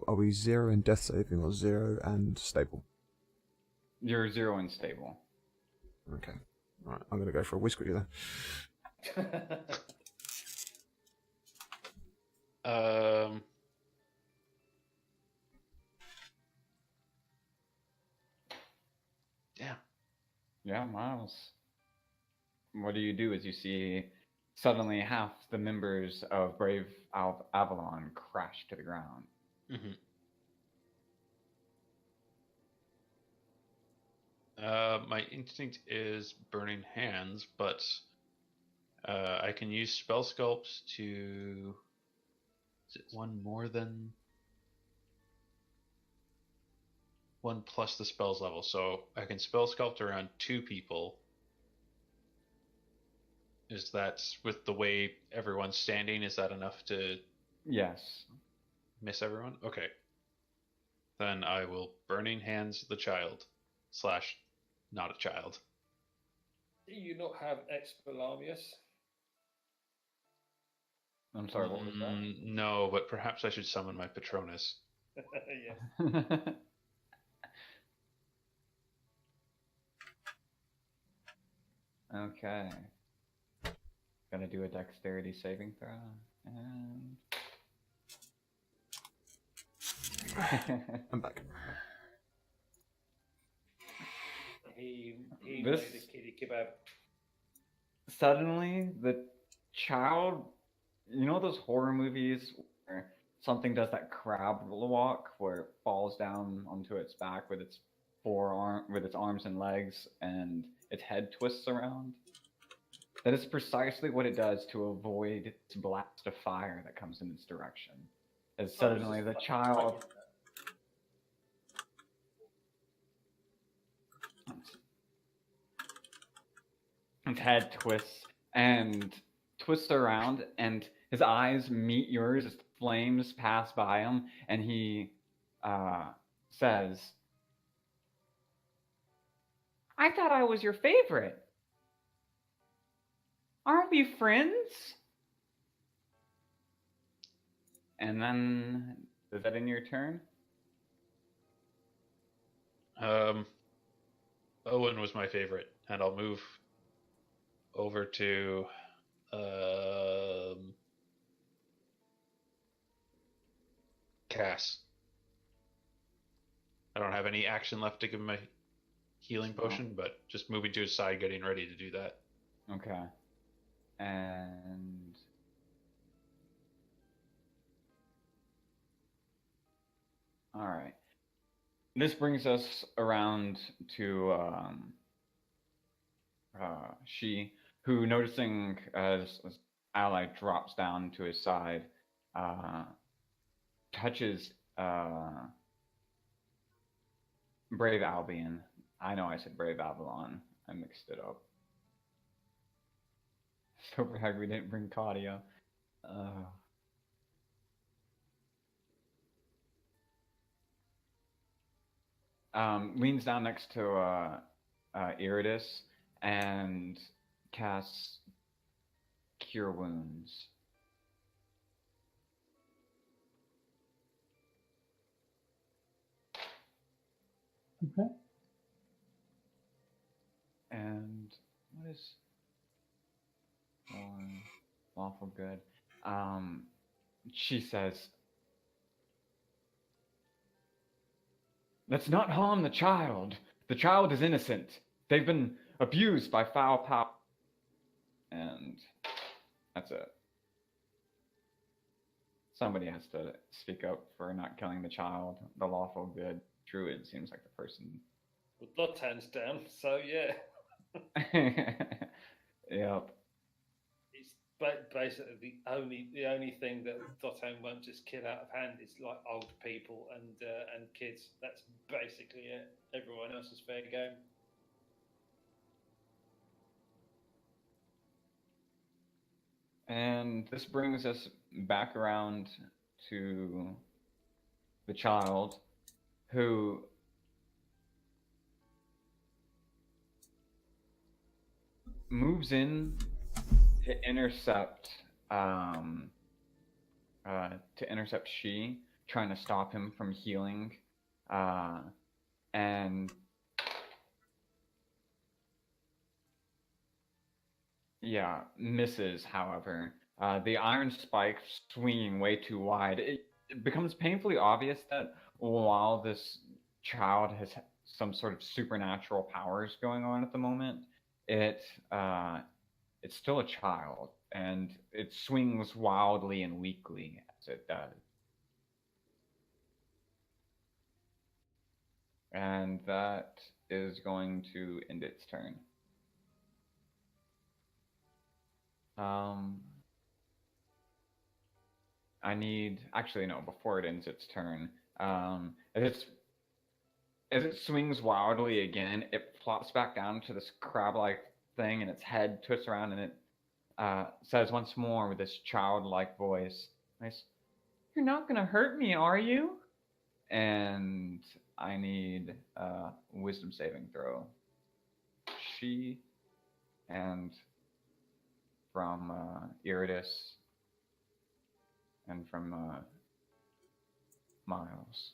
Are we 0 and death saving, or 0 and stable? You're 0 and stable. Okay. Alright, I'm gonna go for a whisker then. Yeah. Yeah, Miles. What do you do as you see suddenly half the members of Brave Avalon crash to the ground? Mm-hmm. My instinct is burning hands, but I can use spell sculpt to. Is it one more than one plus the spell's level? So I can spell sculpt around 2 people. Is that with the way everyone's standing? Is that enough to Yes. miss everyone? Okay. Then I will burning hands the child / not a child. Do you not have Expelliarmus? I'm sorry, what was that? No, but perhaps I should summon my Patronus. Yes. Okay. Gonna do a dexterity saving throw. And. I'm back. He This- made a kitty kebab. Suddenly, the child. You know those horror movies where something does that crab walk where it falls down onto its back with its with its arms and legs, and its head twists around? That is precisely what it does to avoid its blast of fire that comes in its direction. As suddenly the child. His head twists around, and his eyes meet yours as flames pass by him, and he says, "I thought I was your favorite. Aren't we friends?" And then, is that in your turn? Owen was my favorite, and I'll move over to Cass. I don't have any action left to give him a healing potion, but just moving to his side, getting ready to do that. Okay. And all right. This brings us around to she, who, noticing as ally drops down to his side, touches Brave Albion. I know I said Brave Avalon. I mixed it up. So glad we didn't bring Claudia. Leans down next to Iridis and casts Cure Wounds. Okay. And what is more lawful good? She says, "Let's not harm the child. The child is innocent. They've been abused by foul power." And that's it. Somebody has to speak up for not killing the child. The lawful good druid seems like the person. With blood hands down, so yeah. Yep. It's basically the only thing that Dothan won't just kill out of hand is like old people and kids. That's basically it. Everyone else is fair game. And this brings us back around to the child, who moves in to intercept She, trying to stop him from healing, and yeah, misses. However, the iron spike swinging way too wide, it becomes painfully obvious that while this child has some sort of supernatural powers going on at the moment, it's still a child, and it swings wildly and weakly as it does. And that is going to end its turn. I need, actually no, before it ends its turn, as it swings wildly again, it flops back down to this crab-like thing, and its head twists around, and it says once more with this childlike voice, "You're not gonna hurt me, are you?" And I need a wisdom saving throw. She, and from Iridis, and from Miles.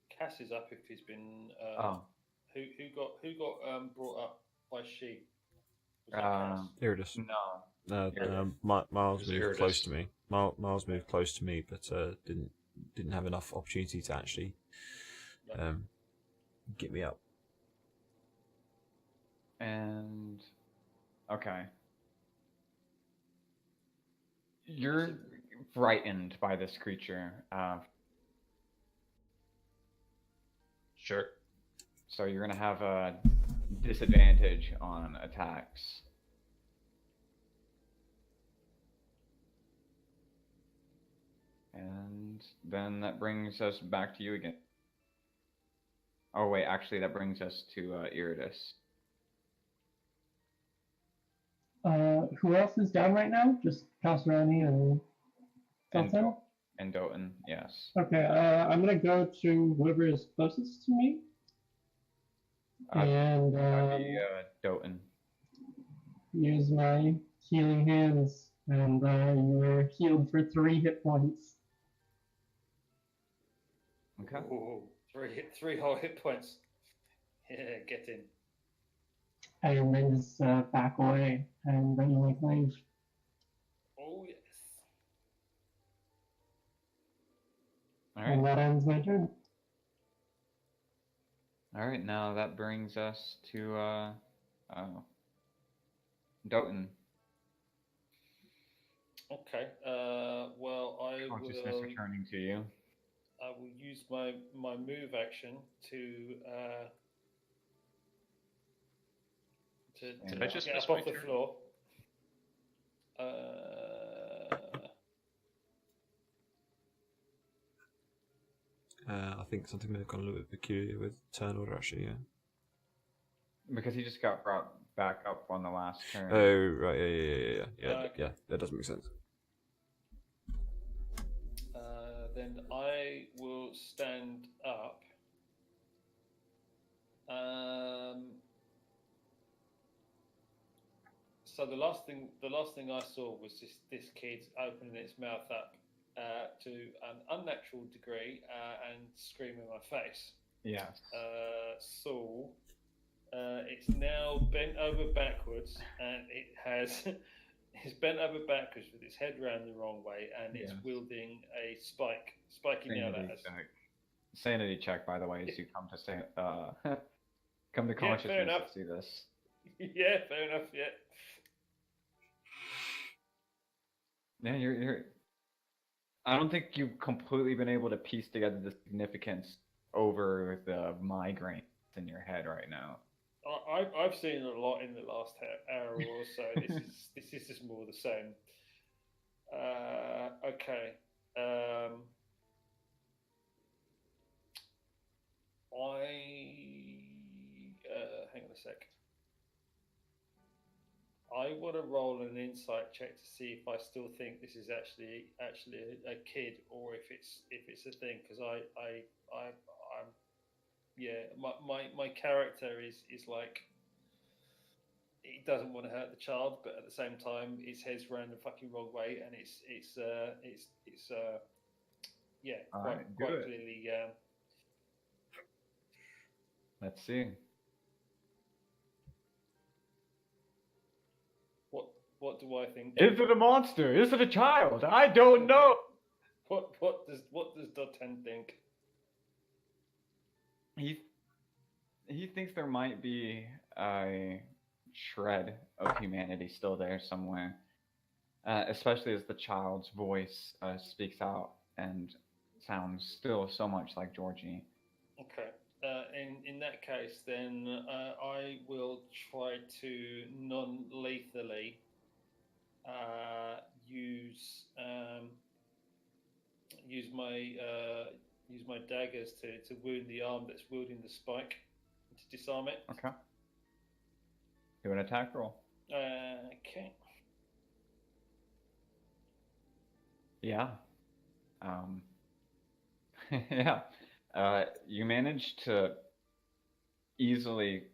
Cass is up if he's been. Oh. Who got brought up by she? Was that Um, Cass? Iridus. No. Miles It's moved close Iridus. to me. Miles moved close to me, but didn't have enough opportunity to actually get me up. And okay. You're frightened by this creature. Sure. So you're gonna have a disadvantage on attacks. And then that brings us back to you again. Oh wait, actually that brings us to Iridus. Who else is down right now? Just Casseroni and And, Sultan? and Doten, yes. Okay, I'm gonna go to whoever is closest to me. And That'd be Doten. use my healing hands, and you're healed for 3 hit points. Okay. Ooh, three whole hit points. Yeah, get in. And then just back away, and then you leave. Oh yes. Alright. And that ends my turn. Alright, now that brings us to Doten. Okay. Well, Consciousness will. returning to you. I will use my move action to Did I just get miss up my off the turn? floor. I think something may have gone a little bit peculiar with turn order, actually, yeah. Because he just got brought back up on the last turn. Oh, right, yeah. Okay. Yeah, that does make sense. Then I will stand up. So the last thing I saw was this kid opening its mouth up to an unnatural degree and scream in my face. Yes. Saul. It's now bent over backwards, and it has. It's bent over backwards with its head round the wrong way, and it's Yeah. wielding a spike, spiking out at us. Sanity check, by the way, as you come to say, come to fair consciousness enough. to see this. Yeah, fair enough. Yeah. Yeah, you're. I don't think you've completely been able to piece together the significance over the migraine in your head right now. I've seen a lot in the last hour or so. This is just more the same. Okay. Hang on a sec. I want to roll an insight check to see if I still think this is actually a kid or if it's a thing, because I'm my character is like, he doesn't want to hurt the child, but at the same time his head's round the fucking wrong way, and it's All quite right, do quite it. clearly. Let's see. What do I think? Is it a monster? Is it a child? I don't know. What does Doten think? He thinks there might be a shred of humanity still there somewhere, especially as the child's voice speaks out and sounds still so much like Georgie. Okay. In that case, then I will try to non-lethally use my daggers to wound the arm that's wielding the spike, to disarm it. Okay. Do an attack roll. Okay. Yeah. Yeah. You manage to easily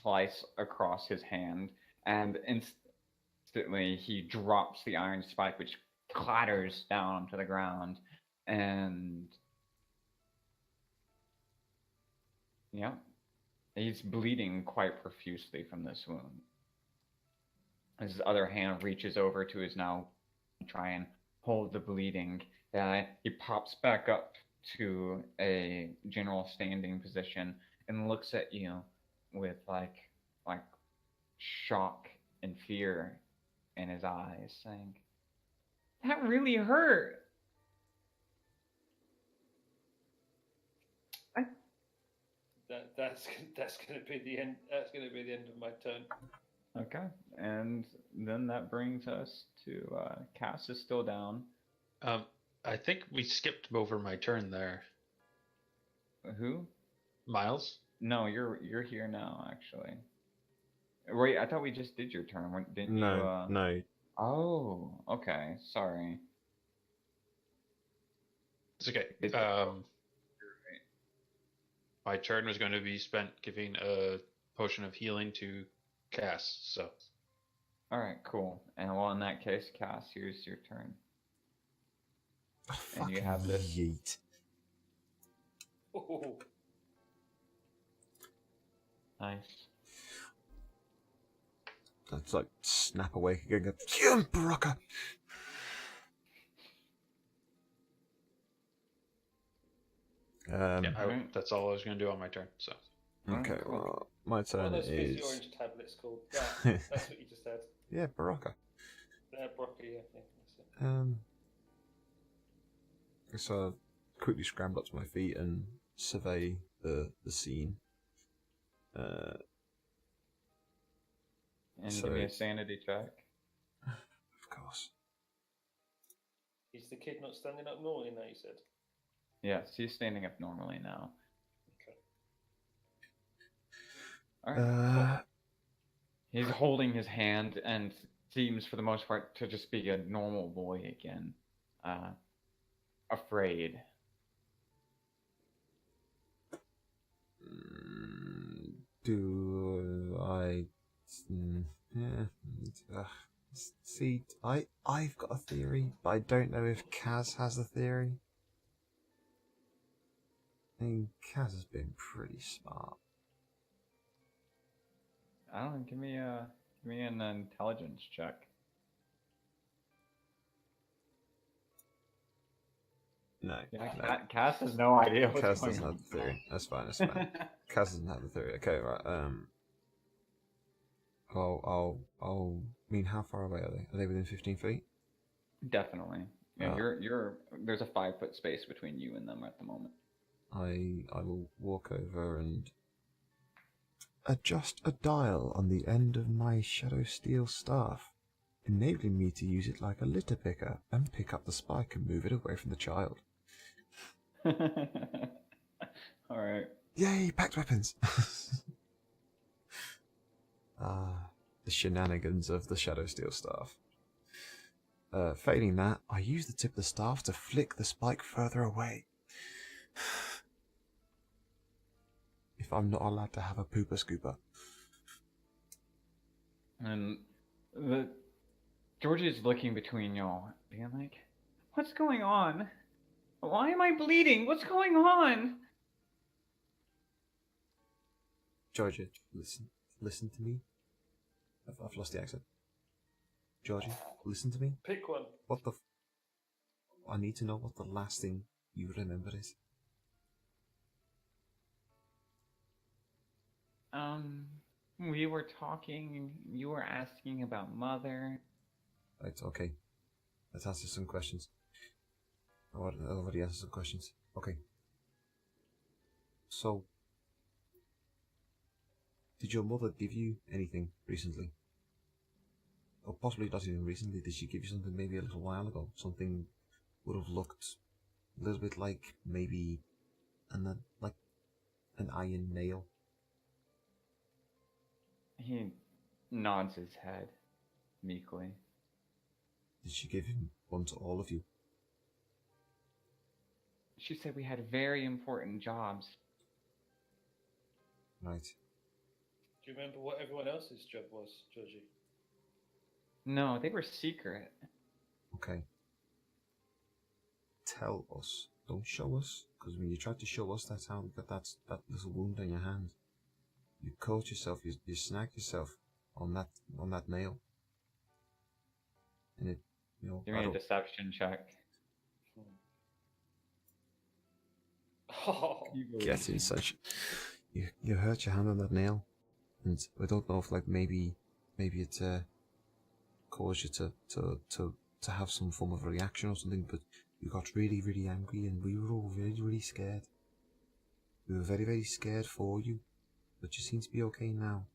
slice across his hand, and instantly he drops the iron spike, which clatters down onto the ground, and Yeah. He's bleeding quite profusely from this wound. His other hand reaches over to his now try and hold the bleeding. He pops back up to a general standing position and looks at you with like shock and fear in his eyes, saying, "That really hurt." That's going to be the end. That's going to be the end of my turn. Okay, and then that brings us to Cass is still down. I think we skipped over my turn there. Who? Miles? No, you're here now, actually. Wait, I thought we just did your turn, didn't you? No, no. Oh, okay. Sorry. It's okay. My turn was going to be spent giving a potion of healing to Cass, so. All right, cool. And well, in that case, Cass, here's your turn. Oh, And you fucking have this. yeet. Oh, Nice. That's like snap awake again. Go, "Yeah, Baraka." Yeah, Alright. that's all I was going to do on my turn, so. Okay, cool. well, my what are turn those fizzy is. orange tablets called? That's what you just said. Yeah, Baraka. Broccoli, yeah, that's it. So I quickly scramble up to my feet and survey the scene. And So- give me a sanity check. Of course. Is the kid not standing up normally now, you said? Yes, he's standing up normally now. Okay. All right. Uh, He's holding his hand and seems, for the most part, to just be a normal boy again. Afraid. do I? Yeah. See, I've got a theory, but I don't know if Kaz has a theory. I mean, Kaz has been pretty smart. I don't know. Give me an intelligence check. No, Yeah, no. Cass has no idea what's Kaz going doesn't on. have the theory. That's fine. That's fine. Kaz doesn't have the theory. Okay, right. I mean, how far away are they? Are they within 15 feet? Definitely. Yeah, Oh. you're. There's a 5-foot space between you and them at the moment. I will walk over and adjust a dial on the end of my shadow steel staff, enabling me to use it like a litter picker and pick up the spike and move it away from the child. All right. Yay, packed weapons! The shenanigans of the shadow steel staff. Failing that, I use the tip of the staff to flick the spike further away. If I'm not allowed to have a pooper scooper. And George is looking between y'all, being like, "What's going on? Why am I bleeding? What's going on?" Georgia, listen to me. I've lost the accent. Georgia, listen to me. Pick one. What the? I need to know what the last thing you remember is. We were talking. You were asking about Mother. Right, okay. Let's answer some questions. I already answered some questions. Okay. So, did your mother give you anything recently? Or possibly not even recently. Did she give you something maybe a little while ago? Something would have looked a little bit like maybe like an iron nail. He nods his head meekly. Did she give him one to all of you? She said we had very important jobs. Right. Do you remember what everyone else's job was, Georgie? No, they were secret. Okay. Tell us. Don't show us, Because when you tried to show us that's how you got that little wound on your hand. You caught yourself, you snagged yourself on that nail. And it, you know, Give me a deception check. Oh, get in such. You hurt your hand on that nail, and I don't know if like maybe it caused you to have some form of reaction or something, but you got really, really angry, and we were all really, really scared. We were very, very scared for you, but you seem to be okay now.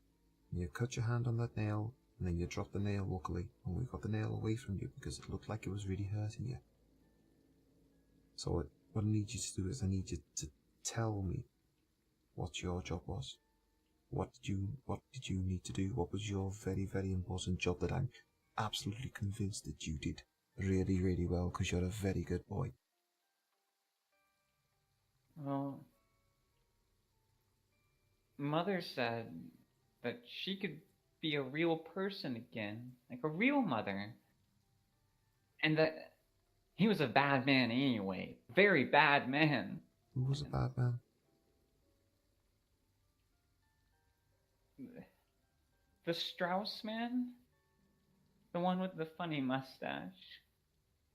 And you cut your hand on that nail, and then you dropped the nail, luckily, and we got the nail away from you because it looked like it was really hurting you. So what I need you to do is I need you to tell me what your job was. What did you need to do? What was your very, very important job that I'm absolutely convinced that you did really, really well because you're a very good boy? Well, Mother said that she could be a real person again, like a real mother. And that he was a bad man anyway. Very bad man. Who was a bad man? The Strauss man? The one with the funny mustache.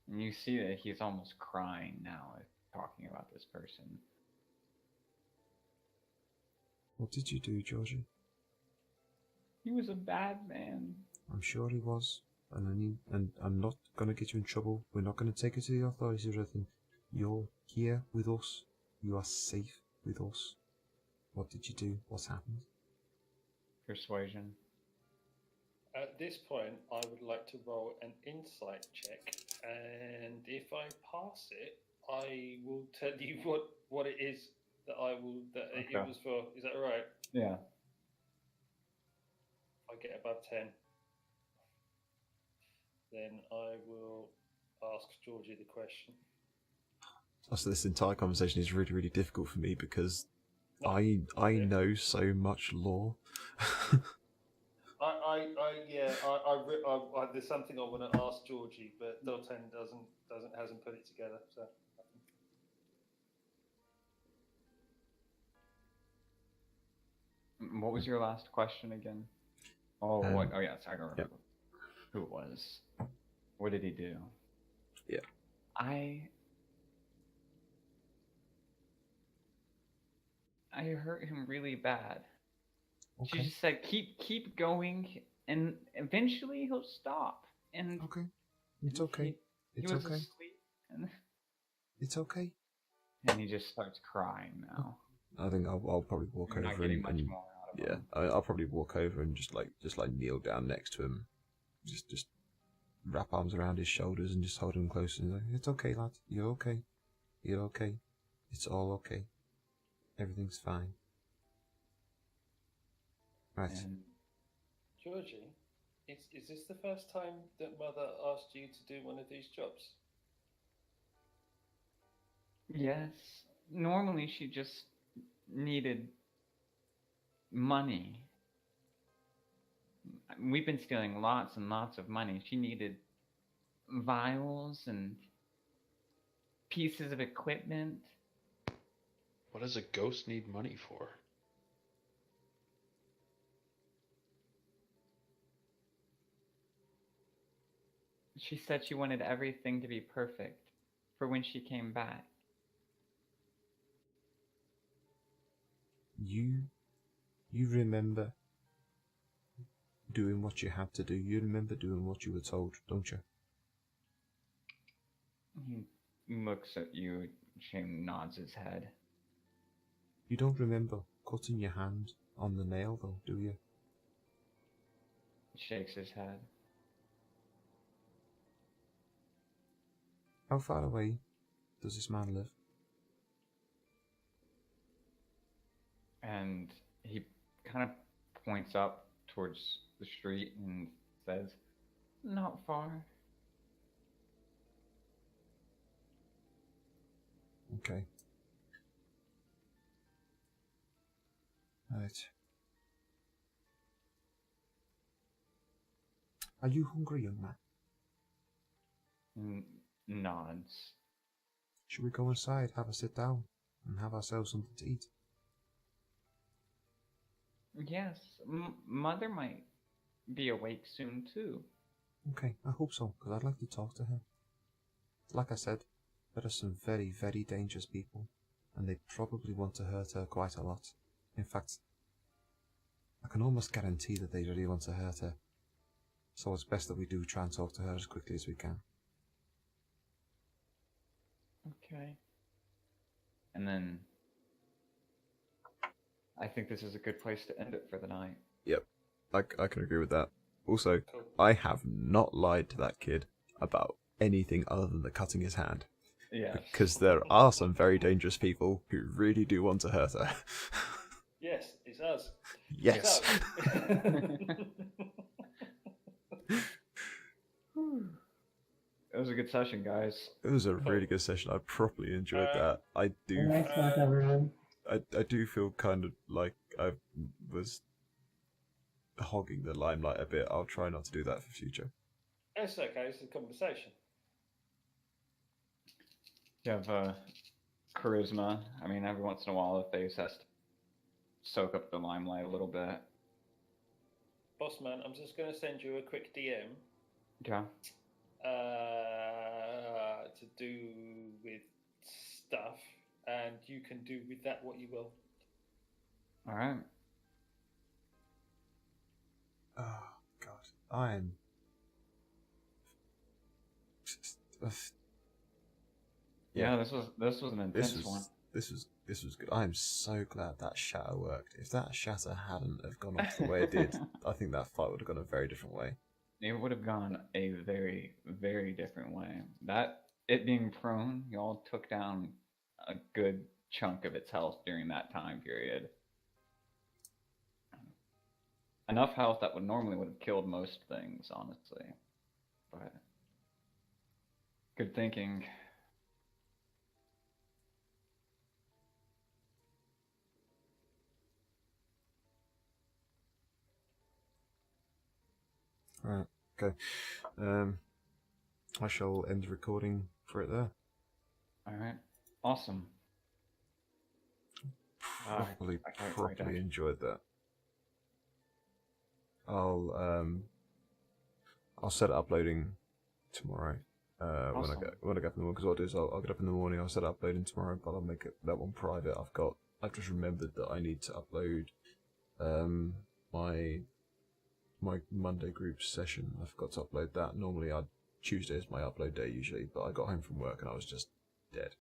And you see that he's almost crying now talking about this person. What did you do, Georgie? He was a bad man. I'm sure he was. And I'm not gonna get you in trouble. We're not gonna take it to the authorities or anything. You're here with us. You are safe with us. What did you do? What's happened? Persuasion. at this point, I would like to roll an insight check, and if I pass it, I will tell you what it is that it Okay. was for. Is that all right? Yeah. If I get above 10, then I will ask Georgie the question. So this entire conversation is really, really difficult for me because I Yeah. know so much lore. There's something I want to ask Georgie, but Dolten hasn't put it together. So What was your last question again? Oh, what? Oh, yes, I remember yep. who it was. What did he do? Yeah. I hurt him really bad. She Okay. just said, "Keep going, and eventually he'll stop." And Okay. It's okay. he It's was okay. asleep, and It's okay. he just starts crying now. I think I'll probably walk You're not over getting and, much and more out of yeah, him. I'll probably walk over and just kneel down next to him, just wrap arms around his shoulders and just hold him close and like, it's okay, lad. You're okay. You're okay. It's all okay. Everything's fine. Right. And Georgie, is this the first time that Mother asked you to do one of these jobs? yes, normally she just needed money. We've been stealing lots and lots of money. She needed vials and pieces of equipment. What does a ghost need money for? She said she wanted everything to be perfect for when she came back. You remember doing what you had to do. You remember doing what you were told, don't you? He looks at you, she nods his head. You don't remember cutting your hand on the nail, though, do you? Shakes his head. How far away does this man live? And he kind of points up towards the street and says, "Not far." Okay. Right. Are you hungry, young man? And nods. Should we go inside, have a sit down? and have ourselves something to eat. Yes, Mother might be awake soon too. Okay, I hope so, because I'd like to talk to her. Like I said, there are some very, very dangerous people, and they probably want to hurt her quite a lot. In fact, I can almost guarantee that they really want to hurt her. So it's best that we do try and talk to her as quickly as we can. Okay. And then I think this is a good place to end it for the night. Yep, I can agree with that. Also, Cool. I have not lied to that kid about anything other than the cutting his hand. Yeah. Because there are some very dangerous people who really do want to hurt her. Yes, it's us. Yes. It was a good session, guys. It was a really good session. I properly enjoyed that. I do Nice luck, everyone. I do feel kind of like I was hogging the limelight a bit. I'll try not to do that for future. It's okay. It's a conversation. You have charisma. I mean, every once in a while, the face has to soak up the limelight a little bit. Boss man, I'm just going to send you a quick DM Yeah. to do with stuff, and you can do with that what you will. All right. Oh God, I'm. Yeah, this was an intense one. This was good. I'm so glad that shatter worked. If that shatter hadn't have gone off the way it did, I think that fight would have gone a very different way. It would have gone a very, very different way. It being prone, y'all took down a good chunk of its health during that time period. Enough health that would have killed most things, honestly. But good thinking. Right. Okay. I shall end the recording for it there. All right. Awesome. Properly I can't wait, actually. enjoyed that. I'll set it uploading tomorrow. Awesome. When I get up in the morning, because what I'll do is I'll get up in the morning. I'll set it uploading tomorrow, but I'll make that one private. I've just remembered that I need to upload my Monday group session. I forgot to upload that. Normally, Tuesday is my upload day usually, but I got home from work and I was just dead.